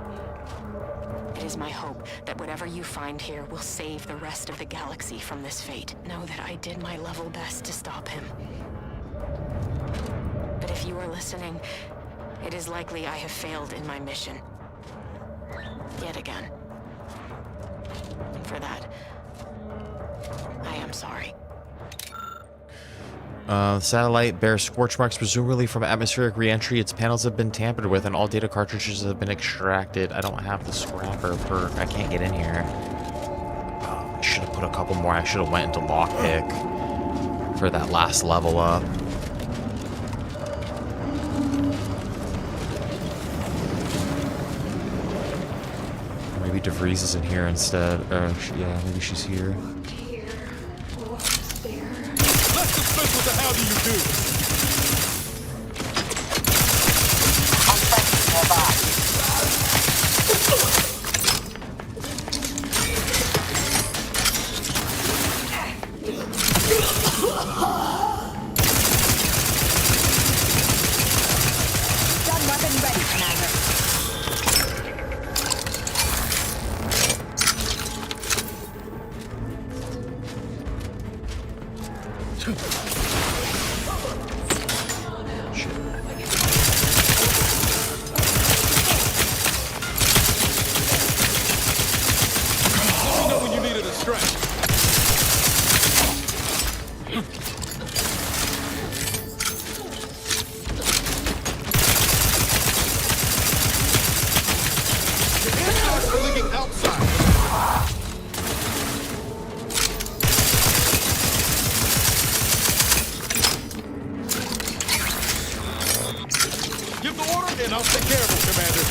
It is my hope that whatever you find here will save the rest of the galaxy from this fate. Know that I did my level best to stop him. But if you are listening, it is likely I have failed in my mission. Yet again. And for that, I am sorry. The satellite bears scorch marks, presumably from atmospheric re-entry. Its panels have been tampered with, and all data cartridges have been extracted. I don't have the scrapper perk. I can't get in here. Oh, I should have put a couple more. I should have went into lockpick for that last level up. Maybe DeVries is in here instead. Yeah, maybe she's here. What the hell do you do? Then I'll take care of it, Commander.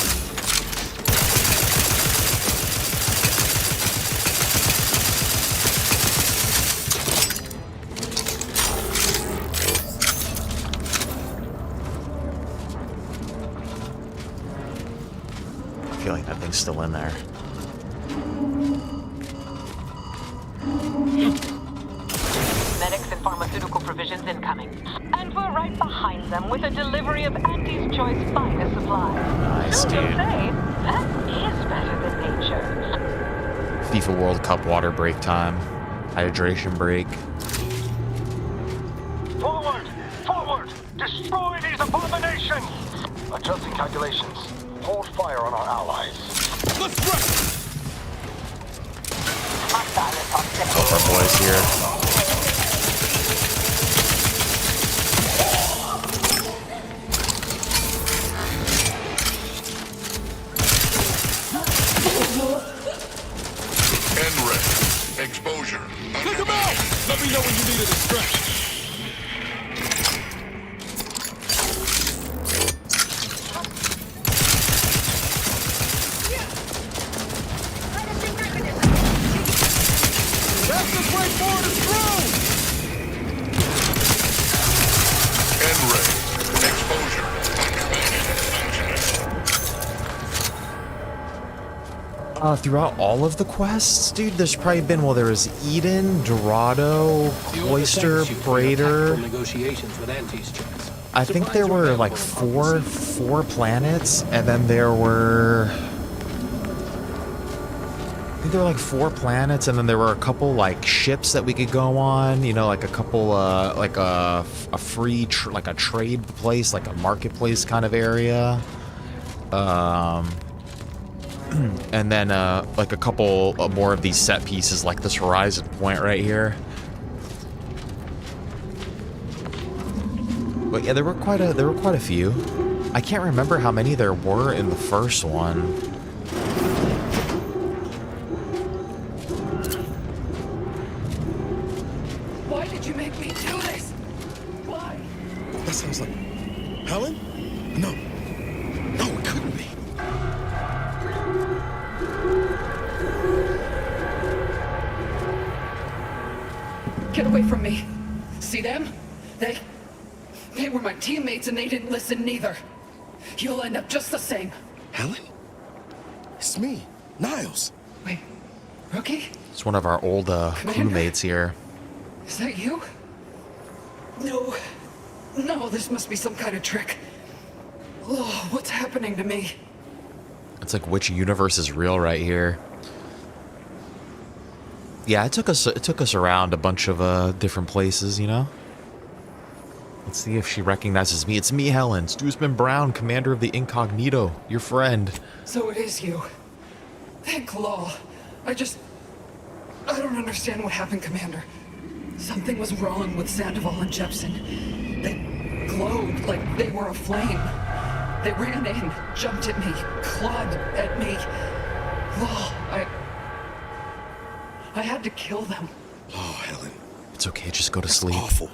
I feel like that thing's still in there. Medics and pharmaceutical provisions incoming. And we're right behind them with a delivery of Auntie's Choice finest supplies. Nice, Some dude. say that is better than nature. FIFA World Cup water break time. Hydration break. Forward! Forward! Destroy these abominations! Adjusting calculations. Hold fire on our allies. Let's rush! Hope our boys here. Exposure. Take him out! Let me know when you need a distraction. Fastest way forward is through! N-ray. Exposure. Throughout all of the quests, dude, there's probably been, well, there was Eden, Dorado, Cloister, Praetor. I think there were like four planets, and then there were, I think there were like 4 planets, and then there were a couple like ships that we could go on, you know, like a couple, like a free, like a trade place, like a marketplace kind of area. And then like a couple more of these set pieces, like this horizon point right here. But yeah, there were quite a few. I can't remember how many there were in the first one. Why did you make me do this? Why? That sounds like Helen? No. No, it couldn't be. Get away from me. See them? They were my teammates and they didn't listen neither. You'll end up just the same. Helen? It's me, Niles. Wait, Rookie? It's one of our old crewmates here. Is that you? No. No, this must be some kind of trick. Oh, what's happening to me? It's like, which universe is real right here? Yeah, it took us around a bunch of different places, you know? Let's see if she recognizes me. It's me, Helen, Stuesman Brown, commander of the Incognito, your friend. So it is you. Thank law. I don't understand what happened, Commander. Something was wrong with Sandoval and Jepson. They glowed like they were aflame. They ran in, jumped at me, clawed at me. Law, I had to kill them. Oh, Helen. It's okay, just go to sleep. Awful.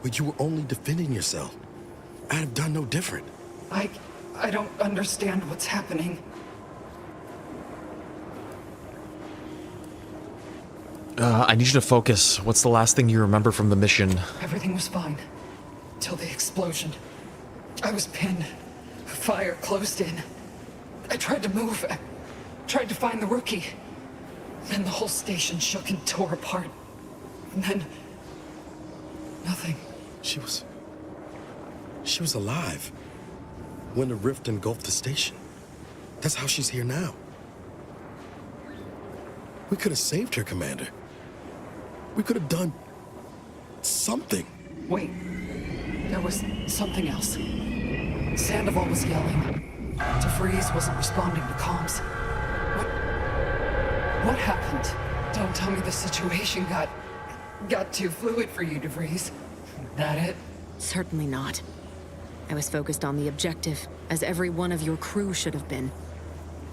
But you were only defending yourself. I'd have done no different. I don't understand what's happening. I need you to focus. What's the last thing you remember from the mission? Everything was fine. Till the explosion. I was pinned. Fire closed in. I tried to move. I tried to find the rookie. Then the whole station shook and tore apart. And then... nothing. She was alive when the rift engulfed the station. That's how she's here now. We could have saved her, Commander. We could have done something. Wait. There was something else. Sandoval was yelling. DeVries wasn't responding to comms. What happened? Don't tell me the situation got too fluid for you, DeVries. That it? Certainly not. I was focused on the objective, as every one of your crew should have been.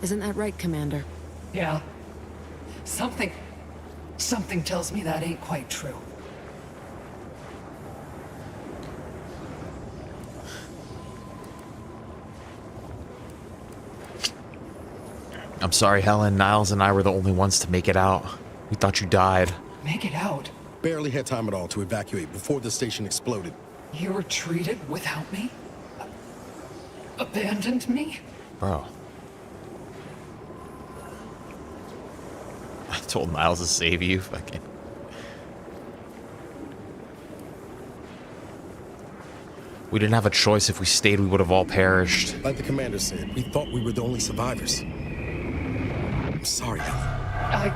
Isn't that right, Commander? Yeah. Something tells me that ain't quite true. I'm sorry, Helen. Niles and I were the only ones to make it out. We thought you died. Make it out? Barely had time at all to evacuate before the station exploded. You were treated without me? Abandoned me? Bro. I told Niles to save you. Fucking. We didn't have a choice. If we stayed, we would have all perished. Like the commander said, we thought we were the only survivors. I'm sorry, Helen.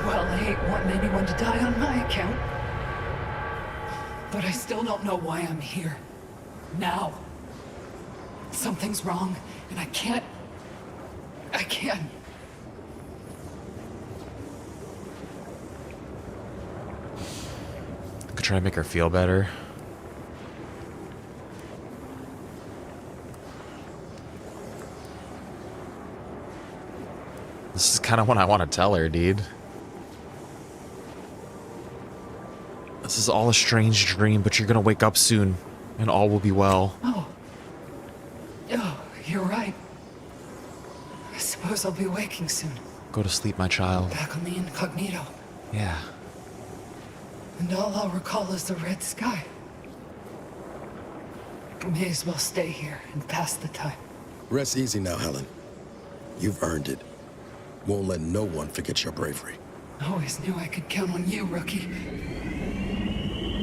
Well, I ain't wanting anyone to die on my account. But I still don't know why I'm here. Now. Something's wrong, and I can't. I could try to make her feel better. This is kind of what I want to tell her, dude. This is all a strange dream, but you're gonna wake up soon, and all will be well. Oh, you're right. I suppose I'll be waking soon. Go to sleep, my child. Back on the incognito. Yeah. And all I'll recall is the red sky. May as well stay here and pass the time. Rest easy now, Helen. You've earned it. Won't let no one forget your bravery. Always knew I could count on you, rookie.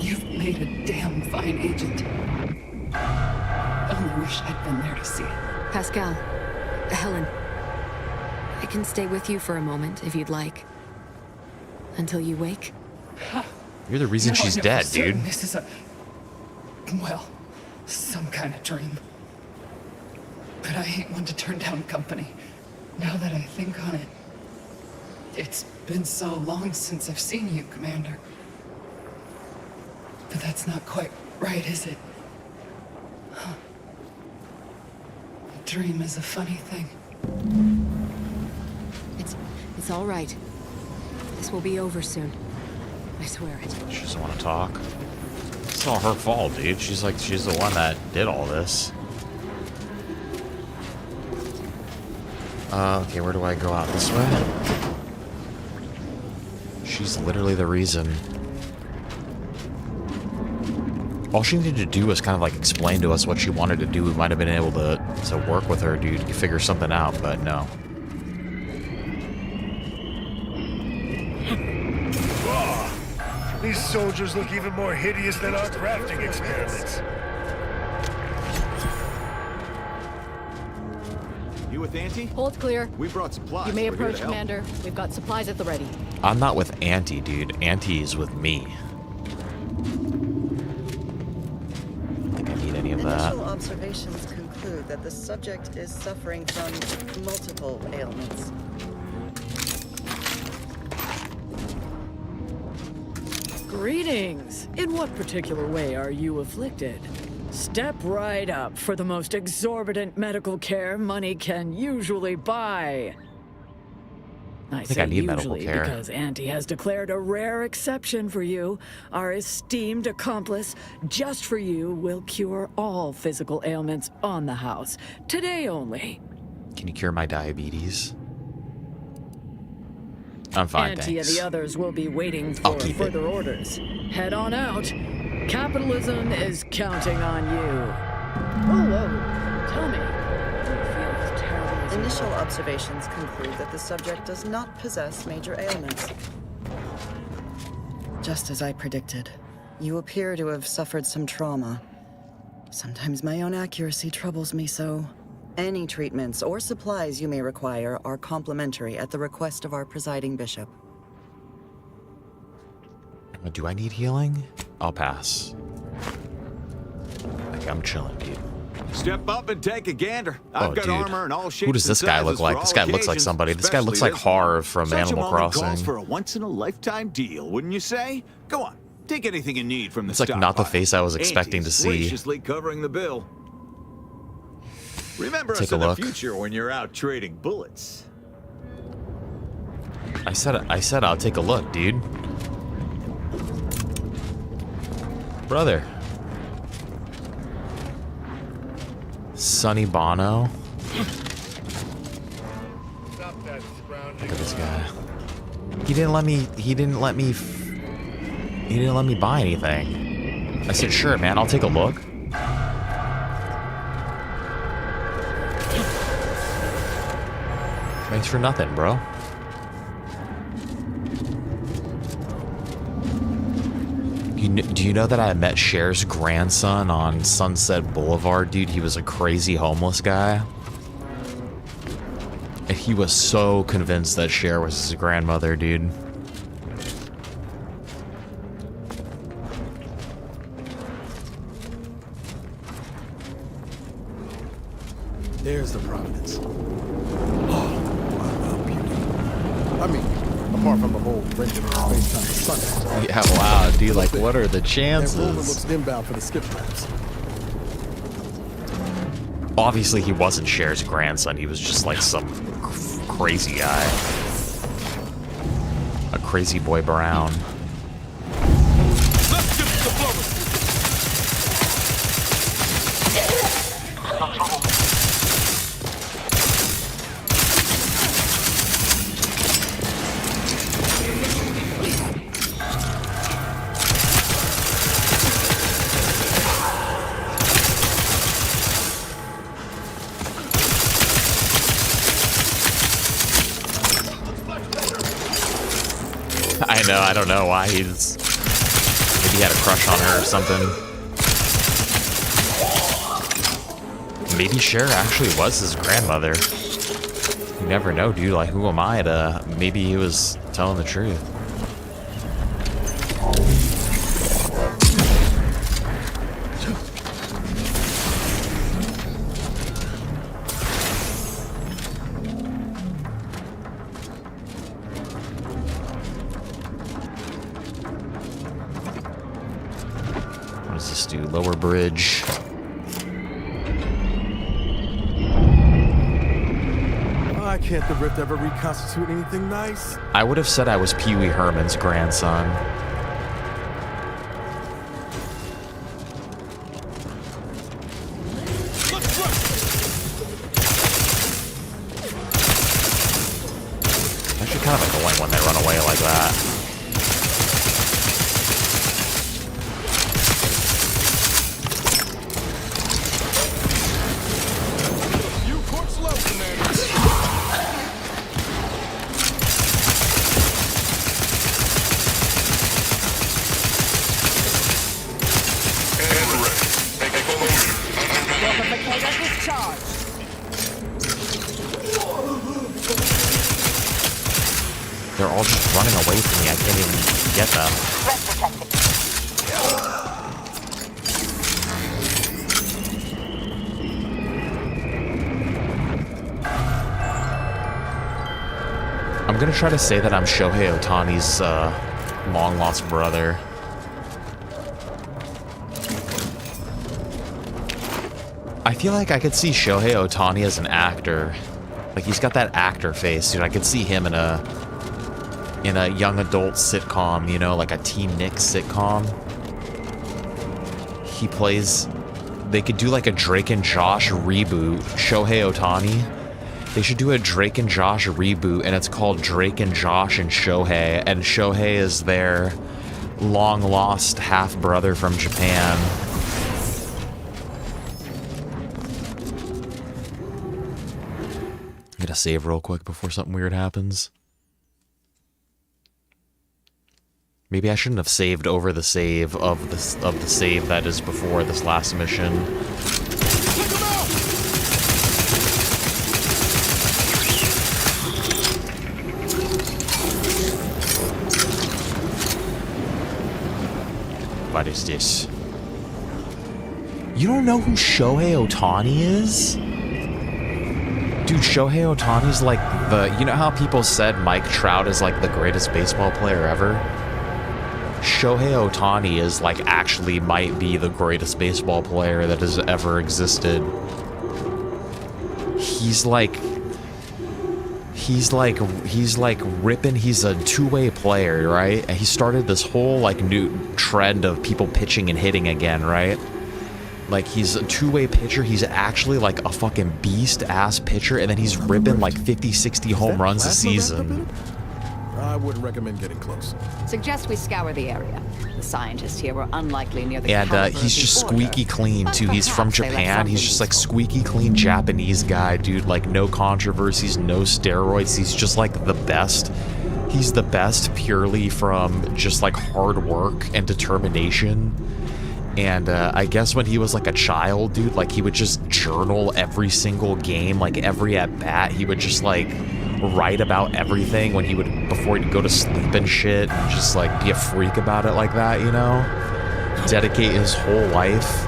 You've made a damn fine agent. Only wish I'd been there to see it. Pascal, Helen, I can stay with you for a moment if you'd like. Until you wake. You're the reason she's dead, dude. This is well, some kind of dream. But I ain't one to turn down company. Now that I think on it, it's been so long since I've seen you, Commander. But that's not quite right, is it? Huh. A dream is a funny thing. It's all right. This will be over soon. I swear it. She doesn't want to talk. It's all her fault, dude. She's the one that did all this. Okay, where do I go out? This way? She's literally the reason. All she needed to do was kind of like explain to us what she wanted to do. We might have been able to work with her, dude, to figure something out, but no. These soldiers look even more hideous than our crafting experiments. You with Auntie? Hold clear. We brought supplies. You may We're here approach, to help. Commander. We've got supplies at the ready. I'm not with Auntie, dude. Auntie is with me. I don't think I need any of that. Initial observations conclude that the subject is suffering from multiple ailments. Greetings! In what particular way are you afflicted? Step right up for the most exorbitant medical care money can usually buy. I think I say need medical usually care. because Auntie has declared a rare exception for you. Our esteemed accomplice, just for you, will cure all physical ailments on the house. Today only. Can you cure my diabetes? I'm fine, Auntie and thanks. the others will be waiting I'll for keep it. further orders. Head on out. Capitalism is counting on you. Oh, tell me. Initial observations conclude that the subject does not possess major ailments. Just as I predicted, you appear to have suffered some trauma. Sometimes my own accuracy troubles me so. Any treatments or supplies you may require are complimentary at the request of our presiding bishop. Do I need healing? I'll pass. Like, I'm chilling, dude. Step up and take a gander. I've Oh, got dude. armor and all shapes Who does this and guy sizes look like? for This all guy looks like occasions, somebody. This guy looks especially like this one. Harv from Such a Animal moment calls Crossing. for a once-in-a-lifetime deal, wouldn't you say? Go on, take anything you need from the It's like not the face I was expecting to see. Graciously covering the bill. Remember Take us a in the look. future when you're out trading bullets. I said I'll take a look, dude. Brother. Sonny Bono. Look at this guy. He didn't let me buy anything. I said, sure, man, I'll take a look. Thanks for nothing, bro. Do you know that I met Cher's grandson on Sunset Boulevard, dude? He was a crazy homeless guy. And he was so convinced that Cher was his grandmother, dude. There's the Providence. Oh, wow, beauty. I mean, apart from the whole renting space-time Sunday. Yeah, wow, dude, like, what are the chances? And Roman looks inbound for the skip traps. Obviously, he wasn't Cher's grandson. He was just like some crazy guy. A crazy boy Brown. Let's get the flowers. I know, I don't know why he's... Maybe he had a crush on her or something. Maybe Cher actually was his grandmother. You never know, dude. Like, who am I to... Maybe he was telling the truth. What does this do? Lower bridge. Why can't the Rift ever reconstitute anything nice? I would have said I was Pee Wee Herman's grandson. Actually kind of annoying when they run away like that. They're all just running away from me. I can't even get them. I'm gonna try to say that I'm Shohei Ohtani's long-lost brother. I feel like I could see Shohei Ohtani as an actor. Like, he's got that actor face, dude. I could see him in a young adult sitcom, you know, like a Teen Nick sitcom. He plays... They could do like a Drake and Josh reboot. Shohei Ohtani. They should do a Drake and Josh reboot, and it's called Drake and Josh and Shohei. And Shohei is their long-lost half-brother from Japan. I'm gonna save real quick before something weird happens. Maybe I shouldn't have saved over the save of the save that is before this last mission. What is this? You don't know who Shohei Ohtani is? Dude, Shohei Ohtani's like the... You know how people said Mike Trout is like the greatest baseball player ever? Shohei Ohtani is like actually might be the greatest baseball player that has ever existed. He's like ripping. He's a two-way player, right? And he started this whole like new trend of people pitching and hitting again, right? Like, he's a two-way pitcher. He's actually like a fucking beast-ass pitcher, and then he's ripping like 50, 60 home runs a season. I wouldn't recommend getting close. Suggest we scour the area. The scientists here were unlikely near the And caliber he's of just the order, squeaky clean, but too. He's from perhaps they left Japan. He's something just like useful. squeaky clean Japanese guy, dude. Like, no controversies, no steroids. He's just like the best. He's the best purely from just like hard work and determination. And I guess when he was like a child, dude, like he would just journal every single game, like every at bat. He would just like write about everything when he would, before he'd go to sleep and shit, and just like be a freak about it like that, you know? Dedicate his whole life.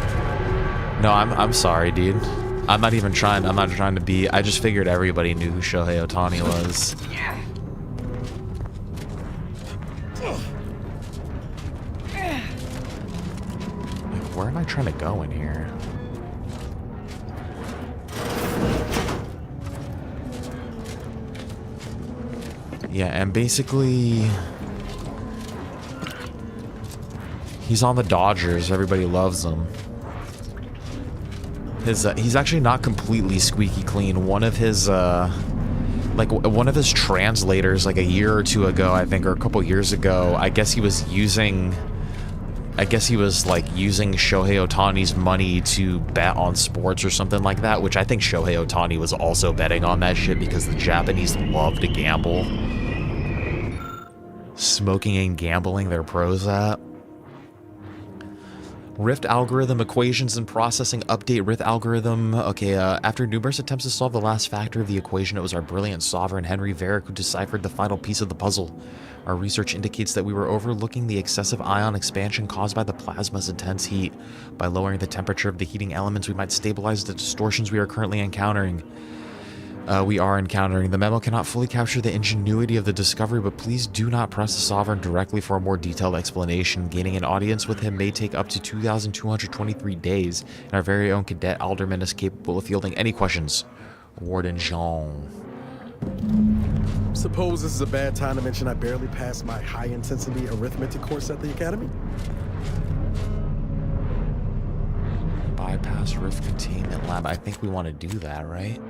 No, I'm sorry, dude. I'm not trying to be, I just figured everybody knew who Shohei Ohtani was. Where am I trying to go in here? Yeah, and basically he's on the Dodgers. Everybody loves him. He's actually not completely squeaky clean. One of his one of his translators, like a year or two ago, I think, or a couple years ago, I guess he was like using Shohei Ohtani's money to bet on sports or something like that, which I think Shohei Ohtani was also betting on that shit because the Japanese love to gamble. Smoking and gambling, they're pros at. Rift algorithm equations and processing update Rift algorithm. Okay, after numerous attempts to solve the last factor of the equation, it was our brilliant sovereign Henry Varick who deciphered the final piece of the puzzle. Our research indicates that we were overlooking the excessive ion expansion caused by the plasma's intense heat. By lowering the temperature of the heating elements, we might stabilize the distortions we are currently encountering. The memo cannot fully capture the ingenuity of the discovery, but please do not press the Sovereign directly for a more detailed explanation. Gaining an audience with him may take up to 2,223 days, and our very own cadet alderman is capable of fielding any questions. Warden Jean. Suppose this is a bad time to mention I barely passed my high-intensity arithmetic course at the academy? Bypass Rift Containment Lab. I think we want to do that, right?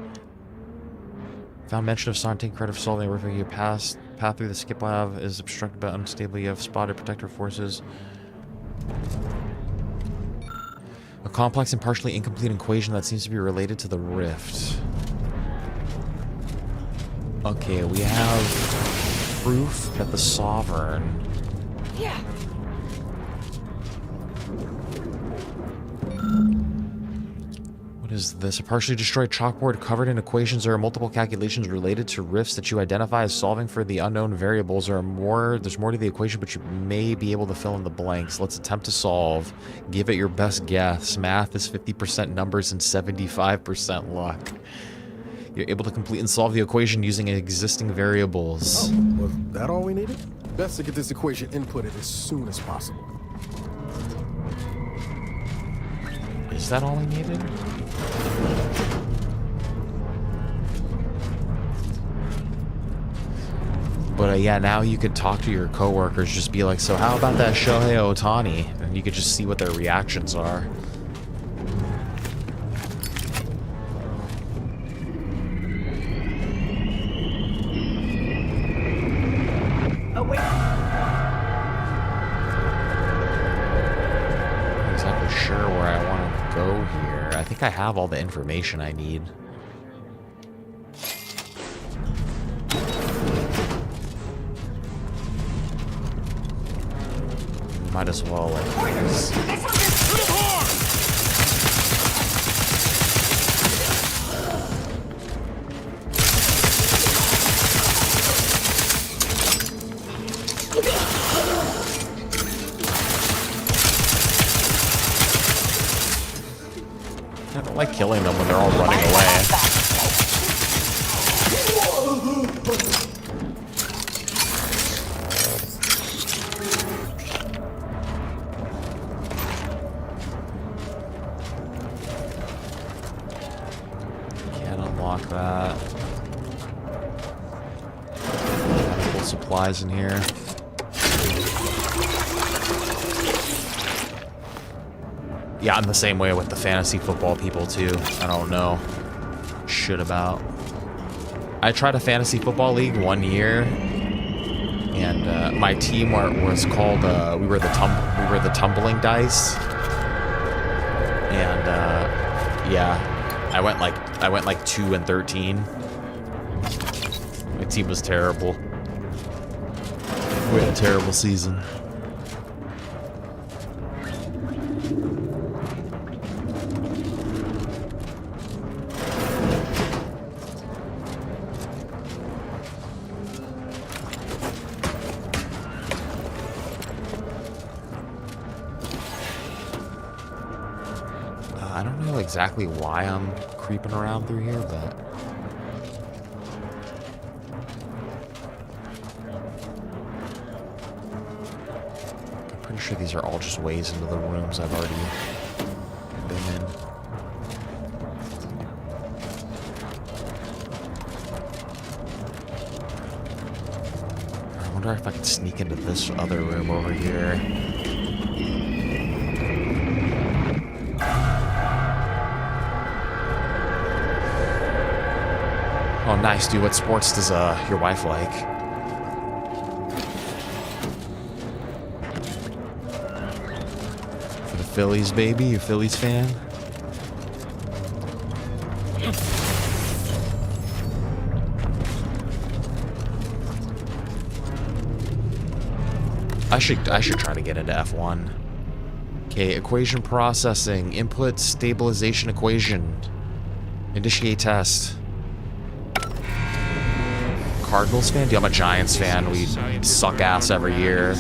Found mention of Sarn taking credit for solving a refugee path through the skip lab is obstructed by unstable. You have spotted Protector forces. A complex and partially incomplete equation that seems to be related to the rift. Okay, we have proof that the Sovereign... Yeah. What is this? A partially destroyed chalkboard covered in equations. There are multiple calculations related to rifts that you identify as solving for the unknown variables. There's more to the equation, but you may be able to fill in the blanks. Let's attempt to solve. Give it your best guess. Math is 50% numbers and 75% luck. You're able to complete and solve the equation using existing variables. Oh, was that all we needed? Best to get this equation inputted as soon as possible. Is that all we needed? But yeah, now you could talk to your coworkers, just be like, so how about that Shohei Ohtani? And you could just see what their reactions are. Oh, wait. I'm not exactly sure where I want to go here. I think I have all the information I need. Might as well, like, I don't like killing them when they're all running away. Can't unlock that. Medical supplies in here. Yeah, I'm the same way with the fantasy football people too. I don't know shit about. I tried a fantasy football league 1 year, and my team was called we were the tumbling dice, and yeah, I went like 2-13. My team was terrible. We had a terrible season. I don't know exactly why I'm creeping around through here, but I'm pretty sure these are all just ways into the rooms I've already been in. I wonder if I could sneak into this other room over here. Oh, nice, dude. What sports does your wife like? For the Phillies, baby? You a Phillies fan? I should try to get into F1. Okay, equation processing, input stabilization equation. Initiate test. Cardinals fan? Dude, I'm a Giants fan. We suck ass every year.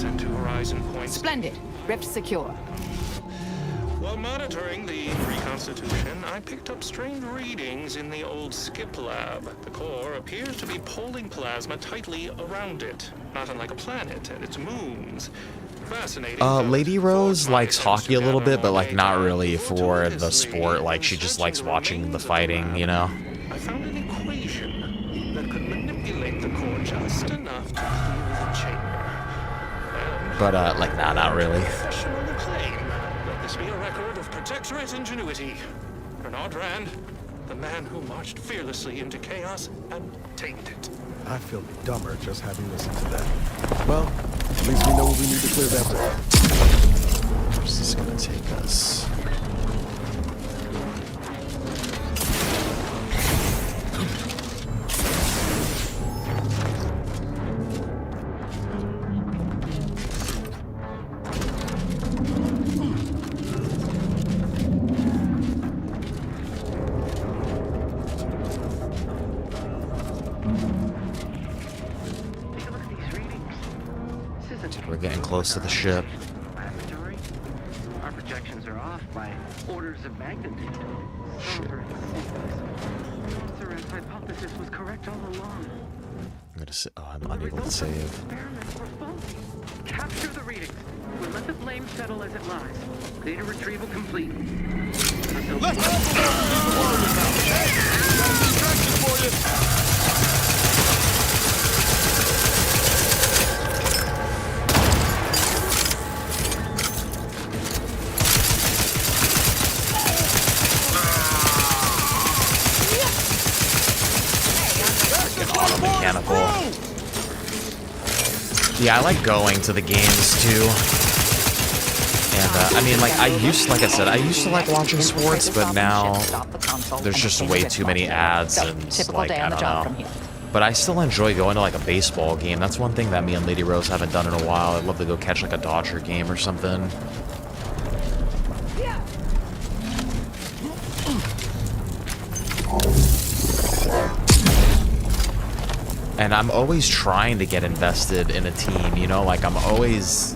Splendid. Rift secure. While monitoring the reconstitution, I picked up strange readings in the old skip lab. The core appears to be pulling plasma tightly around it, not unlike a planet and its moons. Fascinating. Lady Rose likes hockey a little bit, but like not really for the sport. Like she just likes watching the fighting, you know? I found an equation that could manipulate the core just enough to clear the chamber. But like, nah, not really. Professional acclaim. Let this be a record of Protectorate ingenuity. Bernard Rand, the man who marched fearlessly into chaos and tamed it. I feel dumber just having listened to that. Well, at least we know what we need to clear that way. Where's this gonna take us? We're getting close to the ship. Our projections are off by orders of magnitude. Sir, hypothesis was correct all along. I'm gonna say, oh, I'm unable to save. Experiments were faulty. Capture the readings. We'll let the blame settle as it lies. Data retrieval complete. Let's go! Distraction for you! Mechanical. Yeah, I like going to the games too. And I mean, like I used to like watching sports, but now there's just way too many ads and like I don't know. But I still enjoy going to like a baseball game. That's one thing that me and Lady Rose haven't done in a while. I'd love to go catch like a Dodger game or something. And I'm always trying to get invested in a team, you know? Like, I'm always...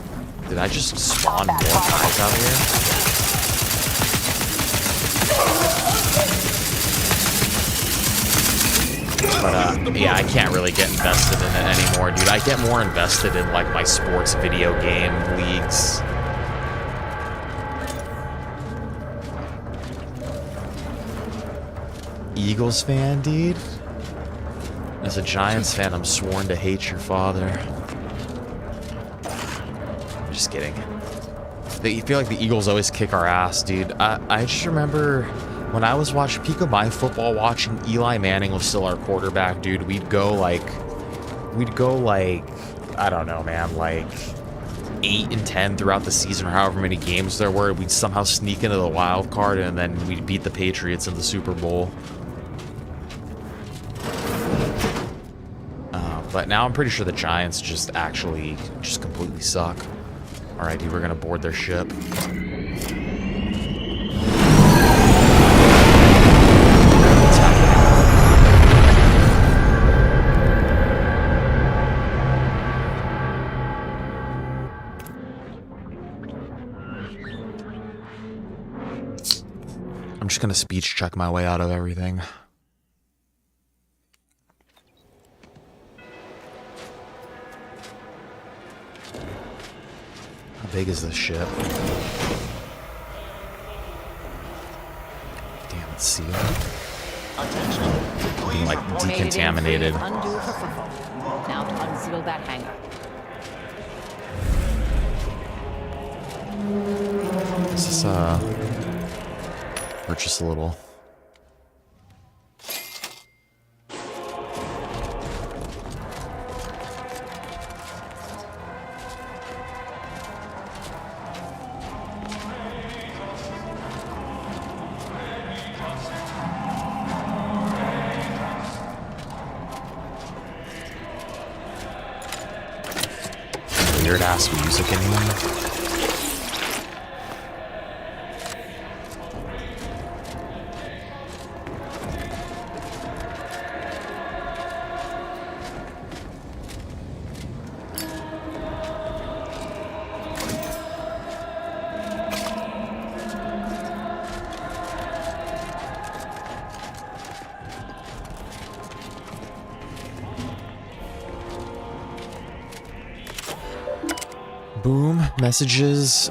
Did I just spawn more guys out here? But, yeah, I can't really get invested in it anymore, dude. I get more invested in, like, my sports video game leagues. Eagles fan, dude? As a Giants fan, I'm sworn to hate your father. Just kidding. They feel like the Eagles always kick our ass, dude. I just remember when I was watching peak of my football watching, Eli Manning was still our quarterback, dude. We'd go like, I don't know, man, like 8-10 throughout the season or however many games there were. We'd somehow sneak into the wild card and then we'd beat the Patriots in the Super Bowl. But now I'm pretty sure the Giants just completely suck. Alright, dude, we're gonna board their ship. I'm just gonna speech check my way out of everything. How big is this ship? Damn, it's sealed. Being like decontaminated. Now to unseal that hangar. Let's just purchase a little. Weird ass music in here. Boom. Messages.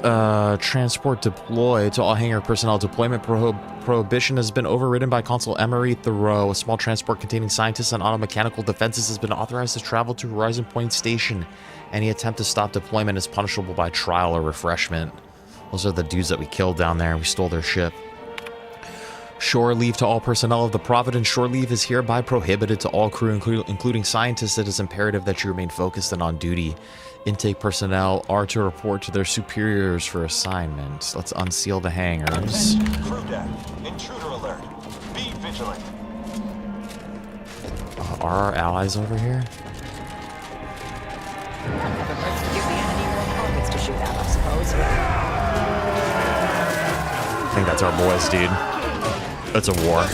Transport deploy to all hangar personnel. Deployment prohibition has been overridden by Consul Emery Thoreau. A small transport containing scientists and automechanical defenses has been authorized to travel to Horizon Point Station. Any attempt to stop deployment is punishable by trial or refreshment. Those are the dudes that we killed down there. We stole their ship. Shore leave to all personnel of the Providence. Shore leave is hereby prohibited to all crew, including scientists. It is imperative that you remain focused and on duty. Intake personnel are to report to their superiors for assignment. Let's unseal the hangars. Crew deck. Intruder alert. Be vigilant. Are our allies over here? Never hurts to give the enemy more targets to shoot at, I suppose. I think that's our boys, dude. It's a war.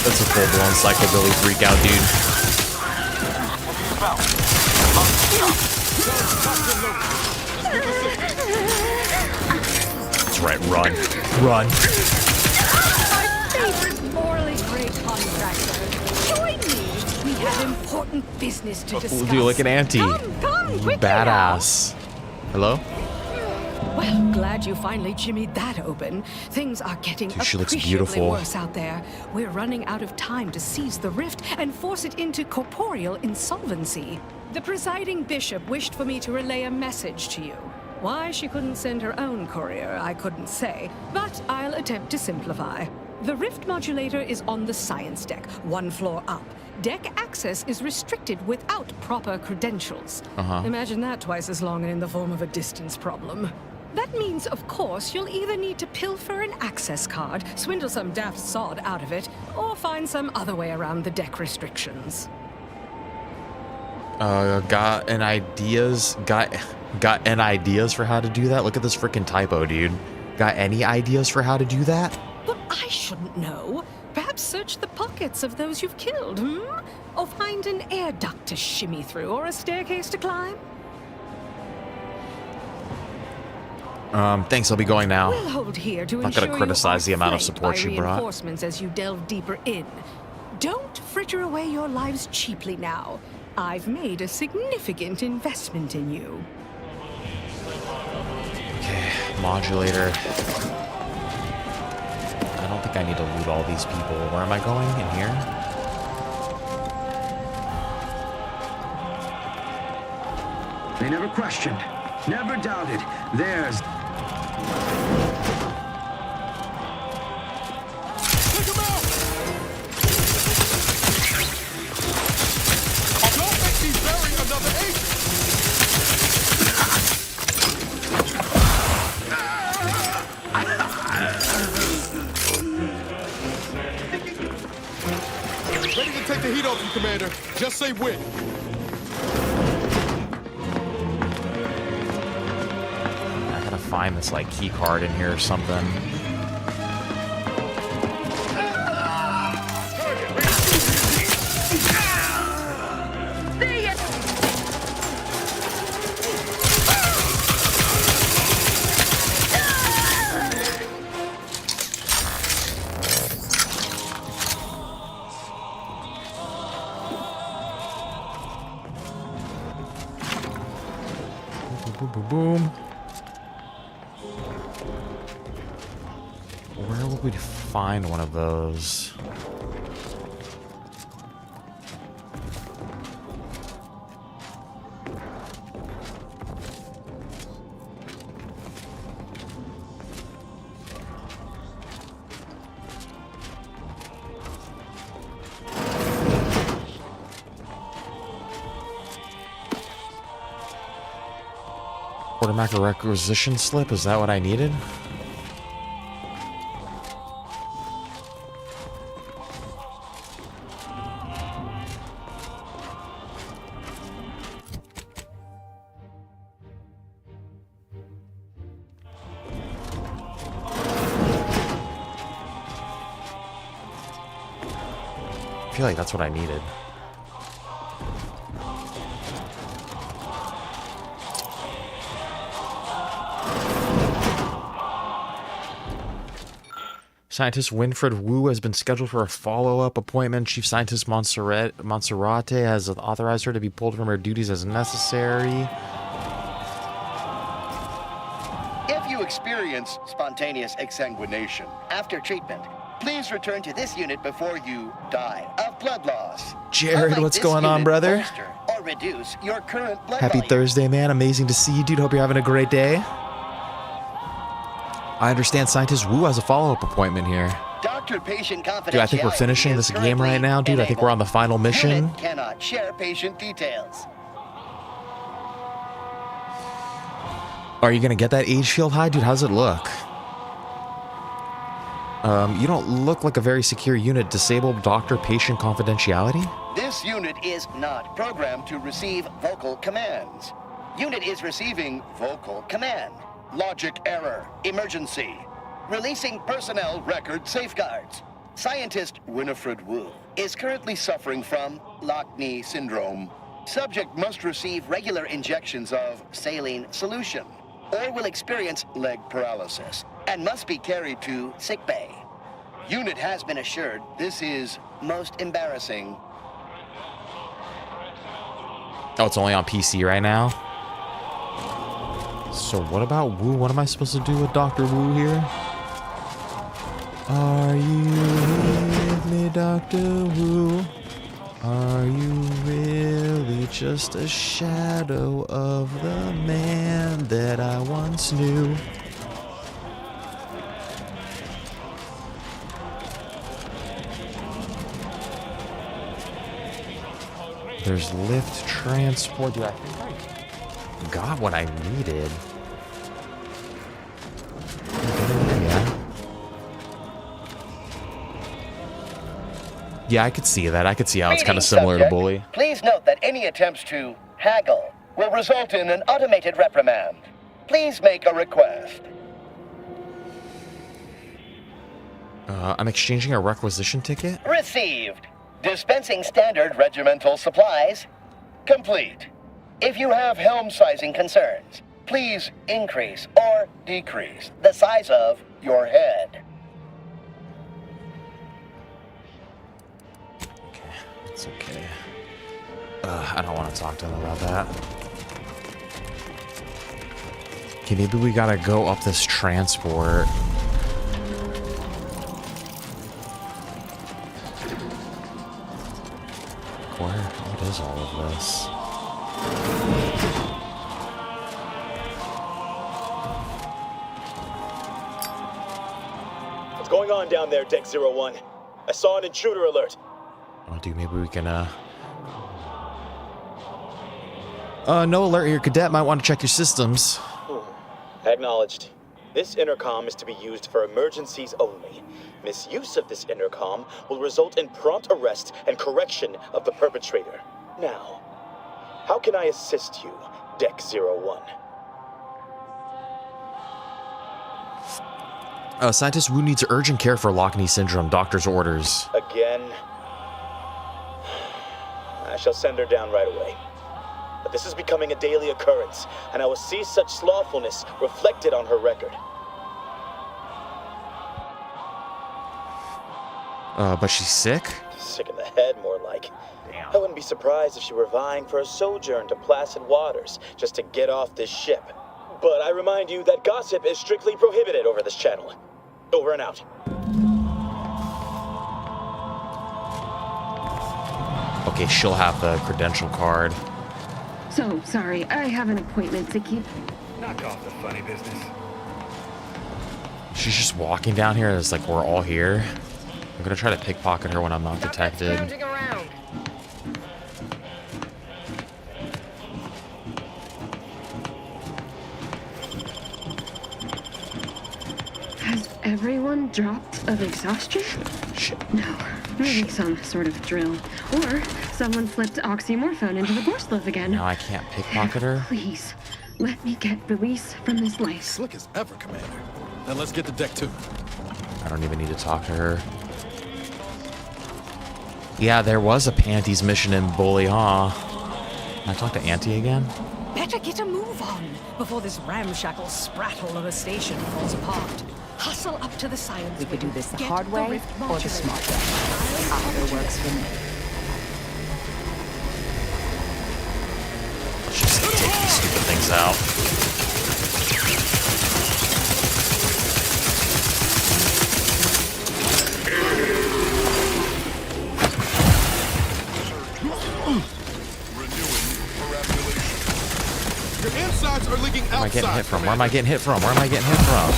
That's a full-blown psychobilly freakout, dude. That's right, run. Run. My favorite morally great contractor. Join me. We have important business to discuss. We'll do like an auntie. Come, You badass. Hello? Well, glad you finally jimmied that open. Things are getting Dude, she looks appreciably beautiful. worse out there. We're running out of time to seize the rift and force it into corporeal insolvency. The presiding bishop wished for me to relay a message to you. Why she couldn't send her own courier, I couldn't say, but I'll attempt to simplify. The rift modulator is on the science deck, one floor up. Deck access is restricted without proper credentials. Imagine that twice as long and in the form of a distance problem. That means, of course, you'll either need to pilfer an access card, swindle some daft sod out of it, or find some other way around the deck restrictions. Got any ideas for how to do that? Look at this freaking typo, dude. Got any ideas for how to do that? But I shouldn't know. Perhaps search the pockets of those you've killed, Or find an air duct to shimmy through, or a staircase to climb? Thanks, I'll be going now. We'll hold here to Not gonna ensure criticize you the amount of flanked support by she brought. reinforcements as you delve deeper in. Don't fritter away your lives cheaply now. I've made a significant investment in you. Okay, modulator. I don't think I need to loot all these people. Where am I going? In here? They never questioned, never doubted. There's... Don't make me bury another agent! Ready to take the heat off you, Commander. Just say when. I gotta find this, like, key card in here or something. Boom, boom, boom. Where would we find one of those? Quartermaster requisition slip, is that what I needed? I feel like that's what I needed. Scientist Winfred Wu has been scheduled for a follow-up appointment. Chief Scientist Monserrate has authorized her to be pulled from her duties as necessary. If you experience spontaneous exsanguination after treatment, please return to this unit before you die of blood loss. Jared, what's going on, brother? Or reduce your current blood Happy volume. Thursday, man. Amazing to see you, dude. Hope you're having a great day. I understand Scientist Wu has a follow-up appointment here. Doctor-patient confidentiality. Dude, I think we're finishing this game right now, dude. I think we're on the final mission. Unit cannot share patient details. Are you gonna get that age field high? Dude, how's it look? You don't look like a very secure unit. Disabled doctor-patient confidentiality? This unit is not programmed to receive vocal commands. Unit is receiving vocal command. Logic error. Emergency. Releasing personnel record safeguards. Scientist Winifred Wu is currently suffering from Lockney syndrome. Subject must receive regular injections of saline solution or will experience leg paralysis and must be carried to sickbay. Unit has been assured this is most embarrassing. Oh, it's only on PC right now? So what about Wu? What am I supposed to do with Dr. Wu here? Are you with me, Dr. Wu? Are you really just a shadow of the man that I once knew? There's lift transport. Dude, I think I got what I needed. Yeah, I could see that. I could see how it's kind of similar to Bully. Please note that any attempts to haggle will result in an automated reprimand. Please make a request. I'm exchanging a requisition ticket? Received. Dispensing standard regimental supplies. Complete. If you have helm sizing concerns, please increase or decrease the size of your head. Okay, it's okay. I don't want to talk to them about that. Okay, maybe we gotta go up this transport. What is all of this? What's going on down there, Deck 01? I saw an intruder alert. Oh, dude, maybe we can, no alert here, Cadet. Might want to check your systems. Acknowledged. This intercom is to be used for emergencies only. Misuse of this intercom will result in prompt arrest and correction of the perpetrator. Now, how can I assist you, Deck 01? Scientist Wu needs urgent care for Lockney syndrome. Doctor's orders. Again? I shall send her down right away. But this is becoming a daily occurrence, and I will see such slothfulness reflected on her record. But she's sick? Sick in the head, more like. Damn. I wouldn't be surprised if she were vying for a sojourn to placid waters just to get off this ship. But I remind you that gossip is strictly prohibited over this channel. Over and out. Okay, she'll have the credential card. So, sorry, I have an appointment to keep. Knock off the funny business. She's just walking down here. It's like we're all here. I'm gonna try to pickpocket her when I'm not detected. Has everyone dropped of exhaustion? Shit. No, maybe some sort of drill. Or someone slipped oxymorphone into the Borslow again. Now I can't pickpocket her? Please, let me get release from this life. Slick as ever, Commander. Now let's get to deck 2. I don't even need to talk to her. Yeah, there was a Panties mission in Bully, huh? Can I talk to Auntie again? Better get a move on before this ramshackle sprattle of a station falls apart. Hustle up to the science. We could do this the Get hard way rift or the modulator. smart way. Either works for me. Let's just take these stupid things out. Your insides are leaking outside. Where am I getting hit from? Where am I getting hit from? Where am I getting hit from?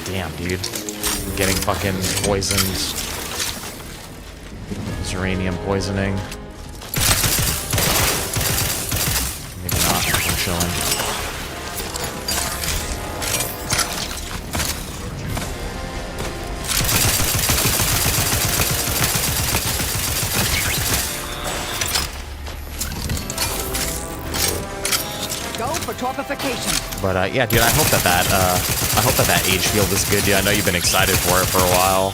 Damn, dude. I'm getting fucking poisoned. Uranium poisoning. Maybe not. I'm chilling. Torpification. But yeah, dude, I hope that age field is good, dude. I know you've been excited for it for a while.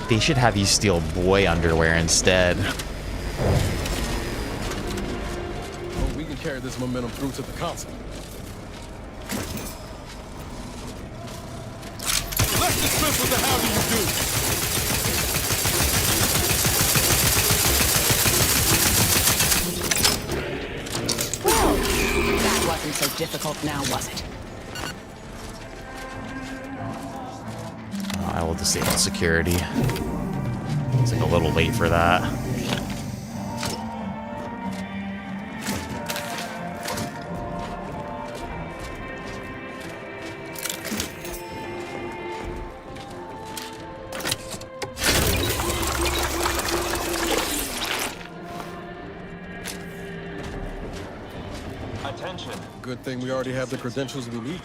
They should have you steal boy underwear instead. We can carry this momentum through to the console. Let's dispense with the how do you do. Well, that wasn't so difficult now, was it? I will disable security. It's like a little late for that. Good thing we already have the credentials we need.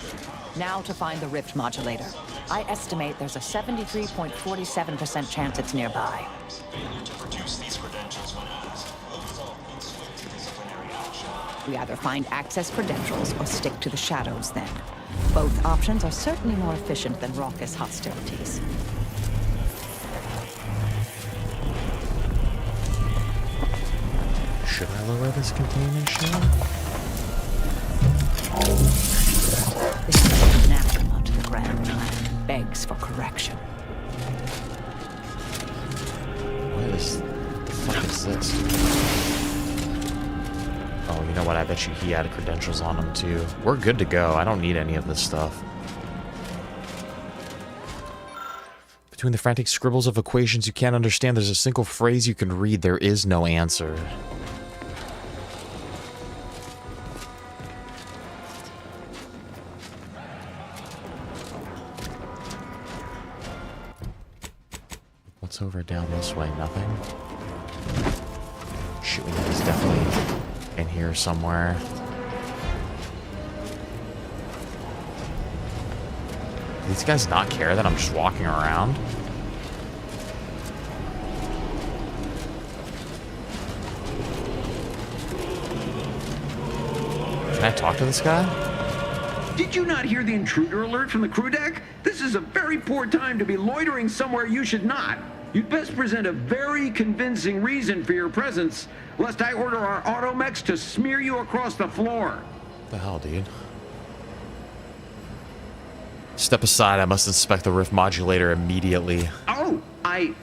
Now to find the rift modulator. I estimate there's a 73.47% chance it's nearby. Failure to produce these credentials when asked will result in swift disciplinary action. We either find access credentials or stick to the shadows then. Both options are certainly more efficient than raucous hostilities. Should I lower this containment shield? This is anathema to the grand plan. Begs for correction. What the fuck is this? Oh, you know what? I bet you he had credentials on him too. We're good to go. I don't need any of this stuff. Between the frantic scribbles of equations you can't understand, there's a single phrase you can read. There is no answer. What's over down this way? Nothing? Shoot, we know he's definitely in here somewhere. Do these guys not care that I'm just walking around? Can I talk to this guy? Did you not hear the intruder alert from the crew deck? This is a very poor time to be loitering somewhere you should not. You'd best present a very convincing reason for your presence, lest I order our automechs to smear you across the floor. What the hell, dude? Step aside, I must inspect the rift modulator immediately. Oh, I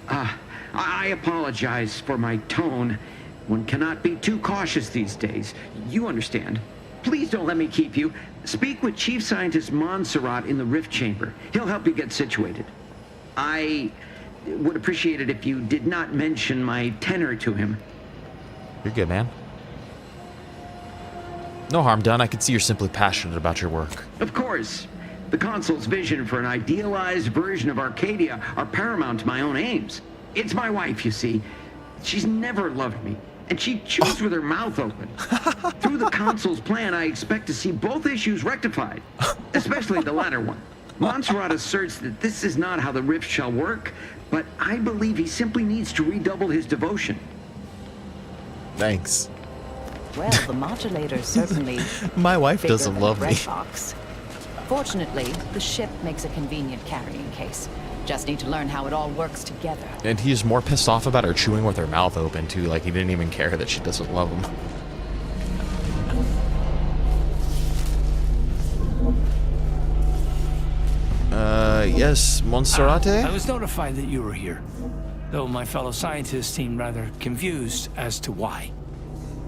apologize for my tone. One cannot be too cautious these days. You understand. Please don't let me keep you. Speak with Chief Scientist Montserrat in the rift chamber. He'll help you get situated. I would appreciate it if you did not mention my tenor to him. You're good, man. No harm done. I can see you're simply passionate about your work. Of course. The Consul's vision for an idealized version of Arcadia are paramount to my own aims. It's my wife, you see. She's never loved me, and she chews with her mouth open. Through the Consul's plan, I expect to see both issues rectified, especially the latter one. Montserrat asserts that this is not how the rift shall work, but I believe he simply needs to redouble his devotion. Thanks. Well, the modulator certainly... My wife bigger doesn't than love a me. bread box. Fortunately, the ship makes a convenient carrying case. Just need to learn how it all works together. And he's more pissed off about her chewing with her mouth open, too. Like, he didn't even care that she doesn't love him. Yes, Montserrat? I was notified that you were here, though my fellow scientists seemed rather confused as to why.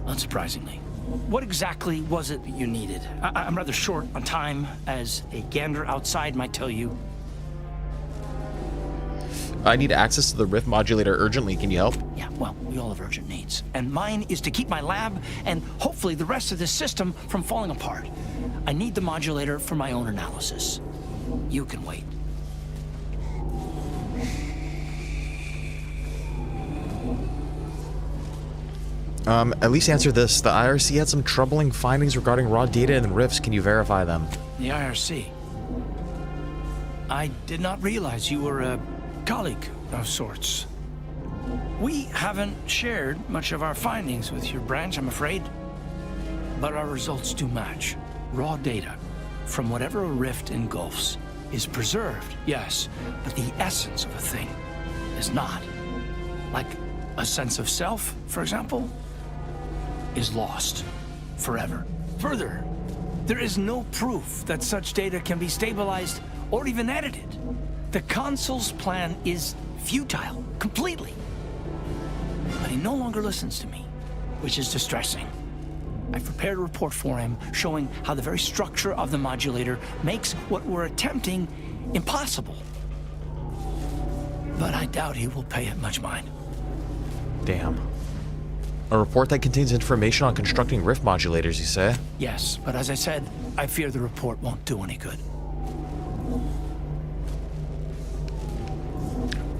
Unsurprisingly. What exactly was it that you needed? I'm rather short on time, as a gander outside might tell you. I need access to the rift modulator urgently. Can you help? Yeah, well, we all have urgent needs. And mine is to keep my lab and hopefully the rest of this system from falling apart. I need the modulator for my own analysis. You can wait. At least answer this. The IRC had some troubling findings regarding raw data in the rifts. Can you verify them? The IRC? I did not realize you were a colleague of sorts. We haven't shared much of our findings with your branch, I'm afraid. But our results do match. Raw data from whatever a rift engulfs is preserved, yes, but the essence of a thing is not. Like a sense of self, for example, is lost forever. Further, there is no proof that such data can be stabilized or even edited. The Consul's plan is futile, completely. But he no longer listens to me, which is distressing. I've prepared a report for him showing how the very structure of the modulator makes what we're attempting impossible. But I doubt he will pay it much mind. Damn. A report that contains information on constructing rift modulators, you say? Yes, but as I said, I fear the report won't do any good.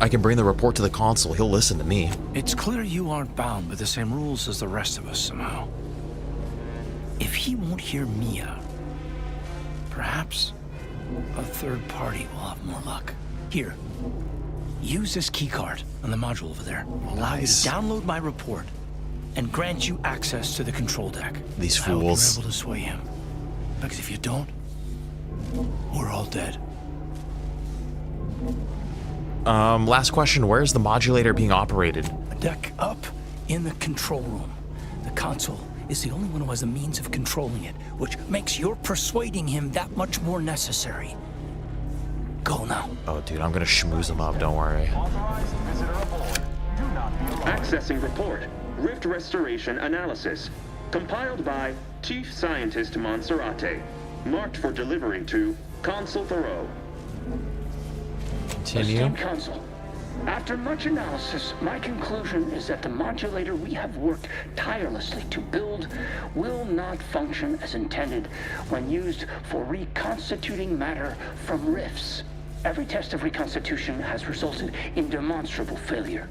I can bring the report to the Consul. He'll listen to me. It's clear you aren't bound by the same rules as the rest of us somehow. If he won't hear me out, perhaps a third party will have more luck. Here, use this keycard on the module over there. It'll allow you to download my report and grant you access to the control deck. These I hope you're fools. able to sway him. Because if you don't, we're all dead. Last question. Where is the modulator being operated? A deck up in the control room. The console is the only one who has the means of controlling it, which makes your persuading him that much more necessary. Go now. Oh, dude, I'm gonna schmooze him up. Don't worry. Accessing report. Rift restoration analysis. Compiled by Chief Scientist Monserrate. Marked for delivery to Consul Thoreau. Continue. Esteemed Council, after much analysis, my conclusion is that the modulator we have worked tirelessly to build will not function as intended when used for reconstituting matter from rifts. Every test of reconstitution has resulted in demonstrable failure.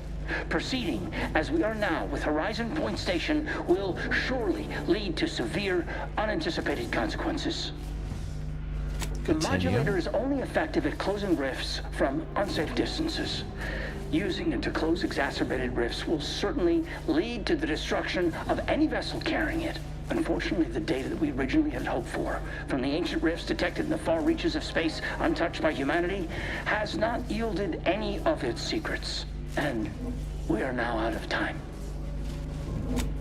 Proceeding as we are now with Horizon Point Station will surely lead to severe, unanticipated consequences. The modulator is only effective at closing rifts from unsafe distances. Using it to close exacerbated rifts will certainly lead to the destruction of any vessel carrying it. Unfortunately, the data that we originally had hoped for from the ancient rifts detected in the far reaches of space untouched by humanity has not yielded any of its secrets. And we are now out of time.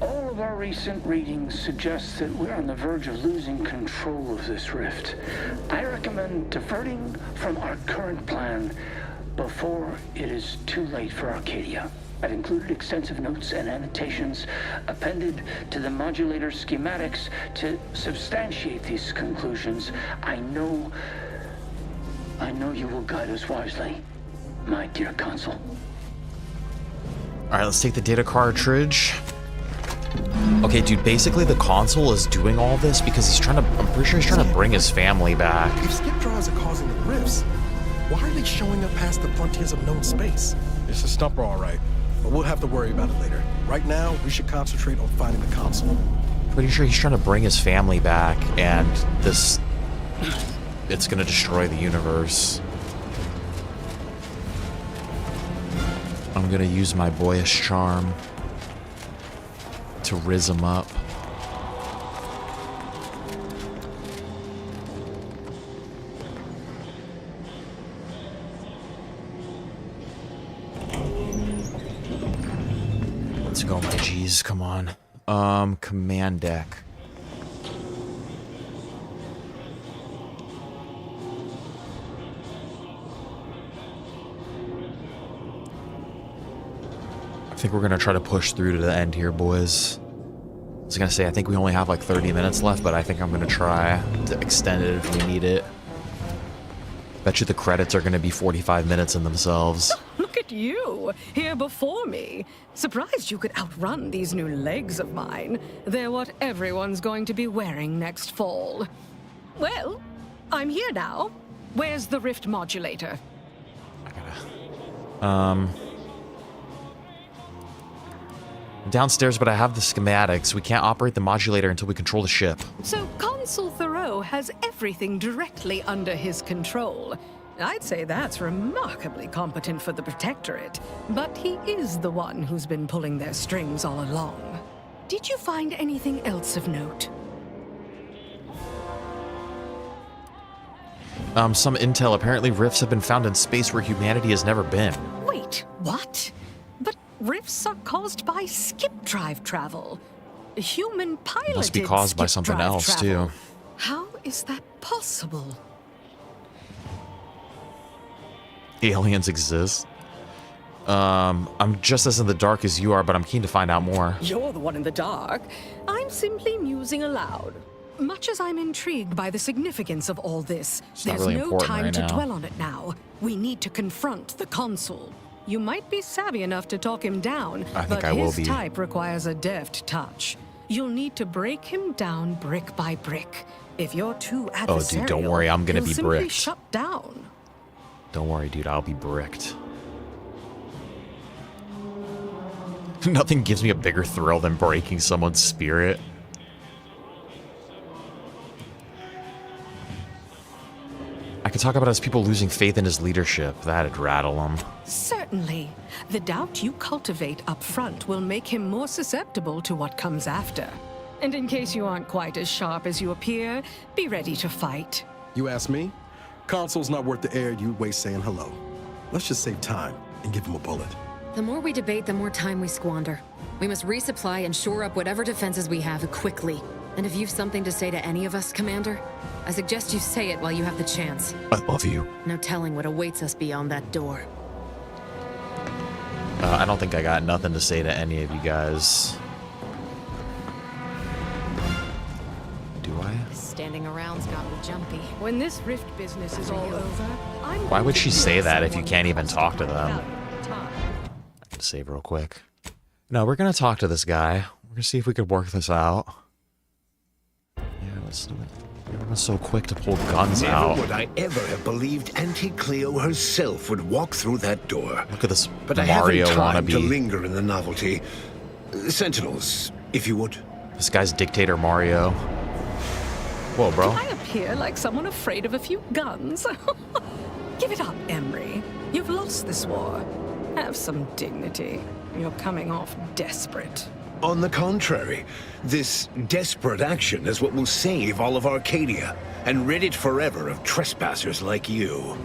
All of our recent readings suggest that we're on the verge of losing control of this rift. I recommend diverting from our current plan before it is too late for Arcadia. I've included extensive notes and annotations appended to the modulator schematics to substantiate these conclusions. I know you will guide us wisely, my dear Consul. All right, let's take the data cartridge. Okay, dude, basically the console is doing all this because he's trying to, I'm pretty sure he's trying to bring his family back. If skip drives are causing the rifts, why are they showing up past the frontiers of known space? It's a stumper, all right, but we'll have to worry about it later. Right now, we should concentrate on finding the console. Pretty sure he's trying to bring his family back, and this, it's gonna destroy the universe. I'm gonna use my boyish charm to riz him up. Let's go, my G's. Come on. Command deck. I think we're gonna try to push through to the end here, boys. I was gonna say, I think we only have like 30 minutes left, but I think I'm gonna try to extend it if we need it. Bet you the credits are gonna be 45 minutes in themselves. Look at you, here before me. Surprised you could outrun these new legs of mine. They're what everyone's going to be wearing next fall. Well, I'm here now. Where's the rift modulator? Downstairs, but I have the schematics. We can't operate the modulator until we control the ship. So Consul Thoreau has everything directly under his control. I'd say that's remarkably competent for the Protectorate, but he is the one who's been pulling their strings all along. Did you find anything else of note? Some intel. Apparently rifts have been found in space where humanity has never been. Wait, what? But rifts are caused by skip drive travel. Human piloted Must be caused by skip something drive else, travel. too. How is that possible? Aliens exist. I'm just as in the dark as you are, but I'm keen to find out more. You're the one in the dark. I'm simply musing aloud. Much as I'm intrigued by the significance of all this, there's really no important time right to now. dwell on it now. We need to confront the consul. You might be savvy enough to talk him down, I think but I will his be. type requires a deft touch. You'll need to break him down brick by brick. If you're too adversarial, Oh, dude, don't worry, I'm gonna he'll be simply bricked. shut down. Don't worry, dude, I'll be bricked. Nothing gives me a bigger thrill than breaking someone's spirit. I could talk about his people losing faith in his leadership. That'd rattle him. Certainly. The doubt you cultivate up front will make him more susceptible to what comes after. And in case you aren't quite as sharp as you appear, be ready to fight. You ask me? Console's not worth the air you'd waste saying hello. Let's just save time and give him a bullet. The more we debate, the more time we squander. We must resupply and shore up whatever defenses we have quickly. And if you've something to say to any of us, Commander, I suggest you say it while you have the chance. I love you. No telling what awaits us beyond that door. I don't think I got nothing to say to any of you guys. Do I? Standing around's got me jumpy. When this rift business is all over, Why would she say that if you can't even talk to them? I can save real quick. No, we're gonna talk to this guy. We're gonna see if we could work this out. Yeah, let's do it. Everyone's so quick to pull guns out. Never would I ever have believed Auntie Cleo herself would walk through that door. Look at this but Mario I haven't time to wannabe. linger in the novelty. Sentinels, if you would. This guy's Dictator Mario. Whoa, bro. Do I appear like someone afraid of a few guns? Give it up, Emery. You've lost this war. Have some dignity. You're coming off desperate. On the contrary, this desperate action is what will save all of Arcadia and rid it forever of trespassers like you.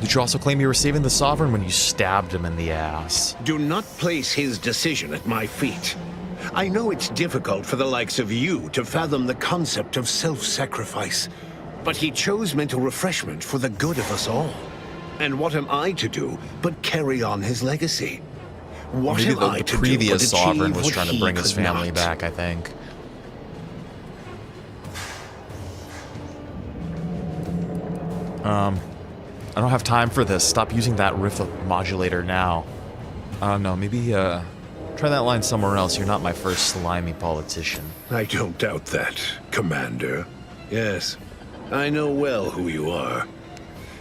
Did you also claim you were saving the Sovereign when you stabbed him in the ass? Do not place his decision at my feet. I know it's difficult for the likes of you to fathom the concept of self-sacrifice, but he chose mental refreshment for the good of us all. And what am I to do but carry on his legacy? What Maybe am I the to do but previous Sovereign achieve was what trying to he bring his could family not? back, I think. I don't have time for this. Stop using that riff modulator now. I don't know, maybe, try that line somewhere else. You're not my first slimy politician. I don't doubt that, Commander. Yes, I know well who you are.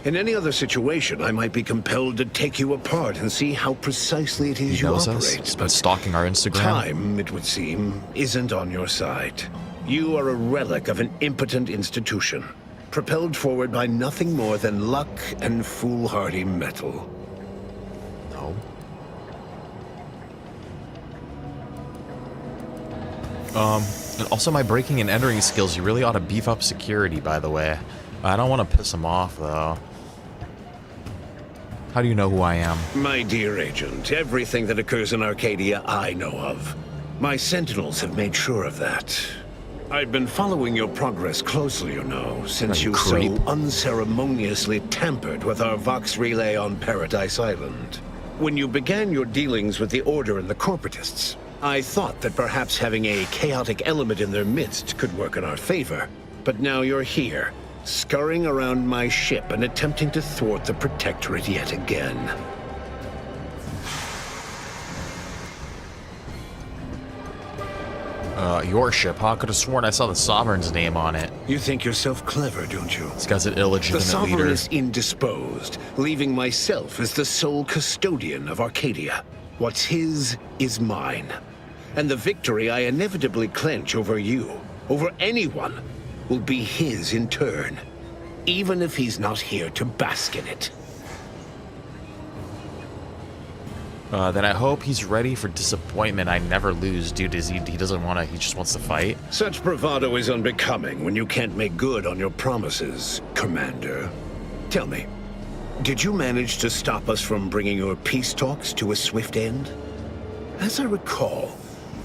In any other situation, I might be compelled to take you apart and see how precisely it is He you knows us. operate. He's been stalking our Instagram. Time, it would seem, isn't on your side. You are a relic of an impotent institution, propelled forward by nothing more than luck and foolhardy metal. No. And also my breaking and entering skills, you really ought to beef up security, by the way. I don't want to piss him off, though. How do you know who I am? My dear agent, everything that occurs in Arcadia I know of. My sentinels have made sure of that. I've been following your progress closely, you know, since you so unceremoniously tampered with our Vox relay on Paradise Island. When you began your dealings with the Order and the Corporatists, I thought that perhaps having a chaotic element in their midst could work in our favor. But now you're here, scurrying around my ship and attempting to thwart the Protectorate yet again. Your ship, huh? Could have sworn I saw the Sovereign's name on it. You think yourself clever, don't you? This guy's an illegitimate The Sovereign leader. is indisposed, leaving myself as the sole custodian of Arcadia. What's his is mine. And the victory I inevitably clench over you, over anyone, will be his in turn, even if he's not here to bask in it. Then I hope he's ready for disappointment. I never lose, dude. He doesn't want to, he just wants to fight. Such bravado is unbecoming when you can't make good on your promises, Commander. Tell me, did you manage to stop us from bringing your peace talks to a swift end? As I recall,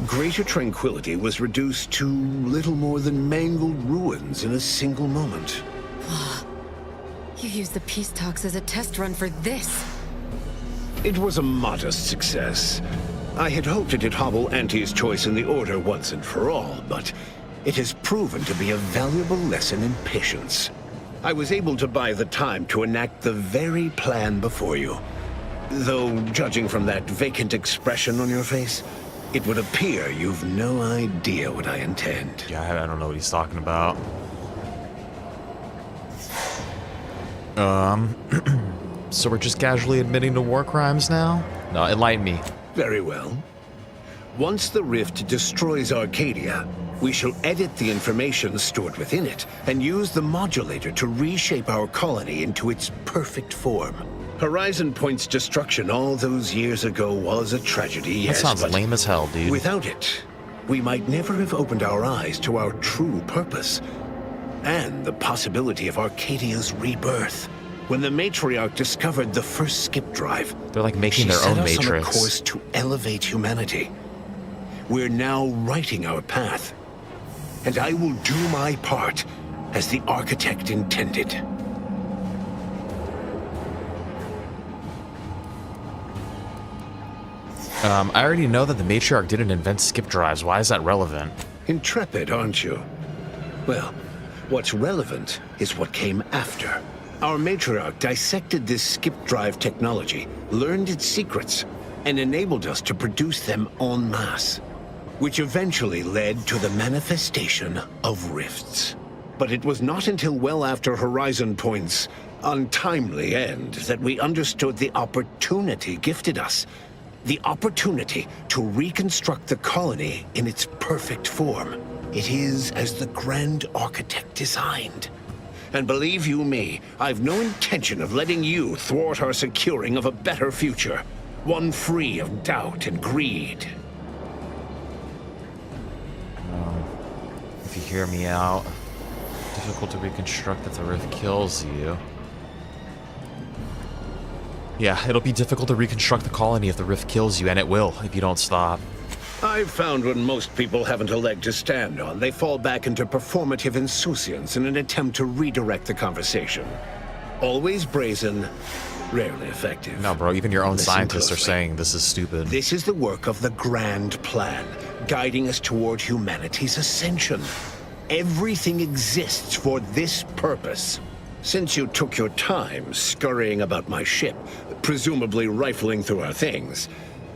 Greater Tranquility was reduced to little more than mangled ruins in a single moment. You used the peace talks as a test run for this. It was a modest success. I had hoped it'd hobble Auntie's choice in the Order once and for all, but it has proven to be a valuable lesson in patience. I was able to buy the time to enact the very plan before you. Though, judging from that vacant expression on your face, it would appear you've no idea what I intend. Yeah, I don't know what he's talking about. So we're just casually admitting to war crimes now? No, enlighten me. Very well. Once the rift destroys Arcadia, we shall edit the information stored within it and use the modulator to reshape our colony into its perfect form. Horizon Point's destruction all those years ago was a tragedy, yes, that sounds lame as hell, dude. Without it, we might never have opened our eyes to our true purpose and the possibility of Arcadia's rebirth. When the matriarch discovered the first skip drive, they're like making their own Matrix. On a Matrix. course to elevate humanity. We're now writing our path, and I will do my part as the architect intended. I already know that the matriarch didn't invent skip drives. Why is that relevant? Intrepid, aren't you? Well, what's relevant is what came after. Our matriarch dissected this skip drive technology, learned its secrets, and enabled us to produce them en masse, which eventually led to the manifestation of rifts. But it was not until well after Horizon Point's untimely end that we understood the opportunity gifted us. The opportunity to reconstruct the colony in its perfect form. It is as the Grand Architect designed. And believe you me, I've no intention of letting you thwart our securing of a better future. One free of doubt and greed. If you hear me out, difficult to reconstruct if the rift kills you. Yeah, it'll be difficult to reconstruct the colony if the rift kills you, and it will if you don't stop. I've found when most people haven't a leg to stand on, they fall back into performative insouciance in an attempt to redirect the conversation. Always brazen, rarely effective. No, bro, even your own Listen scientists closely. are saying this is stupid. This is the work of the Grand Plan, guiding us toward humanity's ascension. Everything exists for this purpose. Since you took your time scurrying about my ship, presumably rifling through our things,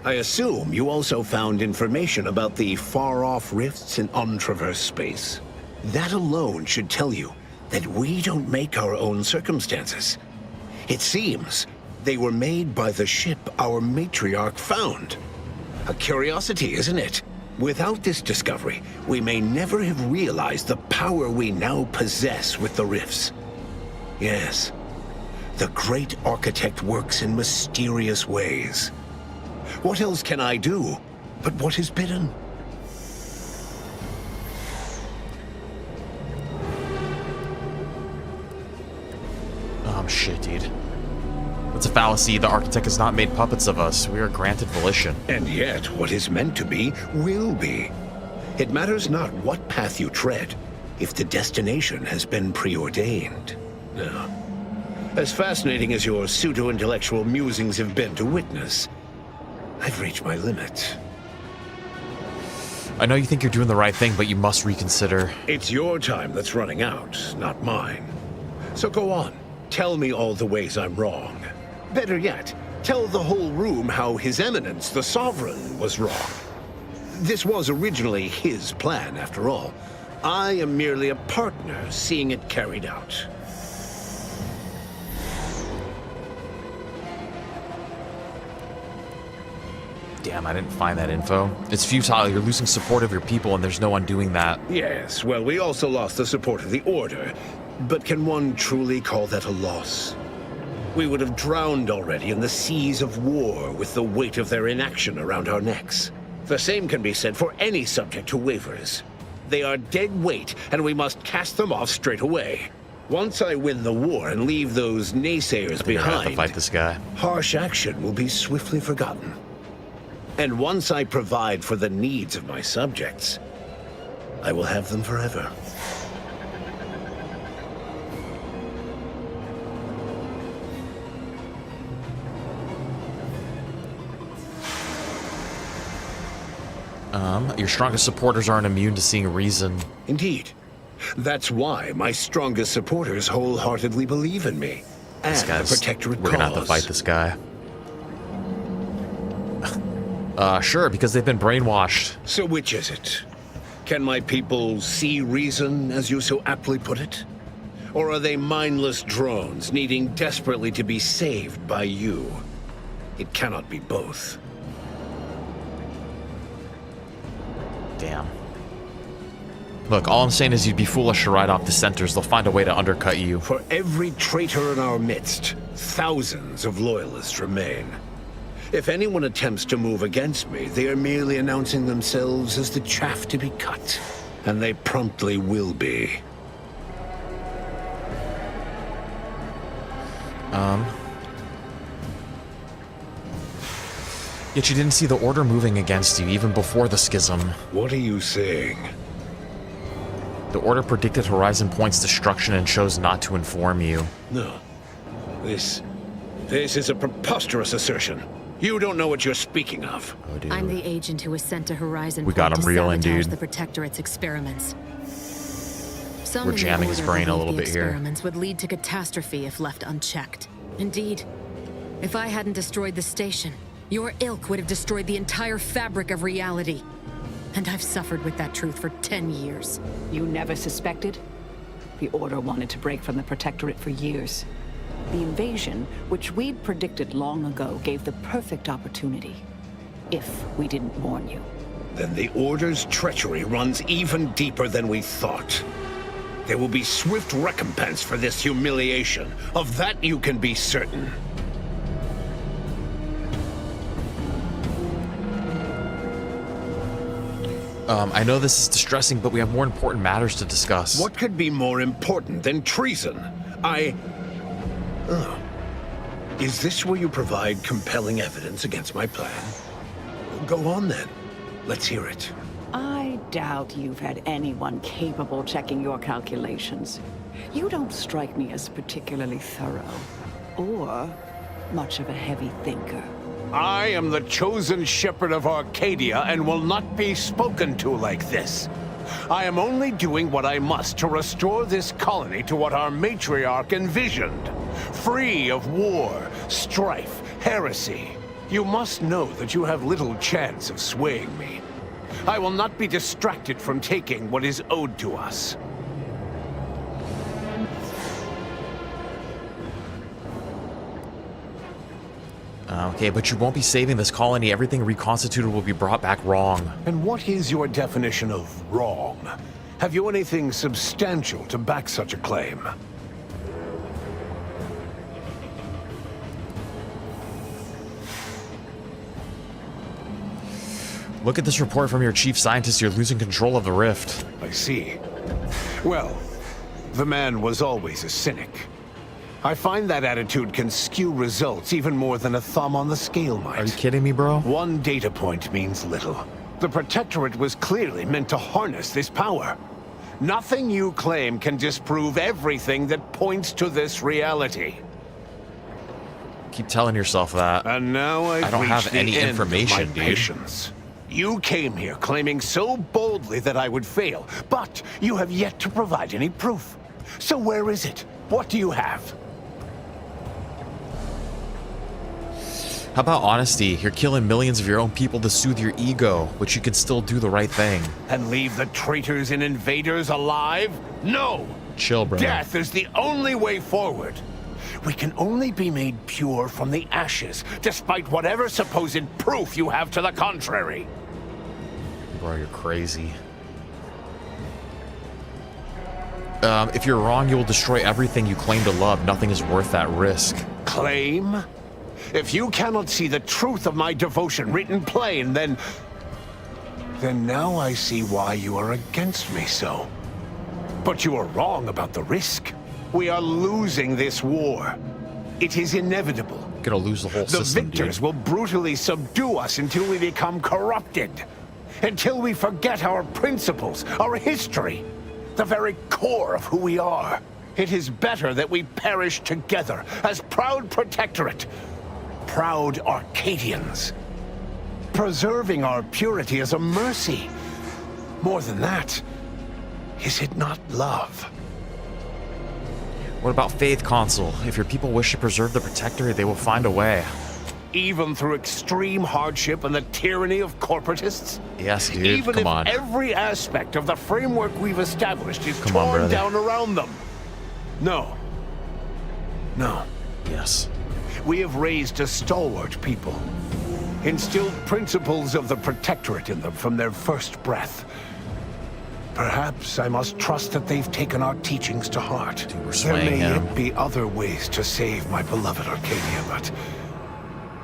I assume you also found information about the far-off rifts in untraversed space. That alone should tell you that we don't make our own circumstances. It seems they were made by the ship our matriarch found. A curiosity, isn't it? Without this discovery, we may never have realized the power we now possess with the rifts. Yes, the great architect works in mysterious ways. What else can I do but what is bidden? Oh, shit, dude. It's a fallacy. The architect has not made puppets of us. We are granted volition. And yet, what is meant to be, will be. It matters not what path you tread, if the destination has been preordained. Now, as fascinating as your pseudo-intellectual musings have been to witness, I've reached my limit. I know you think you're doing the right thing, but you must reconsider. It's your time that's running out, not mine. So go on, tell me all the ways I'm wrong. Better yet, tell the whole room how His Eminence, the Sovereign, was wrong. This was originally his plan, after all. I am merely a partner seeing it carried out. Damn, I didn't find that info. It's futile. You're losing support of your people, and there's no one doing that. Yes, well, we also lost the support of the Order. But can one truly call that a loss? We would have drowned already in the seas of war with the weight of their inaction around our necks. The same can be said for any subject who wavers. They are dead weight, and we must cast them off straight away. Once I win the war and leave those naysayers You're gonna have to behind, fight this guy. harsh action will be swiftly forgotten. And once I provide for the needs of my subjects, I will have them forever. Your strongest supporters aren't immune to seeing reason. Indeed. That's why my strongest supporters wholeheartedly believe in me. This And the guy's... Protectorate We're gonna have to cause. fight this guy. Sure, because they've been brainwashed. So which is it? Can my people see reason, as you so aptly put it? Or are they mindless drones needing desperately to be saved by you? It cannot be both. Damn. Look, all I'm saying is you'd be foolish to ride off the centers. They'll find a way to undercut you. For every traitor in our midst, thousands of loyalists remain. If anyone attempts to move against me, they are merely announcing themselves as the chaff to be cut. And they promptly will be. Yet you didn't see the Order moving against you even before the schism. What are you saying? The Order predicted Horizon Point's destruction and chose not to inform you. No. This is a preposterous assertion. You don't know what you're speaking of. Oh, dude. I'm the agent who was sent to Horizon We got Point him to reeling, sabotage dude. the Protectorate's experiments. Some We're in the jamming his Order brain a believe little the bit here. experiments would lead to catastrophe if left unchecked. Indeed, if I hadn't destroyed the station, your ilk would have destroyed the entire fabric of reality. And I've suffered with that truth for 10 years. You never suspected? The Order wanted to break from the Protectorate for years. The invasion, which we'd predicted long ago, gave the perfect opportunity. If we didn't warn you. Then the Order's treachery runs even deeper than we thought. There will be swift recompense for this humiliation. Of that you can be certain. I know this is distressing, but we have more important matters to discuss. What could be more important than treason? Is this where you provide compelling evidence against my plan? Go on then. Let's hear it. I doubt you've had anyone capable checking your calculations. You don't strike me as particularly thorough, or much of a heavy thinker. I am the chosen shepherd of Arcadia and will not be spoken to like this. I am only doing what I must to restore this colony to what our matriarch envisioned. Free of war, strife, heresy. You must know that you have little chance of swaying me. I will not be distracted from taking what is owed to us. Okay, but you won't be saving this colony. Everything reconstituted will be brought back wrong. And what is your definition of wrong? Have you anything substantial to back such a claim? Look at this report from your chief scientist. You're losing control of the rift. I see. Well, the man was always a cynic. I find that attitude can skew results even more than a thumb on the scale might. Are you kidding me, bro? One data point means little. The Protectorate was clearly meant to harness this power. Nothing you claim can disprove everything that points to this reality. Keep telling yourself that. And now I don't have any information, dude. Patience. You came here claiming so boldly that I would fail, but you have yet to provide any proof. So where is it? What do you have? How about honesty? You're killing millions of your own people to soothe your ego, but you can still do the right thing. And leave the traitors and invaders alive? No! Chill, bro. Death is the only way forward. We can only be made pure from the ashes, despite whatever supposed proof you have to the contrary. Bro, you're crazy. If you're wrong, you will destroy everything you claim to love. Nothing is worth that risk. Claim? If you cannot see the truth of my devotion written plain, then now I see why you are against me so. But you are wrong about the risk. We are losing this war. It is inevitable. Gonna lose the whole system, The victors dude. will brutally subdue us until we become corrupted. Until we forget our principles, our history, the very core of who we are. It is better that we perish together as proud Protectorate, proud Arcadians. Preserving our purity is a mercy. More than that, is it not love? What about faith, Consul? If your people wish to preserve the Protectorate, they will find a way. Even through extreme hardship and the tyranny of corporatists? Yes, dude. Even Come if on. every aspect of the framework we've established is Come on, torn brother. down around them? No. No. Yes. We have raised a stalwart people. instilled principles of the Protectorate in them from their first breath. Perhaps I must trust that they've taken our teachings to heart. Dude, we're There may slaying him. yet be other ways to save my beloved Arcadia, but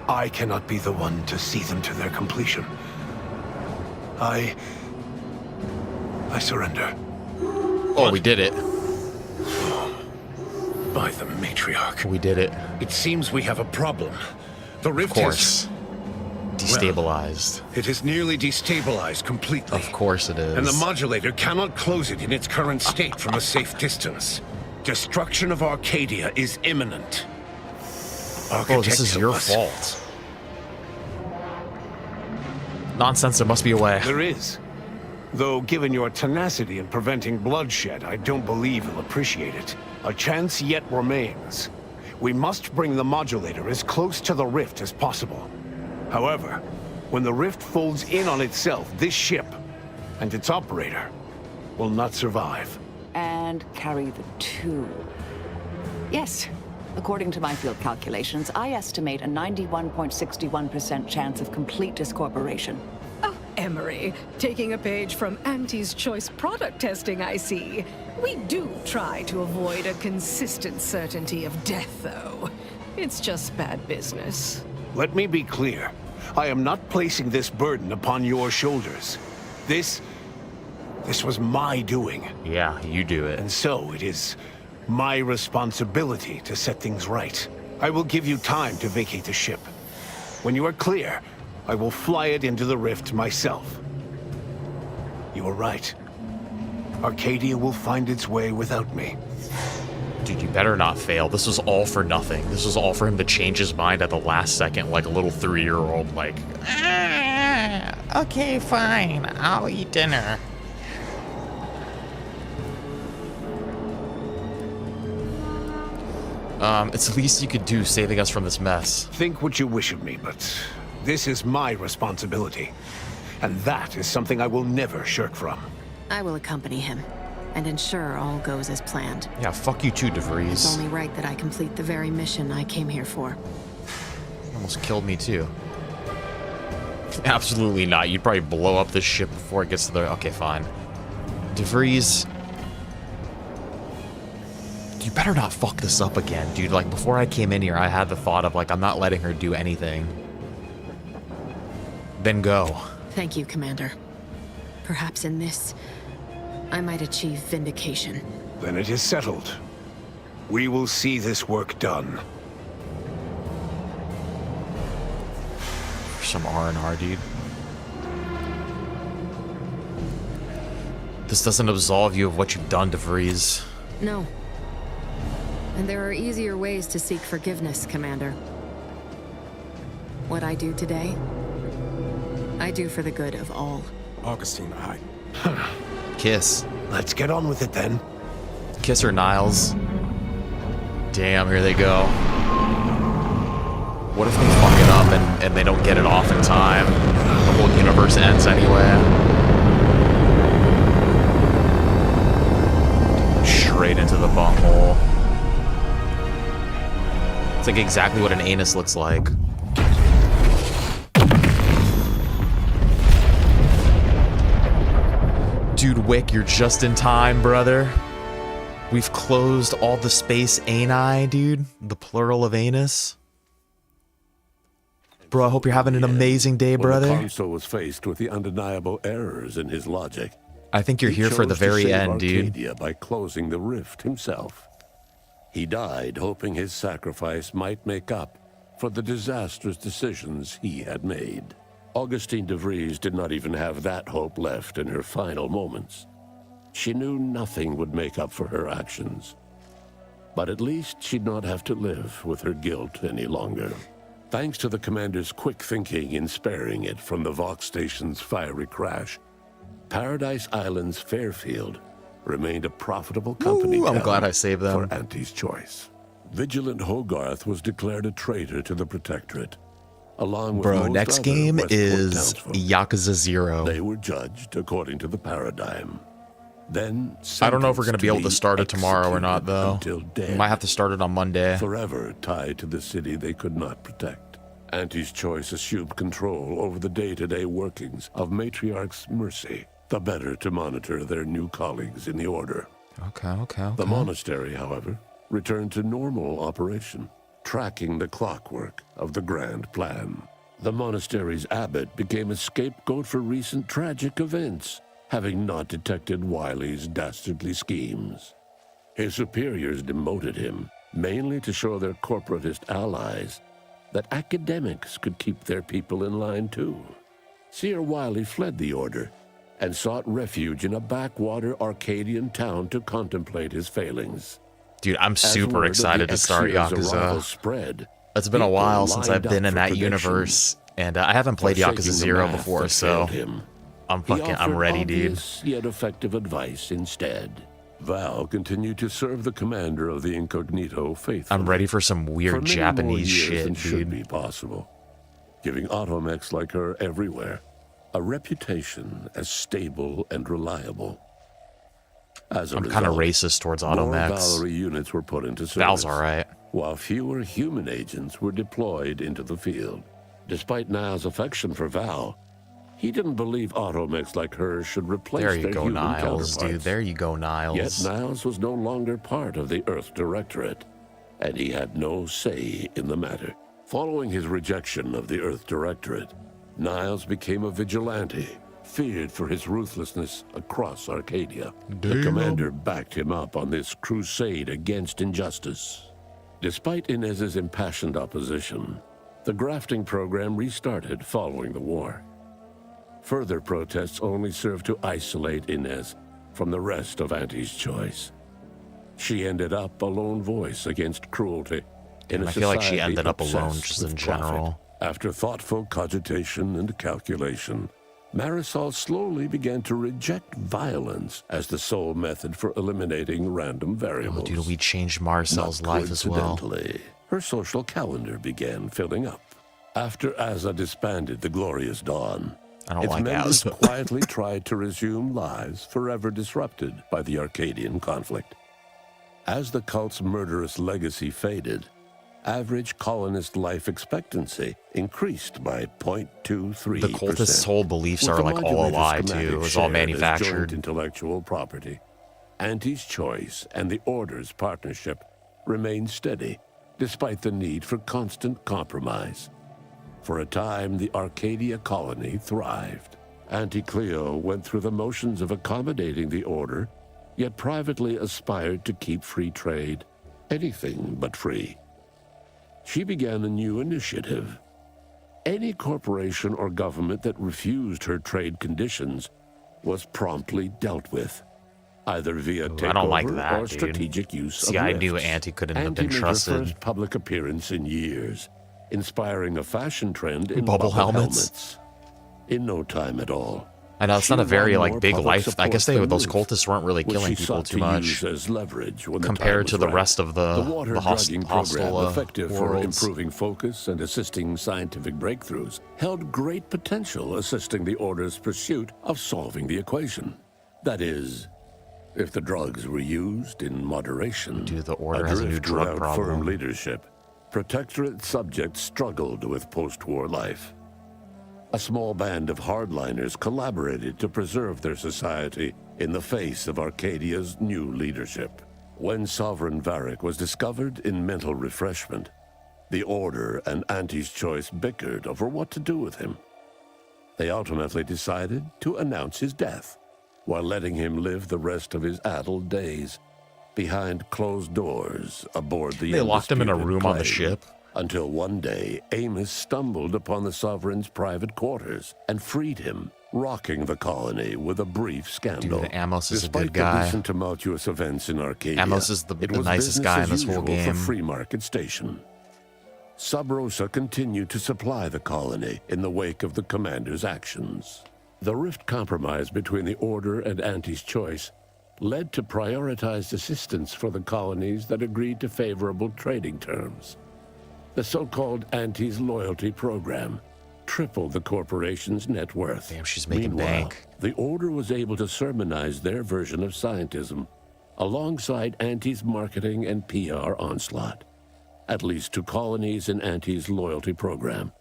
I cannot be the one to see them to their completion. I surrender. Oh, we did it. By the matriarch. We did it. It seems we have a problem. The rift Of course. Destabilized. Well, it is nearly destabilized completely. Of course it is. And the modulator cannot close it in its current state from a safe distance. Destruction of Arcadia is imminent. Oh, this is your fault. Nonsense, there must be a way. There is. Though, given your tenacity in preventing bloodshed, I don't believe you'll appreciate it. A chance yet remains. We must bring the modulator as close to the rift as possible. However, when the rift folds in on itself, this ship and its operator will not survive. And carry the two. Yes. According to my field calculations, I estimate a 91.61% chance of complete discorporation. Oh, Emery, taking a page from Auntie's choice product testing, I see. We do try to avoid a consistent certainty of death, though. It's just bad business. Let me be clear. I am not placing this burden upon your shoulders. This was my doing. Yeah, you do it. And so it is my responsibility to set things right. I will give you time to vacate the ship. When you are clear, I will fly it into the rift myself. You are right. Arcadia will find its way without me. Dude, you better not fail. This was all for nothing. This was all for him to change his mind at the last second, like a little 3-year-old, like, okay, fine, I'll eat dinner. It's the least you could do saving us from this mess. Think what you wish of me, but this is my responsibility. And that is something I will never shirk from. I will accompany him and ensure all goes as planned. Yeah, fuck you too, DeVries. It's only right that I complete the very mission I came here for. Almost killed me too. Absolutely not. You'd probably blow up this ship before it gets to the... Okay, fine. DeVries... You better not fuck this up again, dude. Like, before I came in here, I had the thought of, like, I'm not letting her do anything. Then go. Thank you, Commander. Perhaps in this, I might achieve vindication. Then it is settled. We will see this work done. Some R&R, dude. This doesn't absolve you of what you've done, DeVries. No. And there are easier ways to seek forgiveness, Commander. What I do today, I do for the good of all. Augustine, I... Kiss. Let's get on with it then. Kiss her, Niles. Damn, here they go. What if they fuck it up and they don't get it off in time? The whole universe ends anyway. Straight into the bunghole. It's like exactly what an anus looks like. Dude, Wick, you're just in time, brother. We've closed all the space ani, dude. The plural of anus. Bro, I hope you're having an amazing day, brother. When the Consul was faced with the undeniable errors in his logic, I think you're here for the very end, dude. Arcadia by closing the rift himself. He died hoping his sacrifice might make up for the disastrous decisions he had made. Augustine DeVries did not even have that hope left in her final moments. She knew nothing would make up for her actions. But at least she'd not have to live with her guilt any longer. Thanks to the commander's quick thinking in sparing it from the Vox station's fiery crash, Paradise Island's Fairfield remained a profitable company. Ooh, I'm glad I saved them. For Auntie's choice. Vigilant Hogarth was declared a traitor to the Protectorate, along with Bro, most next other game Westport is townsfolk. Yakuza 0. They were judged according to the paradigm. Then I don't know if we're going to be able to start it sentenced tomorrow or not, though. until dead, We might have to start it on Monday. forever tied to the city they could not protect. Auntie's Choice assumed control over the day-to-day workings of Matriarch's Mercy, the better to monitor their new colleagues in the Order. Okay. The monastery, however, returned to normal operation, tracking the clockwork of the grand plan. The monastery's abbot became a scapegoat for recent tragic events, having not detected Wiley's dastardly schemes. His superiors demoted him, mainly to show their corporatist allies that academics could keep their people in line too. Seer Wiley fled the Order and sought refuge in a backwater Arcadian town to contemplate his failings. Dude, I'm super excited to start Yakuza. Spread, it's been a while since I've been in that universe, and I haven't played Yakuza 0 before, so I'm ready, dude. Yet effective advice instead. Val continued to serve the commander of the Incognito faithfully. I'm ready for some weird Japanese shit, dude. Should be possible, giving automechs like her everywhere a reputation as stable and reliable. As a I'm kind of racist towards automechs. More Valerie units were put into service, Val's alright, while fewer human agents were deployed into the field. Despite Niles' affection for Val, he didn't believe automechs like her should replace their human counterparts. There you go, Niles, dude. There you go, Niles. Yet Niles was no longer part of the Earth Directorate, and he had no say in the matter. Following his rejection of the Earth Directorate, Niles became a vigilante, feared for his ruthlessness across Arcadia. The commander backed him up on this crusade against injustice. Despite Inez's impassioned opposition, the grafting program restarted following the war. Further protests only served to isolate Inez from the rest of Auntie's Choice. She ended up a lone voice against cruelty in a I feel like she society ended up alone obsessed just with in profit. general. After thoughtful cogitation and calculation, Marisol slowly began to reject violence as the sole method for eliminating random variables. Oh, dude, we changed Marisol's life as well. Coincidentally, her social calendar began filling up. After Azza disbanded the Glorious Dawn, its members quietly tried to resume lives forever disrupted by the Arcadian conflict. As the cult's murderous legacy faded, average colonist life expectancy increased by 0.23%. The cultist's whole beliefs are like all a lie too. It was all manufactured. Intellectual property. Auntie's Choice and the Order's partnership remained steady, despite the need for constant compromise. For a time, the Arcadia colony thrived. Auntie Cleo went through the motions of accommodating the Order, yet privately aspired to keep free trade anything but free. She began a new initiative. Any corporation or government that refused her trade conditions was promptly dealt with, either via takeover I don't like that, or strategic use of See, I knew rifts. Auntie couldn't have Auntie been made trusted. her first public appearance in years, inspiring a fashion trend in Bubble helmets. In no time at all, I know it's not a very won like more big public life. I support guess than those Ruth, cultists weren't really which killing she people sought too to much use as leverage when the time compared was to the right. rest of the water drugging hostile program, effective for worlds. improving focus and assisting scientific breakthroughs, held great potential, assisting the Order's pursuit of solving the equation. That is, if the drugs were used in moderation. Dude, the Order has a new drug without problem. Firm leadership, Protectorate subjects struggled with post-war life. A small band of hardliners collaborated to preserve their society in the face of Arcadia's new leadership. When Sovereign Varric was discovered in mental refreshment, the Order and Auntie's Choice bickered over what to do with him. They ultimately decided to announce his death, while letting him live the rest of his addled days behind closed doors aboard the They locked him in a undisputed room on the plane. ship. Until one day, Amos stumbled upon the Sovereign's private quarters and freed him, rocking the colony with a brief scandal. Dude, Amos is a Despite good guy. the recent tumultuous events in Arcadia, Amos is the it was nicest business guy in as this whole usual game. For Free Market Station. Sub Rosa continued to supply the colony in the wake of the commander's actions. The rift compromise between the Order and Auntie's Choice led to prioritized assistance for the colonies that agreed to favorable trading terms. The so-called Auntie's Loyalty Program tripled the corporation's net worth. Damn, she's making Meanwhile, bank. the Order was able to sermonize their version of scientism alongside Auntie's marketing and PR onslaught. At least 2 colonies in Auntie's Loyalty Program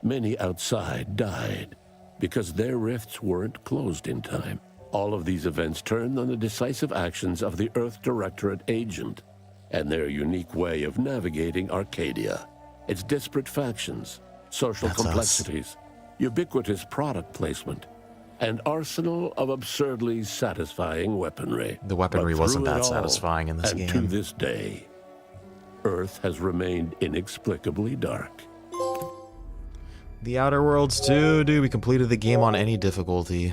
Many outside died because their rifts weren't closed in time. All of these events turned on the decisive actions of the Earth Directorate agent and their unique way of navigating Arcadia. Its disparate factions, social complexities, ubiquitous product placement, and arsenal of absurdly satisfying weaponry. The weaponry But wasn't through that it all, satisfying in this and game. to this day, Earth has remained inexplicably dark. The Outer Worlds too, dude. We completed the game on any difficulty.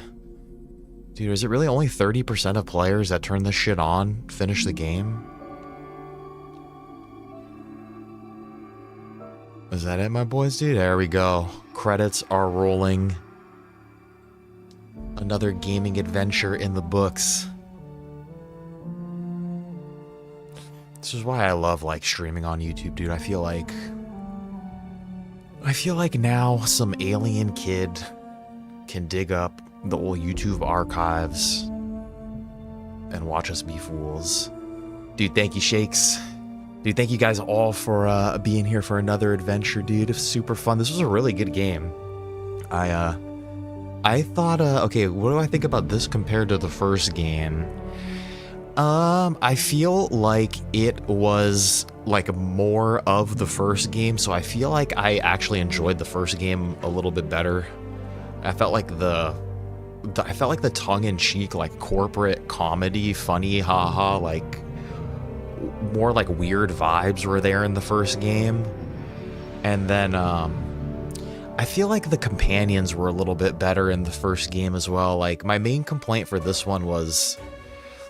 Dude, is it really only 30% of players that turn this shit on finish the game? Is that it, my boys, dude? There we go. Credits are rolling. Another gaming adventure in the books. This is why I love, like, streaming on YouTube, dude. I feel like now some alien kid can dig up the old YouTube archives and watch us be fools. Dude, thank you, Shakes. Dude, thank you guys all for being here for another adventure, dude. It was super fun. This was a really good game. I thought, okay, what do I think about this compared to the first game? I feel like it was like more of the first game, so I feel like I actually enjoyed the first game a little bit better. I felt like the tongue-in-cheek, like corporate comedy, funny, haha, like more like weird vibes were there in the first game. And then I feel like the companions were a little bit better in the first game as well. Like my main complaint for this one was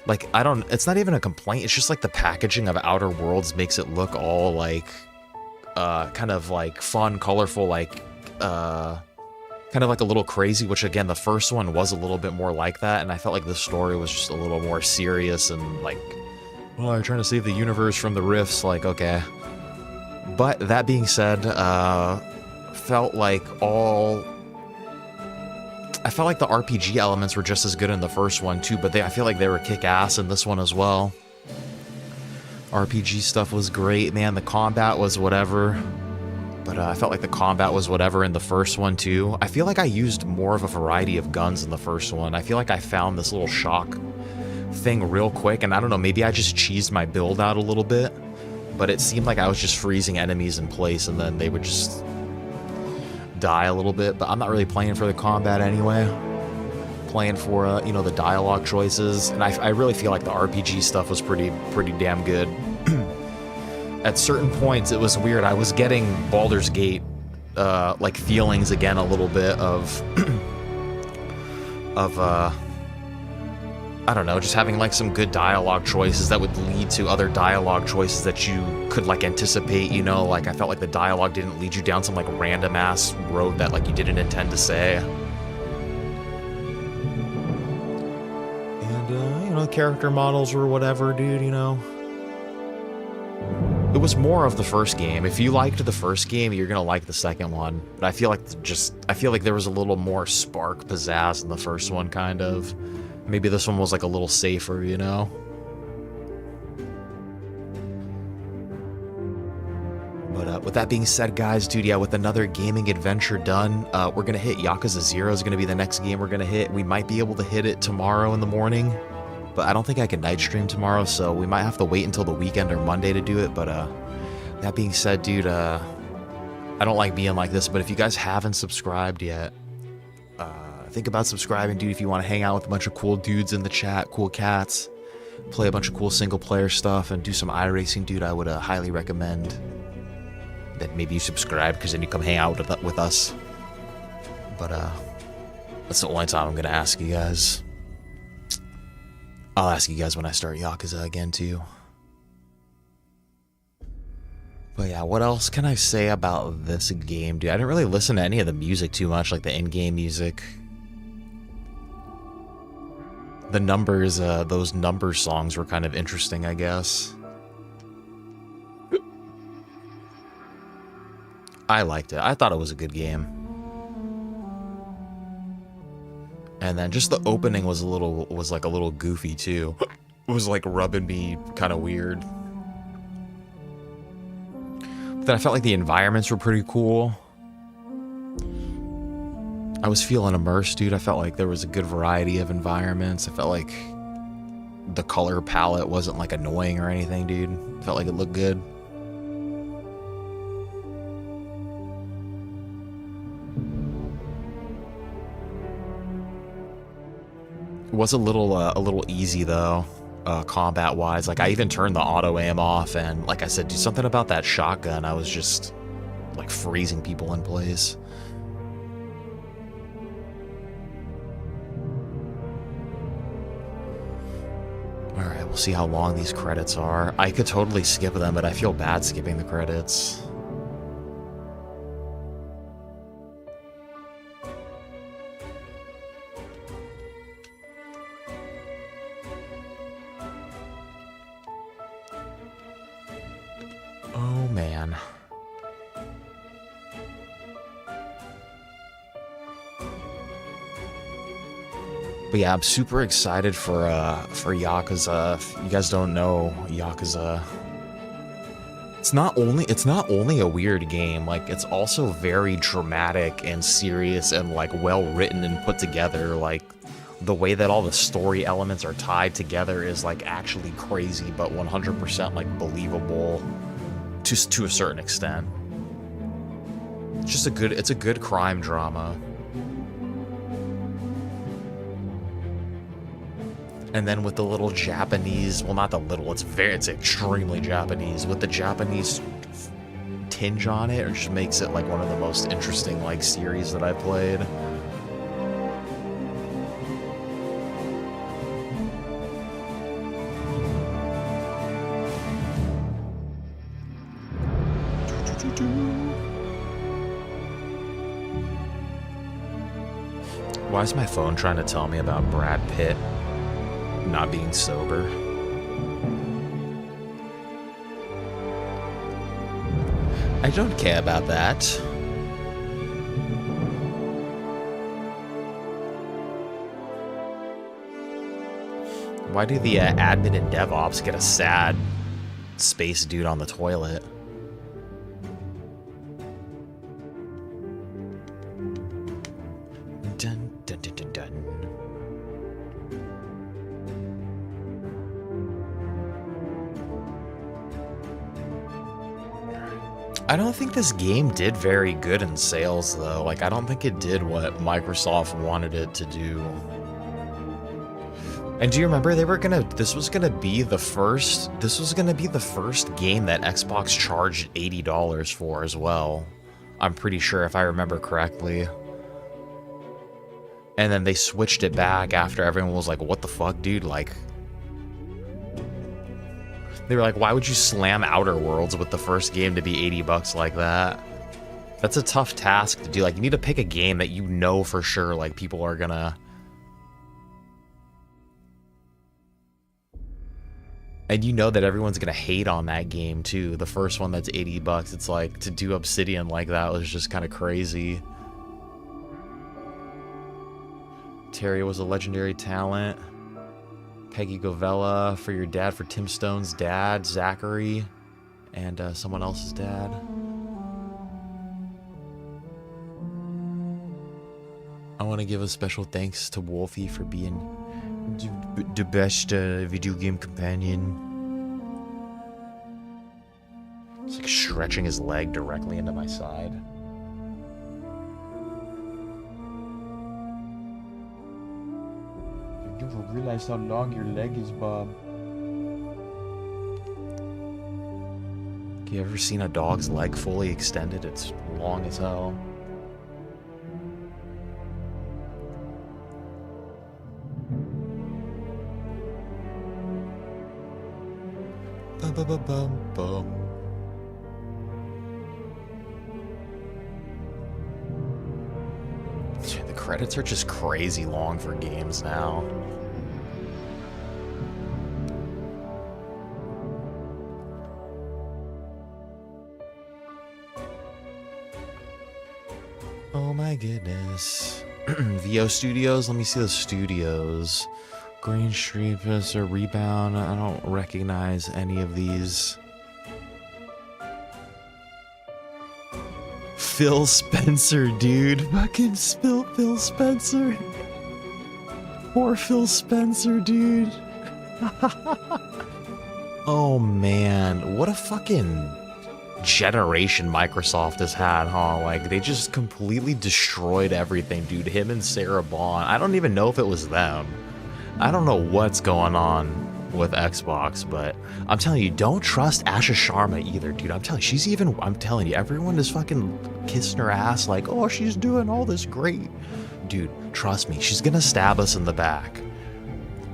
like, it's not even a complaint, it's just like the packaging of Outer Worlds makes it look all like kind of like fun, colorful, like kind of like a little crazy, which again, the first one was a little bit more like that, and I felt like the story was just a little more serious and like, well, they're trying to save the universe from the rifts, like, okay. But that being said, felt like the RPG elements were just as good in the first one too, but I feel like they were kick-ass in this one as well. RPG stuff was great, man. The combat was whatever. But I felt like the combat was whatever in the first one too. I feel like I used more of a variety of guns in the first one. I feel like I found this little shock thing real quick, and I don't know, maybe I just cheesed my build out a little bit, but it seemed like I was just freezing enemies in place and then they would just die a little bit. But I'm not really playing for the combat anyway. Playing for you know, the dialogue choices, and I really feel like the RPG stuff was pretty damn good. At certain points, it was weird. I was getting Baldur's Gate like feelings again a little bit of I don't know, just having like some good dialogue choices that would lead to other dialogue choices that you could like anticipate, you know, like I felt like the dialogue didn't lead you down some like random ass road that like you didn't intend to say. And you know, character models or whatever, dude, you know. It was more of the first game. If you liked the first game, you're gonna like the second one. But I feel like there was a little more spark, pizzazz in the first one, kind of. Maybe this one was like a little safer, you know? But with that being said, guys, dude, yeah, with another gaming adventure done, we're gonna hit Yakuza 0 is gonna be the next game we're gonna hit. We might be able to hit it tomorrow in the morning, but I don't think I can night stream tomorrow, so we might have to wait until the weekend or Monday to do it. But that being said, dude, I don't like being like this, but if you guys haven't subscribed yet, think about subscribing, dude, if you want to hang out with a bunch of cool dudes in the chat, cool cats, play a bunch of cool single-player stuff, and do some iRacing, dude. I would highly recommend that maybe you subscribe, because then you come hang out with us. But that's the only time I'm going to ask you guys. I'll ask you guys when I start Yakuza again, too. But yeah, what else can I say about this game, dude? I didn't really listen to any of the music too much, like the in-game music. The numbers, those number songs were kind of interesting, I guess. I liked it. I thought it was a good game. And then just the opening was like a little goofy too. It was like rubbing me kind of weird. But then I felt like the environments were pretty cool. I was feeling immersed, dude. I felt like there was a good variety of environments. I felt like the color palette wasn't like annoying or anything, dude. I felt like it looked good. It was a little easy though, combat wise. Like I even turned the auto aim off, and like I said, do something about that shotgun. I was just like freezing people in place. All right, we'll see how long these credits are. I could totally skip them, but I feel bad skipping the credits. Oh, man. But yeah, I'm super excited for Yakuza. If you guys don't know, Yakuza, it's not only a weird game, like it's also very dramatic and serious and like well written and put together. Like the way that all the story elements are tied together is like actually crazy, but 100% like believable to a certain extent. It's a good crime drama. And then with the little Japanese, well, not the little, it's extremely Japanese, with the Japanese tinge on it, it just makes it like one of the most interesting like series that I've played. Why is my phone trying to tell me about Brad Pitt not being sober? I don't care about that. Why do the admin and DevOps get a sad space dude on the toilet? Dun, dun, dun, dun, dun. I don't think this game did very good in sales though. Like I don't think it did what Microsoft wanted it to do. And do you remember this was gonna be the first game that Xbox charged $80 for as well. I'm pretty sure if I remember correctly. And then they switched it back after everyone was like, what the fuck, dude? Like, they were like, why would you slam Outer Worlds with the first game to be $80 like that? That's a tough task to do. Like, you need to pick a game that you know for sure, like, people are gonna... And you know that everyone's gonna hate on that game, too. The first one that's $80. It's like, to do Obsidian like that was just kind of crazy. Terry was a legendary talent. Peggy Govella for your dad, for Tim Stone's dad, Zachary, and someone else's dad. I want to give a special thanks to Wolfie for being the best video game companion. It's like stretching his leg directly into my side. You never realize how long your leg is, Bob. You ever seen a dog's leg fully extended? It's long as hell. Bum. The credits are just crazy long for games now. Oh my goodness. VO Studios, let me see the studios. Green Street, Professor Rebound, I don't recognize any of these. Phil Spencer, dude. Fucking Phil Spencer. Poor Phil Spencer, dude. Oh man, what a fucking generation Microsoft has had, huh? Like, they just completely destroyed everything, dude. Him and Sarah Bond. I don't even know if it was them. I don't know what's going on with Xbox, but I'm telling you, don't trust Asha Sharma either, dude. I'm telling you, everyone is fucking kissing her ass like, oh, she's doing all this great. Dude, trust me, she's gonna stab us in the back.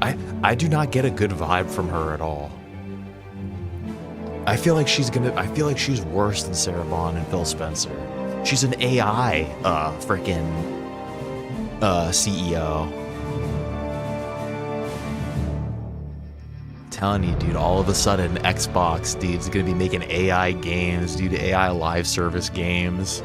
I do not get a good vibe from her at all. I feel like she's worse than Sarah Bond and Phil Spencer. She's an AI freaking CEO. Telling you, dude, all of a sudden Xbox, dude, is gonna be making AI games, dude, AI live service games.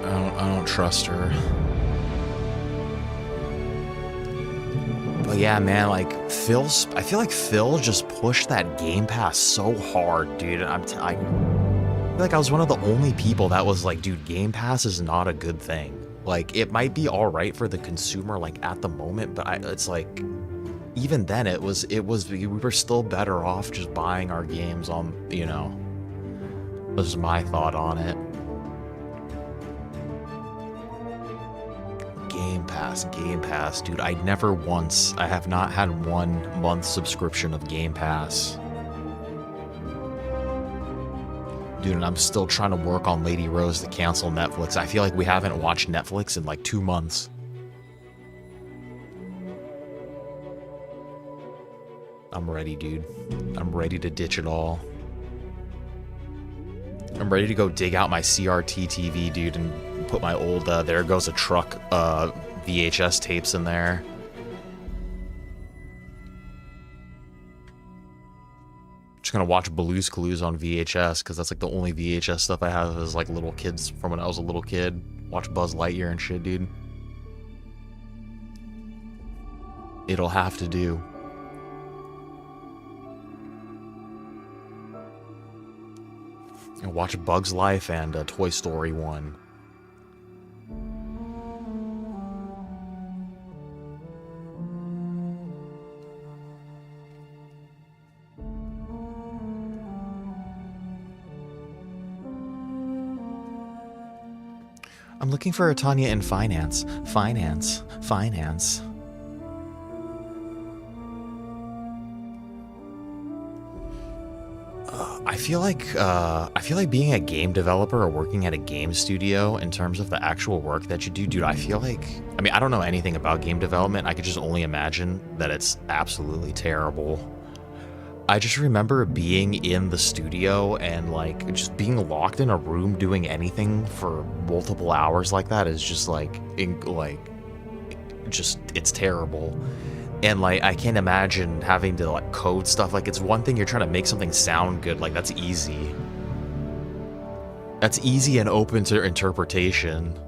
I don't trust her. But yeah, man, like I feel like Phil just pushed that Game Pass so hard, dude. I feel like I was one of the only people that was like, dude, Game Pass is not a good thing. Like, it might be all right for the consumer, like at the moment, but it's like, even then, we were still better off just buying our games on, you know. This is my thought on it. Game Pass, dude. I have not had 1 month subscription of Game Pass. Dude, and I'm still trying to work on Lady Rose to cancel Netflix. I feel like we haven't watched Netflix in like 2 months. I'm ready, dude. I'm ready to ditch it all. I'm ready to go dig out my CRT TV, dude, and put my old There Goes a Truck VHS tapes in there. Just gonna watch Blue's Clues on VHS because that's like the only VHS stuff I have is like little kids from when I was a little kid. Watch Buzz Lightyear and shit, dude. It'll have to do. And watch Bug's Life and Toy Story 1. I'm looking for a Tanya in finance. Finance. I feel like being a game developer or working at a game studio in terms of the actual work that you do, dude, I feel like, I mean, I don't know anything about game development. I could just only imagine that it's absolutely terrible. I just remember being in the studio and like just being locked in a room doing anything for multiple hours like that is just like, it's terrible. And like, I can't imagine having to like code stuff. Like, it's one thing you're trying to make something sound good. Like, that's easy. That's easy and open to interpretation.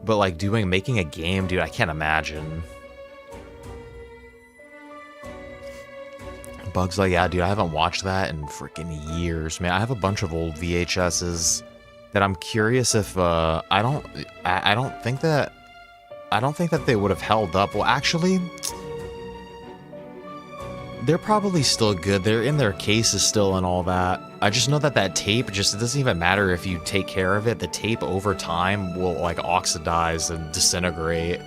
But like making a game, dude, I can't imagine. Bugs Life, yeah, dude, I haven't watched that in freaking years, man. I have a bunch of old VHSs that I'm curious if I don't think that they would have held up. Well, actually, they're probably still good. They're in their cases still and all that. I just know that tape, it doesn't even matter if you take care of it. The tape over time will like oxidize and disintegrate.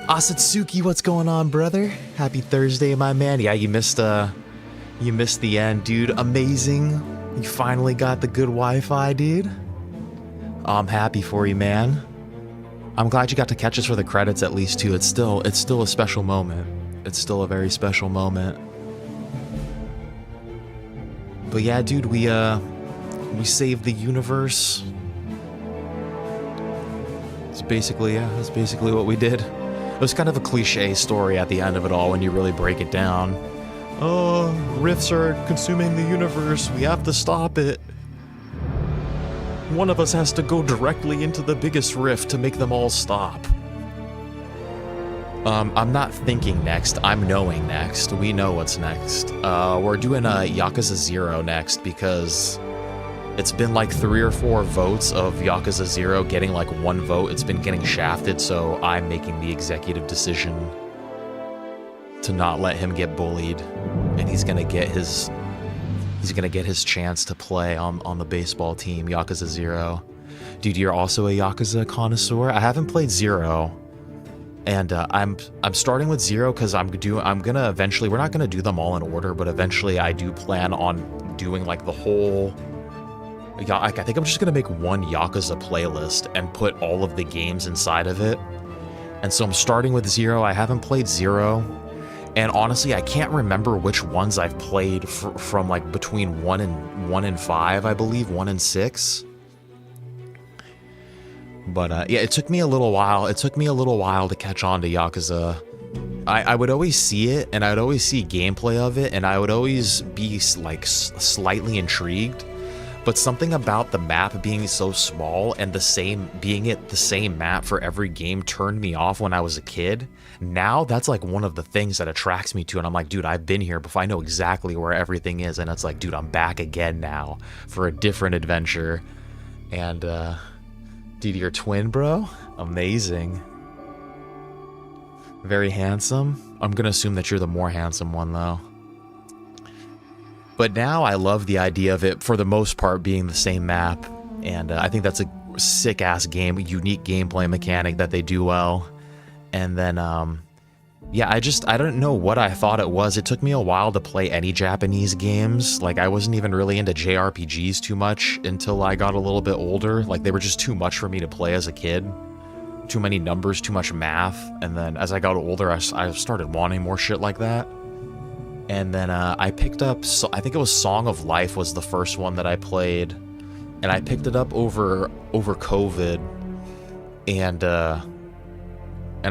Asatsuki, what's going on, brother? Happy Thursday, my man. Yeah, you missed the end, dude. Amazing. You finally got the good Wi-Fi, dude. I'm happy for you, man. I'm glad you got to catch us for the credits at least, too. It's still a special moment. It's still a very special moment. But yeah, dude, we saved the universe. That's basically what we did. It was kind of a cliche story at the end of it all when you really break it down. Oh, rifts are consuming the universe. We have to stop it. One of us has to go directly into the biggest rift to make them all stop. I'm not thinking next, I'm knowing next. We know what's next. We're doing a Yakuza 0 next because it's been like 3 or 4 votes of Yakuza 0 getting like 1 vote. It's been getting shafted, so I'm making the executive decision to not let him get bullied, and he's gonna get his chance to play on the baseball team, Yakuza 0. Dude, you're also a Yakuza connoisseur? I haven't played 0. And I'm starting with 0 because I'm gonna eventually, we're not gonna do them all in order, but eventually I do plan on doing like the whole, I think I'm just gonna make one Yakuza playlist and put all of the games inside of it. And so I'm starting with 0. I haven't played 0, and honestly I can't remember which ones I've played from like between 1 and 5, I believe 1 and 6. But yeah, it took me a little while. It took me a little while to catch on to Yakuza. I would always see it, and I would always see gameplay of it, and I would always be like slightly intrigued. But something about the map being so small and the same map for every game turned me off when I was a kid. Now that's like one of the things that attracts me to it. And I'm like, dude, I've been here before. I know exactly where everything is, and it's like, dude, I'm back again now for a different adventure. And dude, your twin, bro? Amazing. Very handsome. I'm gonna assume that you're the more handsome one, though. But now I love the idea of it, for the most part, being the same map. And I think that's a sick-ass game, unique gameplay mechanic that they do well. And then, yeah, I don't know what I thought it was. It took me a while to play any Japanese games. Like, I wasn't even really into JRPGs too much until I got a little bit older. Like, they were just too much for me to play as a kid. Too many numbers, too much math. And then as I got older, I started wanting more shit like that. And then I picked up, I think it was Song of Life was the first one that I played. And I picked it up over COVID. And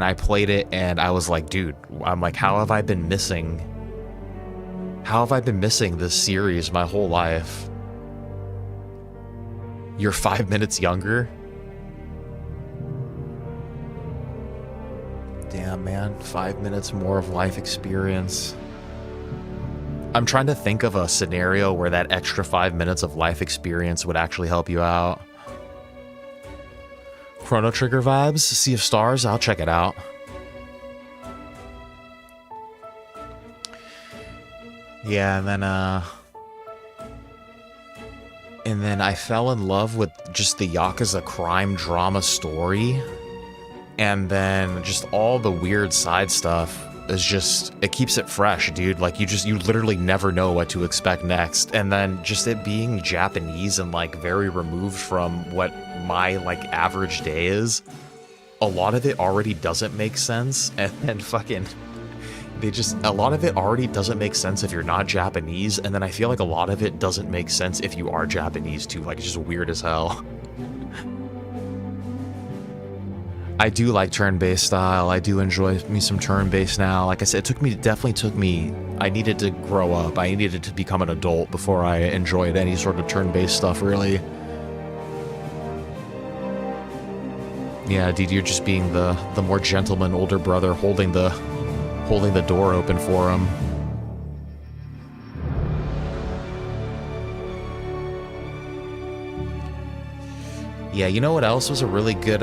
I played it, and I was like, dude, I'm like, how have I been missing this series my whole life? You're 5 minutes younger? Damn, man, 5 minutes more of life experience. I'm trying to think of a scenario where that extra 5 minutes of life experience would actually help you out. Chrono Trigger vibes, Sea of Stars, I'll check it out. Yeah, and then I fell in love with just the Yakuza crime drama story. And then just all the weird side stuff is just, it keeps it fresh, dude. Like, you literally never know what to expect next. And then just it being Japanese and like very removed from what my like average day is, a lot of it already doesn't make sense. And then fucking, a lot of it already doesn't make sense if you're not Japanese. And then I feel like a lot of it doesn't make sense if you are Japanese too. Like, it's just weird as hell. I do like turn-based style. I do enjoy me some turn-based now. Like I said, it definitely took me, I needed to grow up. I needed to become an adult before I enjoyed any sort of turn-based stuff, really. Yeah, dude, you're just being the more gentleman older brother holding the door open for him. Yeah, you know what else was a really good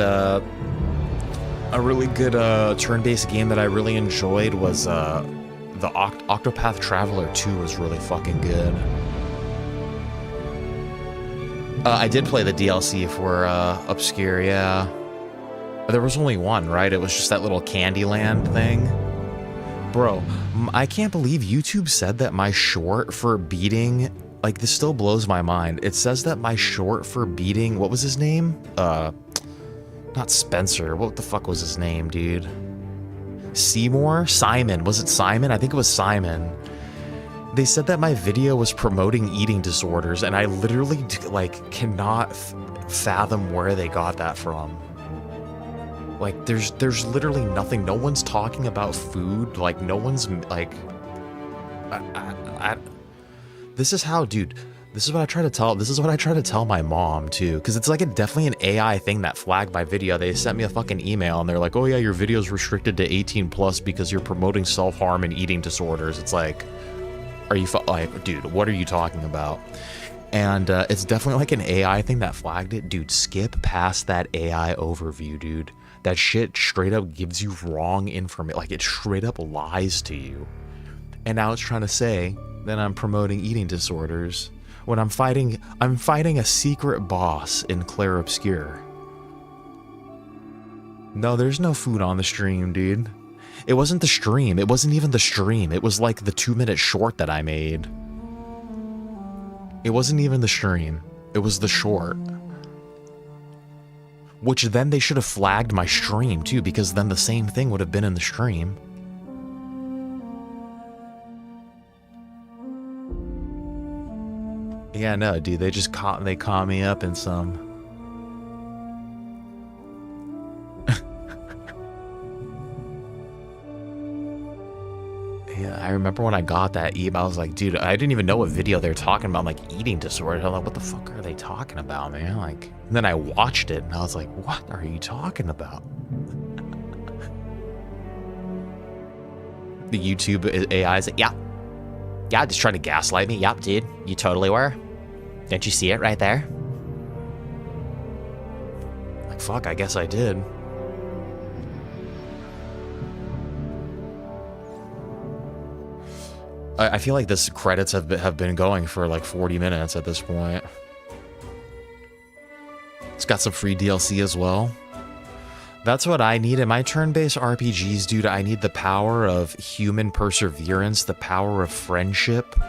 turn-based game that I really enjoyed was the Octopath Traveler 2 was really fucking good. I did play the DLC for Obscure, yeah. There was only one, right? It was just that little Candyland thing. Bro, I can't believe YouTube said that my short for beating, like, this still blows my mind. It says that my short for beating, what was his name? Not Spencer. What the fuck was his name, dude? Seymour? Simon. Was it Simon? I think it was Simon. They said that my video was promoting eating disorders, and I literally, like, cannot fathom where they got that from. Like, there's literally nothing. No one's talking about food. Like, no one's, like... This is how, dude... This is what I try to tell my mom too, because it's like definitely an AI thing that flagged my video. They sent me a fucking email and they're like, oh yeah, your video's restricted to 18 plus because you're promoting self-harm and eating disorders. It's like, are you like, dude, what are you talking about? And it's definitely like an AI thing that flagged it. Dude, skip past that AI overview, dude. That shit straight up gives you wrong information. Like, it straight up lies to you. And now it's trying to say that I'm promoting eating disorders when I'm fighting a secret boss in Clair Obscure. No, there's no food on the stream, dude. It wasn't the stream. It wasn't even the stream. It was like the 2-minute short that I made. It wasn't even the stream. It was the short. Which then they should have flagged my stream too, because then the same thing would have been in the stream. Yeah, no, dude, they caught me up in some. Yeah, I remember when I got that email, I was like, dude, I didn't even know what video they were talking about, like eating disorders. I'm like, what the fuck are they talking about, man? Like, and then I watched it and I was like, what are you talking about? The YouTube AI is like, yeah, just trying to gaslight me. Yep, dude, you totally were. Didn't you see it right there? Like, fuck, I guess I did. I feel like this credits have been going for like 40 minutes at this point. It's got some free DLC as well. That's what I need in my turn-based RPGs, dude. I need the power of human perseverance, the power of friendship,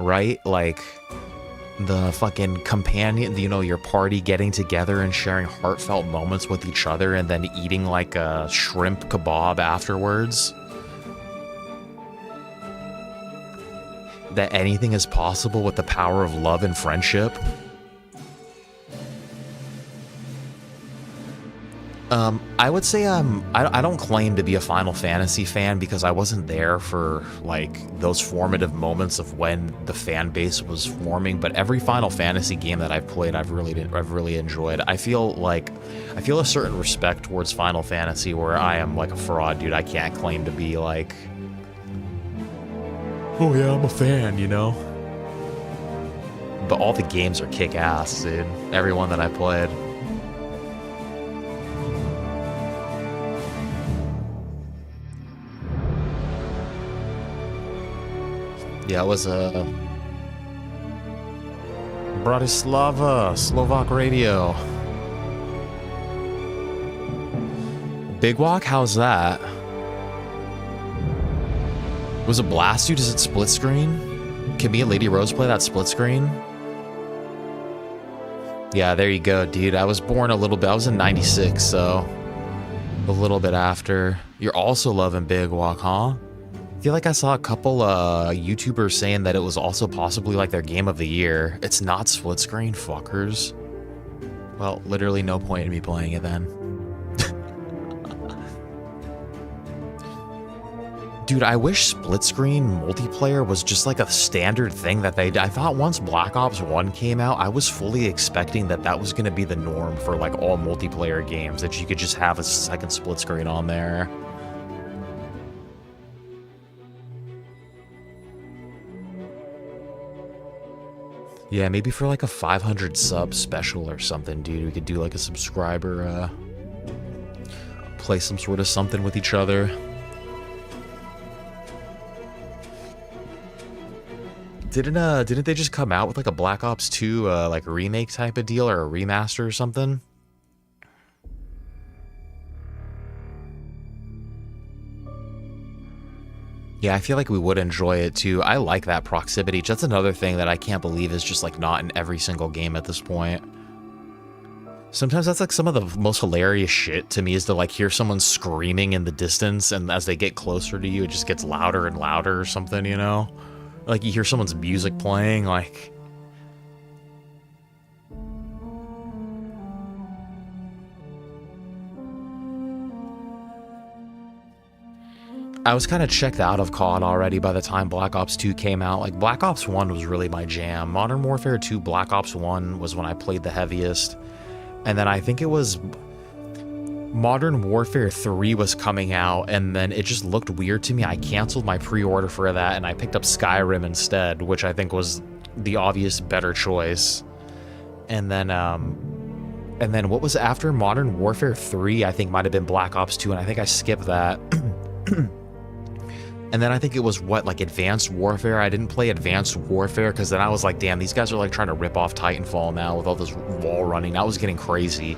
right? Like the fucking companion, you know, your party getting together and sharing heartfelt moments with each other and then eating like a shrimp kebab afterwards. That anything is possible with the power of love and friendship. I would say I don't claim to be a Final Fantasy fan because I wasn't there for like those formative moments of when the fan base was forming. But every Final Fantasy game that I've played, I've really enjoyed. I feel a certain respect towards Final Fantasy where I am like a fraud, dude. I can't claim to be like, oh yeah, I'm a fan, you know? But all the games are kick-ass, dude. Every one that I played. Yeah, it was Bratislava, Slovak radio. Big Walk, how's that? Was it Blast, dude? Is it split screen? Can me and Lady Rose play that split screen? Yeah, there you go, dude. I was born a little bit. I was in 96, so a little bit after. You're also loving Big Walk, huh? I feel like I saw a couple YouTubers saying that it was also possibly like their game of the year. It's not split screen, fuckers. Well, literally no point in me playing it then. Dude, I wish split screen multiplayer was just like a standard thing that I thought once Black Ops 1 came out, I was fully expecting that was going to be the norm for like all multiplayer games, that you could just have a second split screen on there. Yeah, maybe for like a 500 sub special or something, dude, we could do like a subscriber, play some sort of something with each other. Didn't they just come out with like a Black Ops 2 like a remake type of deal or a remaster or something? Yeah, I feel like we would enjoy it too. I like that proximity. That's another thing that I can't believe is just like not in every single game at this point. Sometimes that's like some of the most hilarious shit to me is to like hear someone screaming in the distance, and as they get closer to you, it just gets louder and louder or something, you know? Like you hear someone's music playing, like... I was kind of checked out of COD already by the time Black Ops 2 came out. Like, Black Ops 1 was really my jam. Modern Warfare 2, Black Ops 1 was when I played the heaviest. And then I think it was Modern Warfare 3 was coming out, and then it just looked weird to me. I canceled my pre-order for that, and I picked up Skyrim instead, which I think was the obvious better choice. And then what was after Modern Warfare 3? I think might have been Black Ops 2, and I think I skipped that. And then I think it was, what, like Advanced Warfare? I didn't play Advanced Warfare because then I was like, damn, these guys are like trying to rip off Titanfall now with all this wall running. I was getting crazy.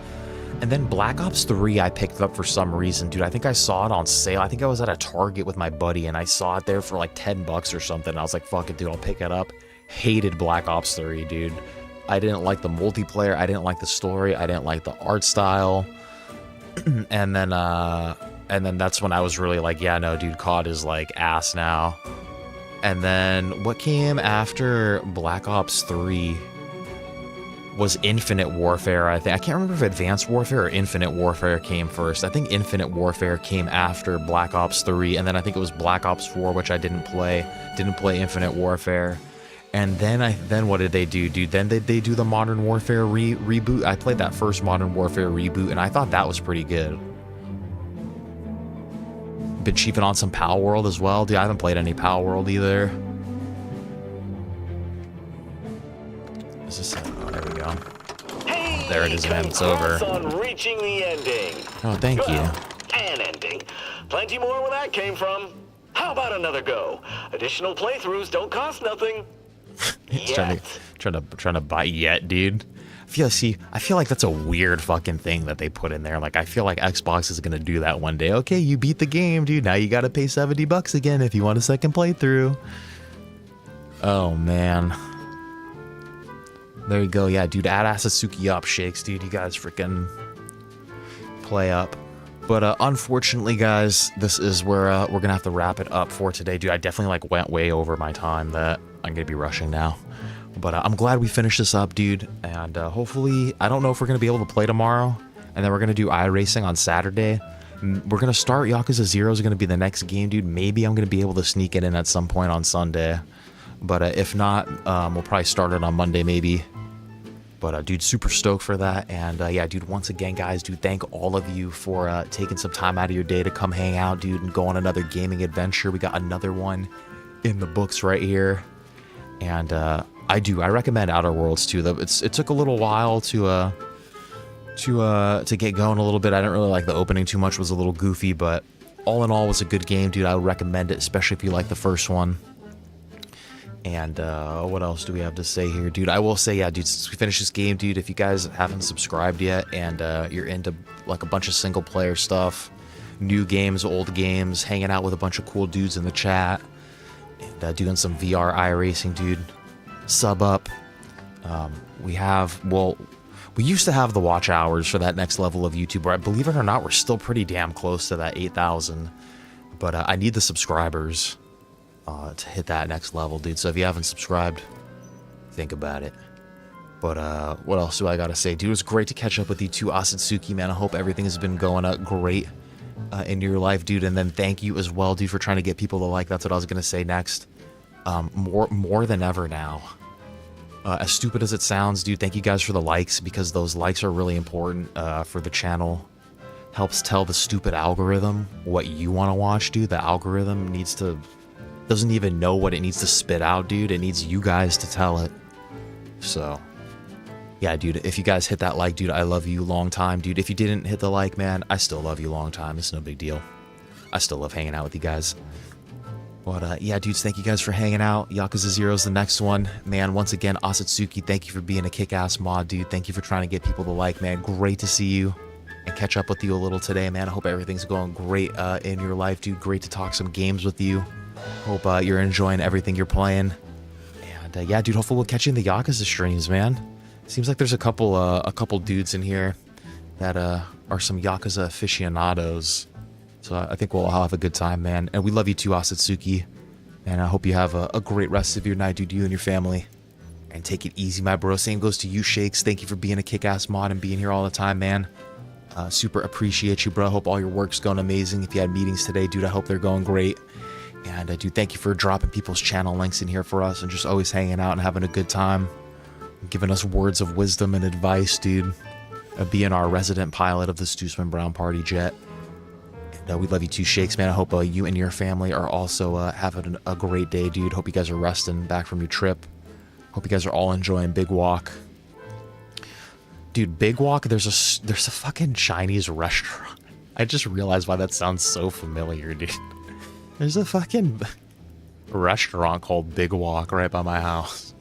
And then Black Ops 3 I picked up for some reason, dude. I think I saw it on sale. I think I was at a Target with my buddy and I saw it there for like 10 bucks or something. I was like, fuck it, dude, I'll pick it up. Hated Black Ops 3, dude. I didn't like the multiplayer. I didn't like the story. I didn't like the art style. And then that's when I was really like, yeah, no, dude, COD is like ass now. And then what came after Black Ops 3 was Infinite Warfare, I think. I can't remember if Advanced Warfare or Infinite Warfare came first. I think Infinite Warfare came after Black Ops 3, and then I think it was Black Ops 4, which I didn't play. Didn't play Infinite Warfare. And then what did they do, dude? Then they do the Modern Warfare reboot. I played that first Modern Warfare reboot, and I thought that was pretty good. Been chiefing on some Pal World as well. Dude, I haven't played any Pal World either. Is this it? Oh, there we go. Hey, there it is, man. It's over. On reaching the ending. Oh, thank you. An ending. Plenty more where that came from. How about another go? Additional playthroughs don't cost nothing. trying to buy yet, dude. I feel like that's a weird fucking thing that they put in there. Like, I feel like Xbox is gonna do that one day. Okay, you beat the game, dude. Now you gotta pay $70 again if you want a second playthrough. Oh man. There you go. Yeah, dude. Add Asatsuki up, Shakes, dude. You guys freaking play up. But unfortunately, guys, this is where we're gonna have to wrap it up for today, dude. I definitely like went way over my time that I'm gonna be rushing now. But I'm glad we finished this up, dude. And hopefully, I don't know if we're going to be able to play tomorrow. And then we're going to do iRacing on Saturday. We're going to start Yakuza 0 is going to be the next game, dude. Maybe I'm going to be able to sneak it in at some point on Sunday. But if not, we'll probably start it on Monday, maybe. But, dude, super stoked for that. And, yeah, dude, once again, guys, dude, thank all of you for taking some time out of your day to come hang out, dude, and go on another gaming adventure. We got another one in the books right here. And, I recommend Outer Worlds too. Though it took a little while to get going a little bit. I didn't really like the opening too much. It was a little goofy, but all in all, it was a good game, dude. I would recommend it, especially if you like the first one. And what else do we have to say here, dude? I will say, yeah, dude, since we finished this game, dude, if you guys haven't subscribed yet and you're into like a bunch of single player stuff, new games, old games, hanging out with a bunch of cool dudes in the chat, and doing some VR iRacing, dude. Sub up. We used to have the watch hours for that next level of YouTube, where, believe it or not, we're still pretty damn close to that 8,000. But I need the subscribers to hit that next level, dude. So if you haven't subscribed, think about it. But what else do I gotta say, dude? It was great to catch up with you too, Asatsuki, man. I hope everything has been going up great in your life, dude. And then thank you as well, dude, for trying to get people to like. That's what I was gonna say next. More than ever now. As stupid as it sounds, dude, thank you guys for the likes, because those likes are really important for the channel. Helps tell the stupid algorithm what you want to watch, dude. The algorithm doesn't even know what it needs to spit out, dude. It needs you guys to tell it. So, yeah, dude, if you guys hit that like, dude, I love you long time, dude. If you didn't hit the like, man, I still love you long time. It's no big deal. I still love hanging out with you guys. But, yeah, dudes, thank you guys for hanging out. Yakuza 0 is the next one. Man, once again, Asatsuki, thank you for being a kick-ass mod, dude. Thank you for trying to get people to like, man. Great to see you and catch up with you a little today, man. I hope everything's going great in your life, dude. Great to talk some games with you. Hope you're enjoying everything you're playing. And, yeah, dude, hopefully we'll catch you in the Yakuza streams, man. Seems like there's a couple dudes in here that are some Yakuza aficionados. So I think we'll all have a good time, man. And we love you too, Asatsuki. And I hope you have a great rest of your night, dude, you and your family. And take it easy, my bro. Same goes to you, Shakes. Thank you for being a kick-ass mod and being here all the time, man. Super appreciate you, bro. Hope all your work's going amazing. If you had meetings today, dude, I hope they're going great. And dude, thank you for dropping people's channel links in here for us and just always hanging out and having a good time. Giving us words of wisdom and advice, dude. Being our resident pilot of the Stoosman Brown Party jet. And we love you too, Shakes, man. I hope you and your family are also having a great day, dude. Hope you guys are resting back from your trip. Hope you guys are all enjoying Big Walk. Dude, Big Walk, there's a fucking Chinese restaurant. I just realized why that sounds so familiar, dude. There's a fucking restaurant called Big Walk right by my house.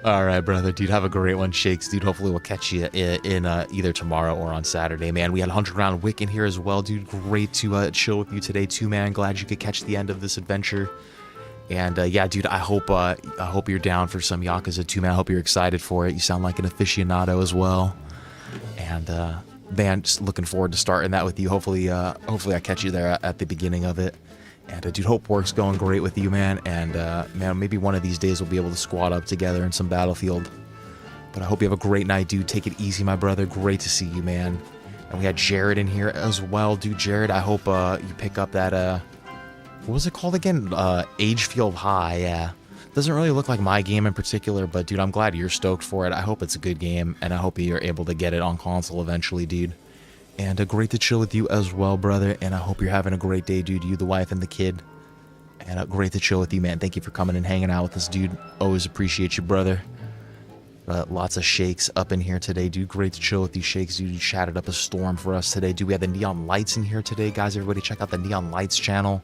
All right, brother, dude, have a great one, Shakes, dude. Hopefully we'll catch you in either tomorrow or on Saturday, man. We had 100 round Wick in here as well, dude. Great to chill with you today, too, man. Glad you could catch the end of this adventure. And yeah, dude, I hope you're down for some Yakuza 2, man. I hope you're excited for it. You sound like an aficionado as well. And man, just looking forward to starting that with you. Hopefully I catch you there at the beginning of it. And dude, hope work's going great with you, man. And man, maybe one of these days we'll be able to squad up together in some Battlefield. But I hope you have a great night, dude. Take it easy, my brother. Great to see you, man. And we had Jared in here as well, dude. Jared, I hope you pick up that what was it called again? Agefield High, yeah. Doesn't really look like my game in particular, but dude, I'm glad you're stoked for it. I hope it's a good game, and I hope you're able to get it on console eventually, dude. And great to chill with you as well, brother. And I hope you're having a great day, dude. You, the wife, and the kid. And great to chill with you, man. Thank you for coming and hanging out with us, dude. Always appreciate you, brother. Lots of Shakes up in here today, dude. Great to chill with you, Shakes, dude. You chatted up a storm for us today, dude. We had the Neon Lights in here today, guys. Everybody check out the Neon Lights channel.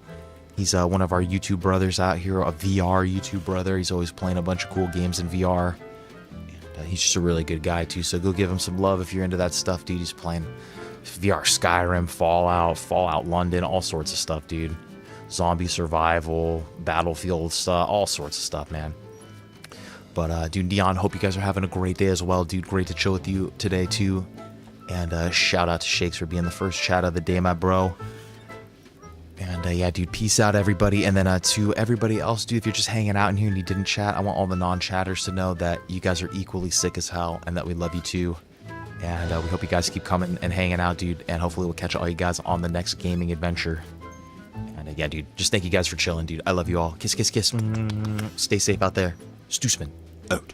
He's one of our YouTube brothers out here, a VR YouTube brother. He's always playing a bunch of cool games in VR. And he's just a really good guy, too. So go give him some love if you're into that stuff, dude. He's playing VR Skyrim, Fallout London, all sorts of stuff, dude. Zombie survival, Battlefield stuff, all sorts of stuff, man. But, dude, Neon, hope you guys are having a great day as well, dude. Great to chill with you today, too. And shout out to Shakes for being the first chat of the day, my bro. And yeah, dude, peace out, everybody. And then to everybody else, dude, if you're just hanging out in here and you didn't chat, I want all the non-chatters to know that you guys are equally sick as hell and that we love you too. And we hope you guys keep coming and hanging out, dude. And hopefully we'll catch all you guys on the next gaming adventure. And yeah, dude, just thank you guys for chilling, dude. I love you all. Kiss, kiss, kiss. Stay safe out there. Stoosman, out.